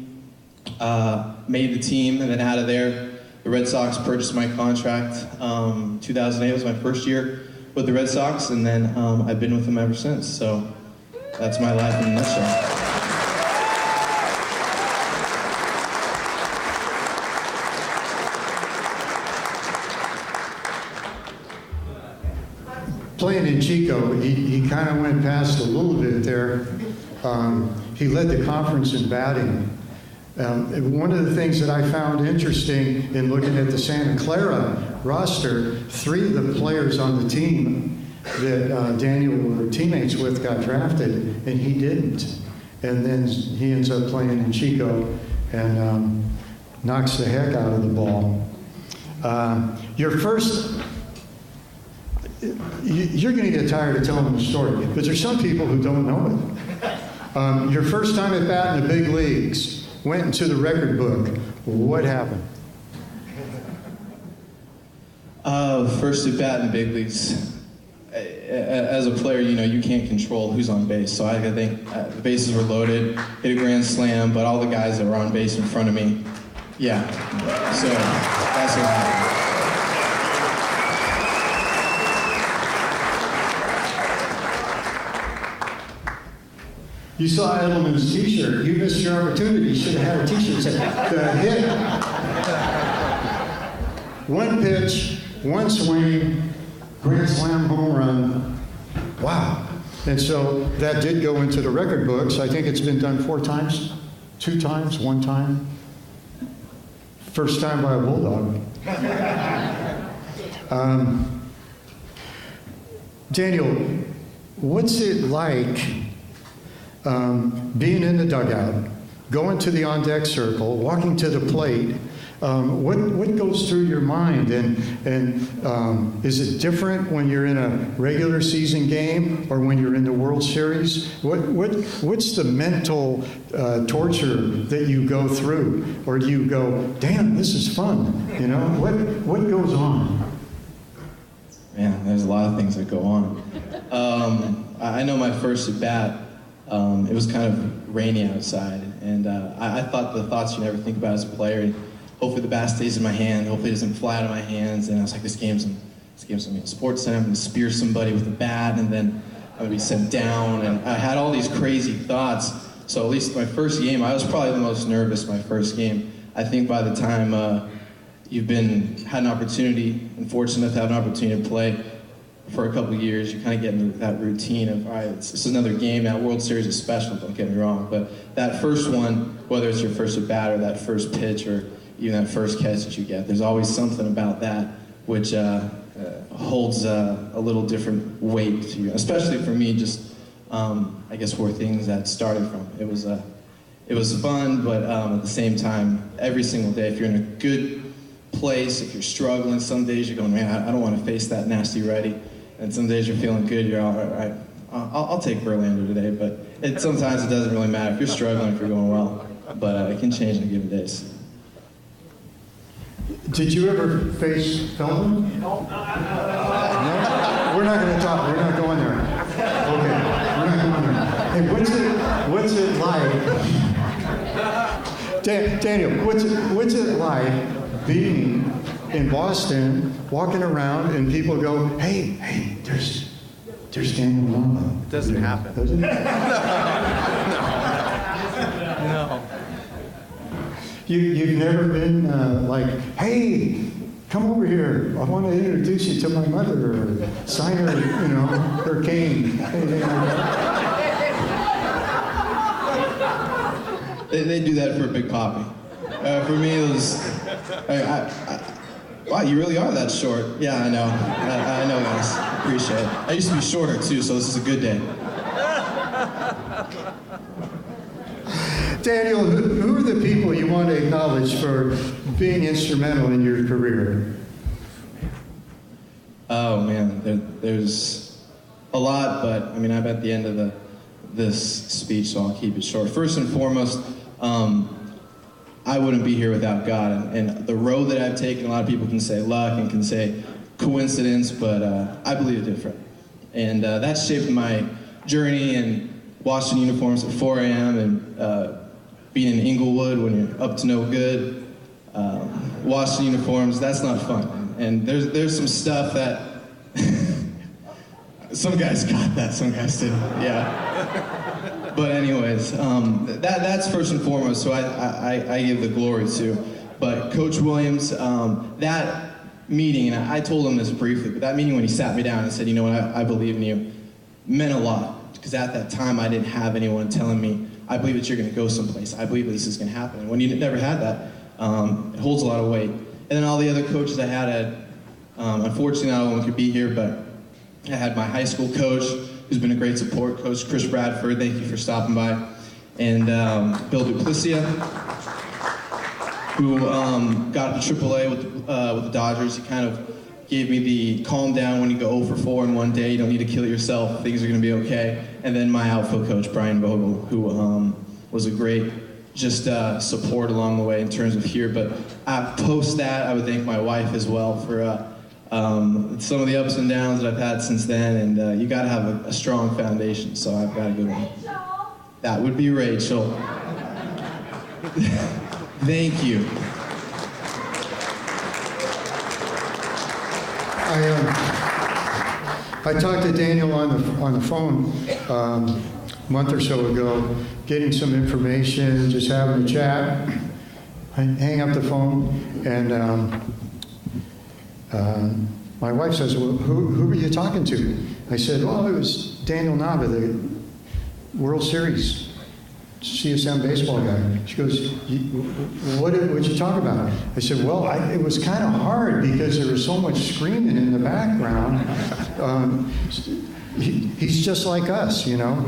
made the team, and then out of there, the Red Sox purchased my contract. 2008 was my first year with the Red Sox, and then I've been with them ever since. So that's my life in a nutshell. Playing in Chico, he kind of went past a little bit there. He led the conference in batting. One of the things that I found interesting in looking at the Santa Clara roster, 3 of the players on the team that Daniel were teammates with got drafted, and he didn't. And then he ends up playing in Chico and knocks the heck out of the ball. You're going to get tired of telling the story, but there's some people who don't know it. Your first time at bat in the big leagues, went into the record book. What happened? First at bat in the big leagues. As a player, you can't control who's on base. So I think the bases were loaded, hit a grand slam, but all the guys that were on base in front of me, yeah. So that's what happened. You saw Edelman's t-shirt. You missed your opportunity. You should have had a t-shirt that said, the hit. One pitch, one swing, grand slam home run. Wow. And so that did go into the record books. I think it's been done 4 times, 2 times, 1 time. First time by a Bulldog. Daniel, what's it like being in the dugout, going to the on-deck circle, walking to the plate? What goes through your mind? And is it different when you're in a regular season game or when you're in the World Series? What's the mental torture that you go through? Or do you go, damn, this is fun? You know, what goes on? Man, there's a lot of things that go on. I know my first at bat, it was kind of rainy outside, and I thought the thoughts you never think about as a player. And hopefully the bat stays in my hand. Hopefully it doesn't fly out of my hands. And I was like, this game's in Sports Center. I'm going to spear somebody with a bat, and then I'm going to be sent down. And I had all these crazy thoughts. So at least my first game, I was probably the most nervous my first game. I think by the time you've had an opportunity, and fortunate enough to have an opportunity to play for a couple of years, you kind of get into that routine of, all right, it's another game. That World Series is special, don't get me wrong. But that first one, whether it's your first at bat or that first pitch or even that first catch that you get, there's always something about that which holds a little different weight to you, especially for me, just I guess where things that started from. It was fun, but at the same time, every single day, if you're in a good place, if you're struggling, some days you're going, man, I don't want to face that nasty righty, and some days you're feeling good, you're all right, I'll take Verlander today, but sometimes it doesn't really matter if you're struggling, if you're going well, but it can change in a given days. Did you ever face Feldman? No? We're not going to talk. We're not going there. Okay, we're not going there. Hey, what's it like? Daniel, what's it like being in Boston, walking around, and people go, hey, there's Daniel Lombo. It doesn't happen. Does it? No. You've never been like, hey, come over here. I want to introduce you to my mother, or sign her, her cane. Anything like that. They do that for a Big Papi. For me, it was, wow, you really are that short. Yeah, I know. I know, guys. Appreciate it. I used to be shorter, too, so this is a good day. Daniel, who are the people you want to acknowledge for being instrumental in your career? Oh, man, there's a lot, but, I'm at the end of this speech, so I'll keep it short. First and foremost, I wouldn't be here without God, and the road that I've taken, a lot of people can say luck and can say coincidence, but I believe different. And that's shaped my journey in washing uniforms at 4 a.m. and being in Inglewood when you're up to no good, washing uniforms, that's not fun. And there's some stuff that some guys got that, some guys didn't, yeah. But anyways, that's first and foremost, so I give the glory to. But Coach Williams, that meeting, and I told him this briefly, but that meeting when he sat me down and said, you know what, I believe in you, meant a lot. Because at that time, I didn't have anyone telling me, I believe that you're going to go someplace. I believe that this is going to happen. And when you never had that, it holds a lot of weight. And then all the other coaches I had, unfortunately, not all of them could be here, but I had my high school coach, who's been a great support, Coach Chris Bradford. Thank you for stopping by. And Bill Duplicia, who got to AAA with the Dodgers. He kind of gave me the calm down when you go 0 for 4 in one day, you don't need to kill yourself, things are going to be okay. And then my outfield coach, Brian Vogel, who was a great support along the way in terms of here. But post that, I would thank my wife as well for some of the ups and downs that I've had since then. And you got to have a strong foundation, so I've got a good one. That would be Rachel. Thank you. I talked to Daniel on the phone a month or so ago, getting some information, just having a chat. I hang up the phone, and my wife says, well, who were you talking to? I said, well, it was Daniel Nava, the World Series CSM baseball guy. She goes, what did you talk about? I said, well, it was kind of hard because there was so much screaming in the background. He's just like us, you know.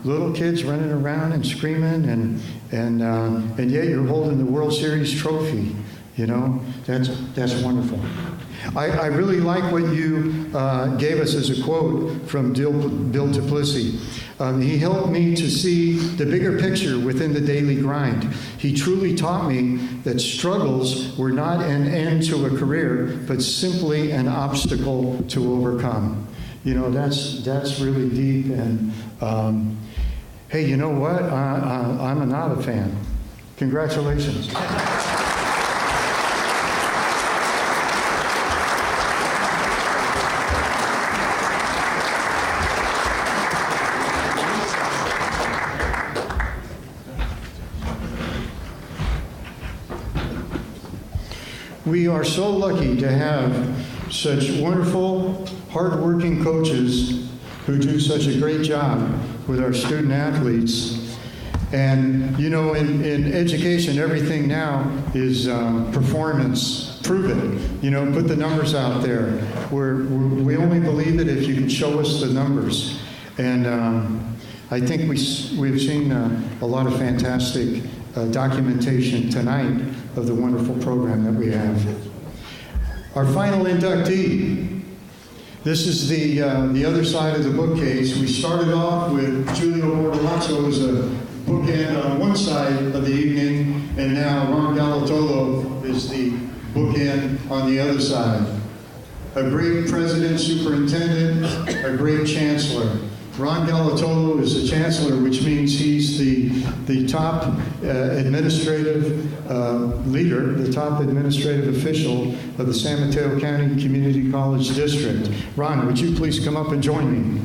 Little kids running around and screaming, and yet you're holding the World Series trophy. You know, that's wonderful. I really like what you gave us as a quote from Bill Duplessis. He helped me to see the bigger picture within the daily grind. He truly taught me that struggles were not an end to a career, but simply an obstacle to overcome. You know, that's really deep. And hey, you know what? I'm a Nava fan. Congratulations. We are so lucky to have such wonderful, hardworking coaches who do such a great job with our student athletes. And, you know, in education, everything now is performance. Prove it. You know, put the numbers out there. We only believe it if you can show us the numbers. And I think we've seen a lot of fantastic documentation tonight of the wonderful program that we have. Our final inductee. This is the other side of the bookcase. We started off with Giulio Bortolazzo as a bookend on one side of the evening, and now Ron Galatolo is the bookend on the other side. A great president, superintendent, a great chancellor. Ron Galatolo is the chancellor, which means he's the top administrative leader, the top administrative official of the San Mateo County Community College District. Ron, would you please come up and join me?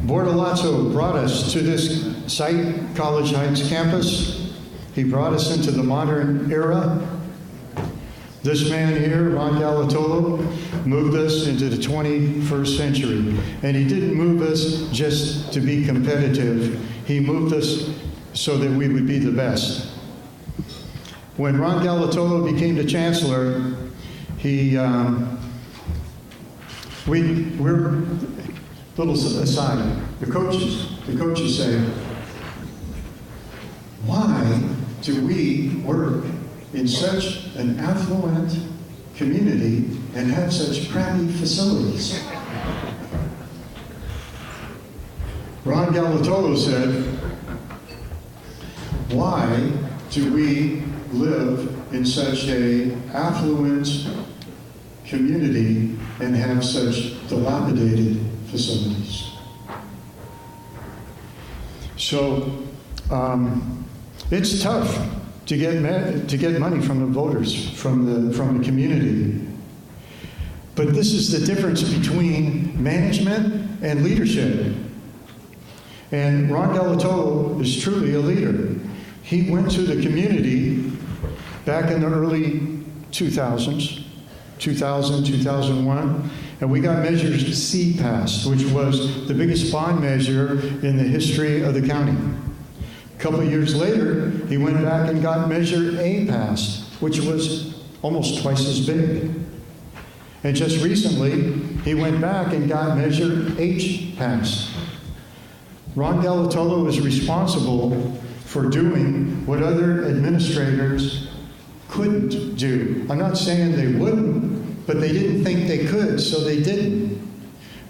Bortolazzo brought us to this site, College Heights campus. He brought us into the modern era. This man here, Ron Galatolo, moved us into the 21st century. And he didn't move us just to be competitive. He moved us so that we would be the best. When Ron Galatolo became the chancellor, we're little aside. The coaches say, why do we work in such an affluent community and have such crappy facilities? Ron Galatolo said, why do we live in such an affluent community and have such dilapidated facilities? So it's tough to get money from the voters, from the community. But this is the difference between management and leadership. And Ron Galatolo is truly a leader. He went to the community back in the early 2000s, 2000, 2001, and we got Measure C passed, which was the biggest bond measure in the history of the county. A couple of years later, he went back and got Measure A passed, which was almost twice as big. And just recently, he went back and got Measure H passed. Ron Galatolo is responsible for doing what other administrators couldn't do. I'm not saying they wouldn't, but they didn't think they could, so they didn't.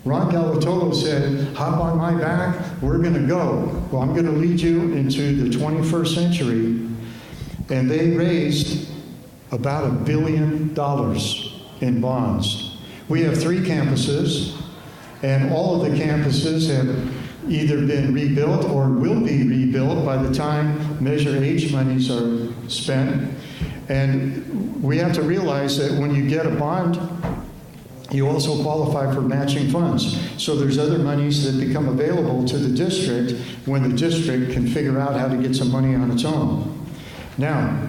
Ron Galatolo said, hop on my back, we're going to go. Well, I'm going to lead you into the 21st century. And they raised about $1 billion in bonds. We have 3 campuses, and all of the campuses have either been rebuilt or will be rebuilt by the time Measure H monies are spent. And we have to realize that when you get a bond you also qualify for matching funds. So there's other monies that become available to the district when the district can figure out how to get some money on its own. Now,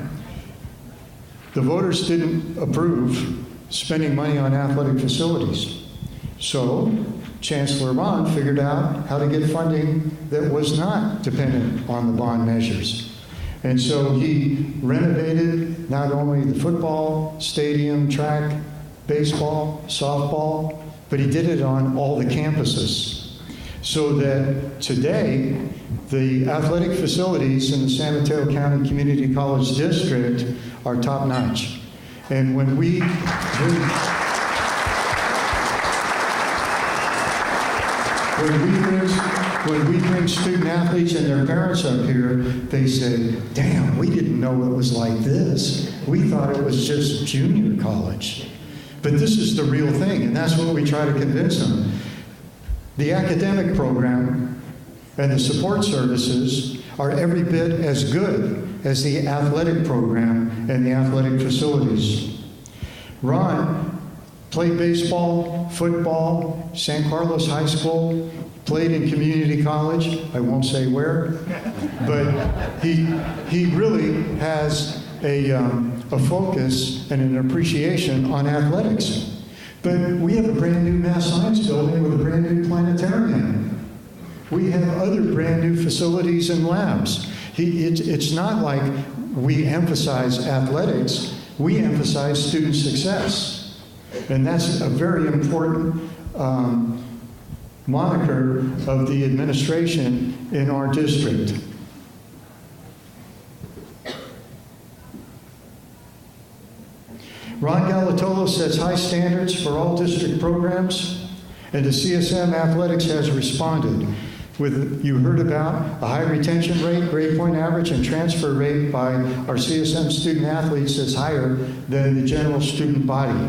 the voters didn't approve spending money on athletic facilities. So Chancellor Ron figured out how to get funding that was not dependent on the bond measures. And so he renovated not only the football stadium, track, baseball, softball, but he did it on all the campuses. So that today, the athletic facilities in the San Mateo County Community College District are top-notch. And when we bring student athletes and their parents up here, they say, damn, we didn't know it was like this. We thought it was just junior college. But this is the real thing, and that's what we try to convince them. The academic program and the support services are every bit as good as the athletic program and the athletic facilities. Ron played baseball, football, San Carlos High School, played in community college, I won't say where, but he really has a focus and an appreciation on athletics. But we have a brand new math science building with a brand new planetarium. We have other brand new facilities and labs. It's not like we emphasize athletics, we emphasize student success. And that's a very important moniker of the administration in our district. Ron Galatolo sets high standards for all district programs, and the CSM Athletics has responded with, you heard about, a high retention rate, grade point average, and transfer rate by our CSM student athletes that's higher than the general student body.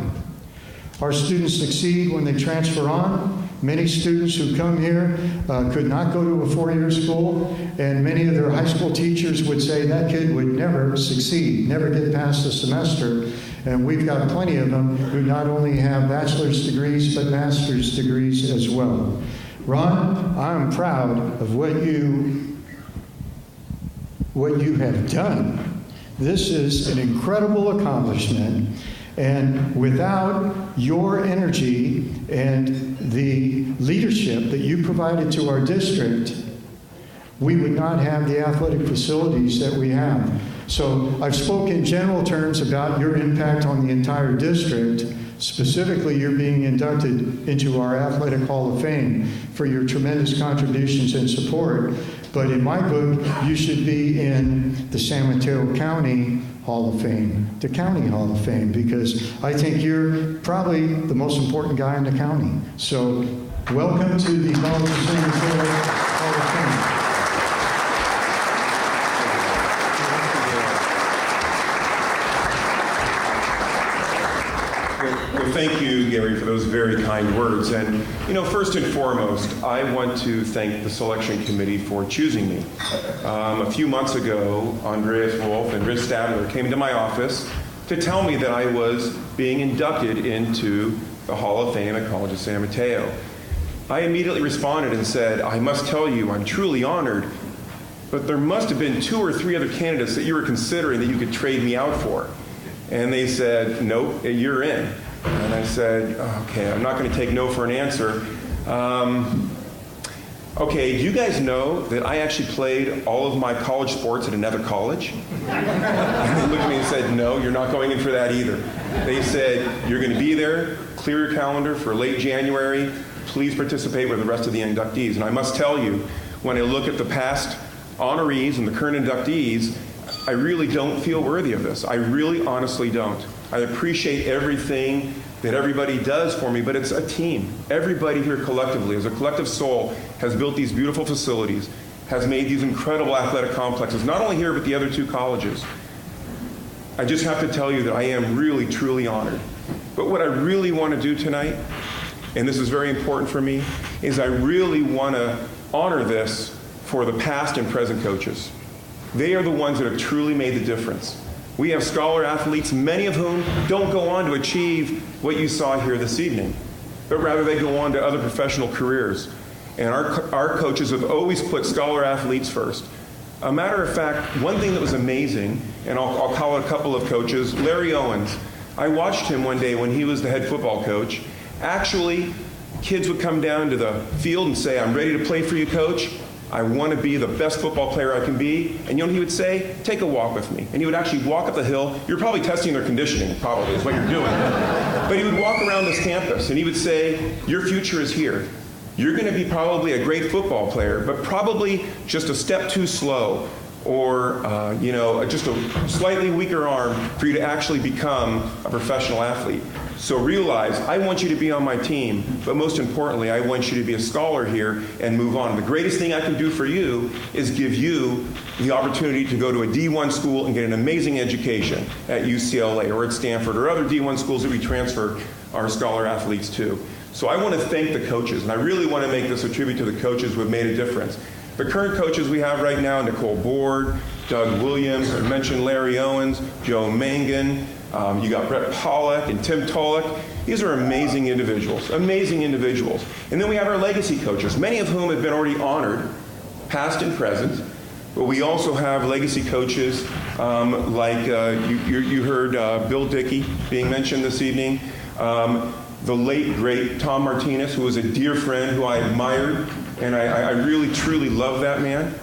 Our students succeed when they transfer on. Many students who come here could not go to a four-year school, and many of their high school teachers would say that kid would never succeed, never get past the semester. And we've got plenty of them who not only have bachelor's degrees, but master's degrees as well. Ron, I'm proud of what you have done. This is an incredible accomplishment. And without your energy and the leadership that you provided to our district, we would not have the athletic facilities that we have. So I've spoken in general terms about your impact on the entire district. Specifically, you're being inducted into our Athletic Hall of Fame for your tremendous contributions and support. But in my book, you should be in the San Mateo County Hall of Fame, the County Hall of Fame, because I think you're probably the most important guy in the county. So welcome to the College of San Mateo Hall of Fame. Well, thank you, Gary, for those very kind words. And, you know, first and foremost, I want to thank the selection committee for choosing me. A few months ago, Andreas Wolf and Rich Stadler came to my office to tell me that I was being inducted into the Hall of Fame at College of San Mateo. I immediately responded and said, I must tell you, I'm truly honored, but there must have been 2 or 3 other candidates that you were considering that you could trade me out for. And they said, nope, you're in. And I said, okay, I'm not going to take no for an answer. Okay, do you guys know that I actually played all of my college sports at another college? And they looked at me and said, no, you're not going in for that either. They said, you're going to be there, clear your calendar for late January, please participate with the rest of the inductees. And I must tell you, when I look at the past honorees and the current inductees, I really don't feel worthy of this. I really honestly don't. I appreciate everything that everybody does for me, but it's a team. Everybody here collectively, as a collective soul, has built these beautiful facilities, has made these incredible athletic complexes, not only here, but the other 2 colleges. I just have to tell you that I am really, truly honored. But what I really want to do tonight, and this is very important for me, is I really want to honor this for the past and present coaches. They are the ones that have truly made the difference. We have scholar athletes, many of whom don't go on to achieve what you saw here this evening, but rather they go on to other professional careers. And our coaches have always put scholar athletes first. A matter of fact, one thing that was amazing, and I'll call it a couple of coaches, Larry Owens. I watched him one day when he was the head football coach. Actually, kids would come down to the field and say, I'm ready to play for you, coach. I want to be the best football player I can be. And you know what he would say? Take a walk with me. And he would actually walk up the hill. You're probably testing their conditioning, probably, is what you're doing. But he would walk around this campus, and he would say, your future is here. You're going to be probably a great football player, but probably just a step too slow, or just a slightly weaker arm for you to actually become a professional athlete. So realize, I want you to be on my team, but most importantly, I want you to be a scholar here and move on. The greatest thing I can do for you is give you the opportunity to go to a D1 school and get an amazing education at UCLA or at Stanford or other D1 schools that we transfer our scholar athletes to. So I want to thank the coaches, and I really want to make this a tribute to the coaches who have made a difference. The current coaches we have right now, Nicole Board, Doug Williams, I mentioned Larry Owens, Joe Mangan, you got Brett Pollack and Tim Tolick. These are amazing individuals, amazing individuals. And then we have our legacy coaches, many of whom have been already honored, past and present. But we also have legacy coaches like you heard Bill Dickey being mentioned this evening. The late, great Tom Martinez, who was a dear friend who I admired, and I really, truly love that man.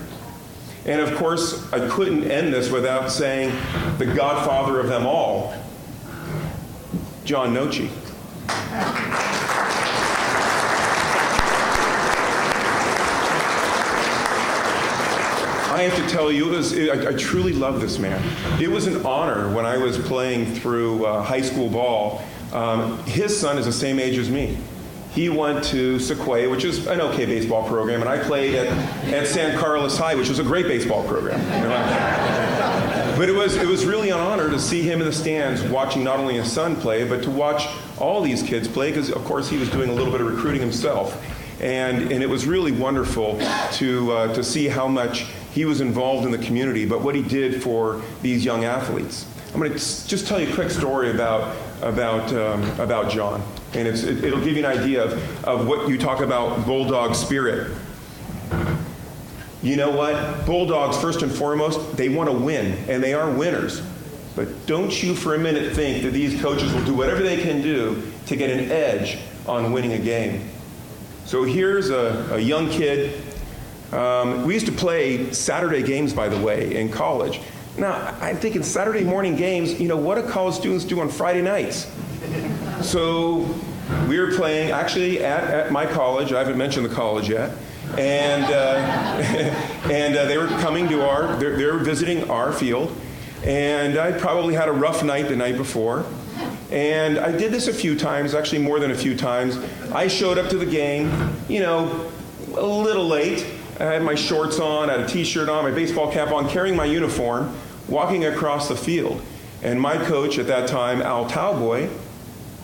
And of course, I couldn't end this without saying the godfather of them all, John Nochi. I have to tell you, I truly love this man. It was an honor when I was playing through high school ball. His son is the same age as me. He went to Sequoia, which is an okay baseball program, and I played at San Carlos High, which was a great baseball program. But it was really an honor to see him in the stands watching not only his son play, but to watch all these kids play, because of course he was doing a little bit of recruiting himself. And it was really wonderful to see how much he was involved in the community, but what he did for these young athletes. I'm going to just tell you a quick story about John, and it'll give you an idea of what you talk about bulldog spirit. You know what? Bulldogs, first and foremost, they want to win, and they are winners. But don't you for a minute think that these coaches will do whatever they can do to get an edge on winning a game. So here's a young kid. We used to play Saturday games, by the way, in college. Now, I'm thinking Saturday morning games, what do college students do on Friday nights? So we were playing, actually, at my college. I haven't mentioned the college yet. And they were coming to they were visiting our field. And I probably had a rough night the night before. And I did this a few times, actually more than a few times. I showed up to the game, a little late. I had my shorts on, I had a t-shirt on, my baseball cap on, carrying my uniform, walking across the field. And my coach at that time, Al Talboy,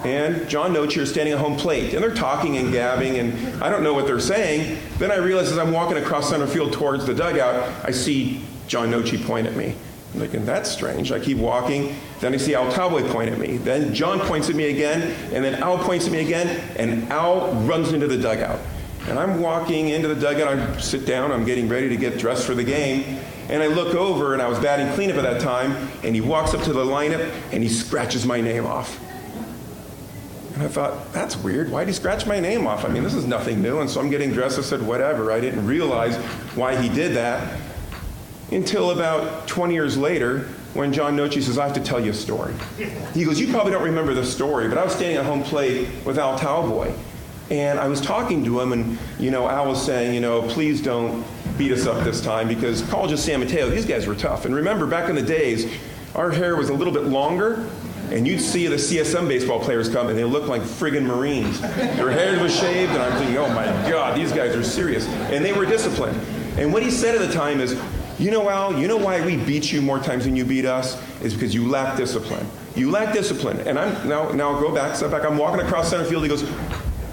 and John Nochi are standing at home plate. And they're talking and gabbing, and I don't know what they're saying. Then I realize as I'm walking across center field towards the dugout, I see John Nochi point at me. I'm thinking, that's strange. I keep walking. Then I see Al Talboy point at me. Then John points at me again, and then Al points at me again, and Al runs into the dugout. And I'm walking into the dugout, I sit down, I'm getting ready to get dressed for the game, and I look over, and I was batting cleanup at that time, and he walks up to the lineup, and he scratches my name off. And I thought, that's weird, why'd he scratch my name off? I mean, this is nothing new, and so I'm getting dressed, I said, whatever. I didn't realize why he did that until about 20 years later, when John Nochi says, I have to tell you a story. He goes, you probably don't remember this story, but I was standing at home plate with Al Talboy. And I was talking to him, and, Al was saying, please don't beat us up this time, because College of San Mateo, these guys were tough. And remember, back in the days, our hair was a little bit longer, and you'd see the CSM baseball players come, and they looked like friggin' Marines. Their hair was shaved, and I'm thinking, oh my God, these guys are serious. And they were disciplined. And what he said at the time is, Al, you know why we beat you more times than you beat us? Is because you lack discipline. You lack discipline. And I'm now go back, step back. I'm walking across center field. He goes,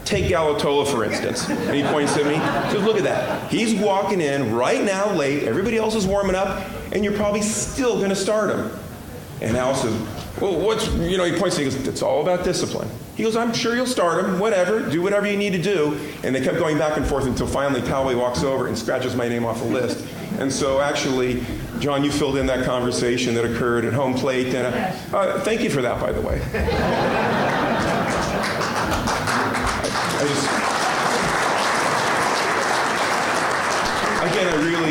take Galatola, for instance. And he points at me. He says, look at that. He's walking in right now late. Everybody else is warming up. And you're probably still going to start him. And Al says, well, he points to me, he goes, it's all about discipline. He goes, I'm sure you'll start him, whatever, do whatever you need to do. And they kept going back and forth until finally Poway walks over and scratches my name off the list. And so actually, John, you filled in that conversation that occurred at home plate. And thank you for that, by the way.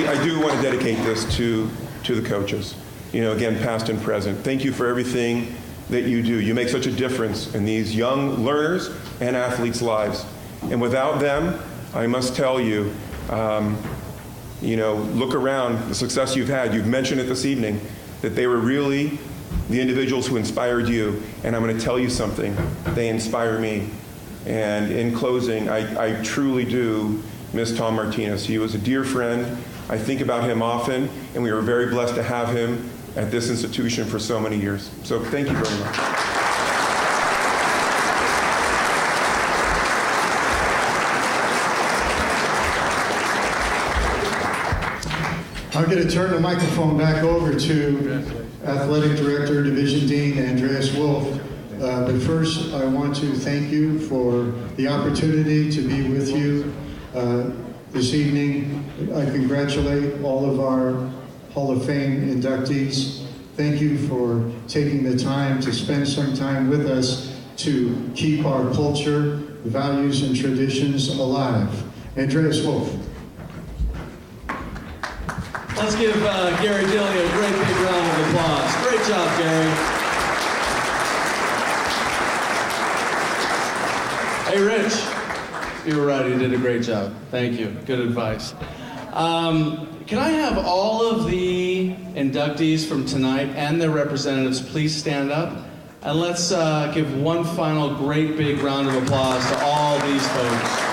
I do want to dedicate this to the coaches. Again, past and present. Thank you for everything that you do. You make such a difference in these young learners and athletes' lives. And without them, I must tell you, look around the success you've had. You've mentioned it this evening, that they were really the individuals who inspired you. And I'm going to tell you something. They inspire me. And in closing, I truly do miss Tom Martinez. He was a dear friend. I think about him often, and we were very blessed to have him at this institution for so many years. So thank you very much. I'm going to turn the microphone back over to Athletic Director, Division Dean Andreas Wolf. But first, I want to thank you for the opportunity to be with you this evening. I congratulate all of our Hall of Fame inductees. Thank you for taking the time to spend some time with us to keep our culture, values, and traditions alive. Andreas Wolf. Let's give Gary Dilly a great big round of applause. Great job, Gary. Hey, Rich. You were right, you did a great job. Thank you. Good advice. Can I have all of the inductees from tonight and their representatives please stand up? And let's give one final great big round of applause to all these folks.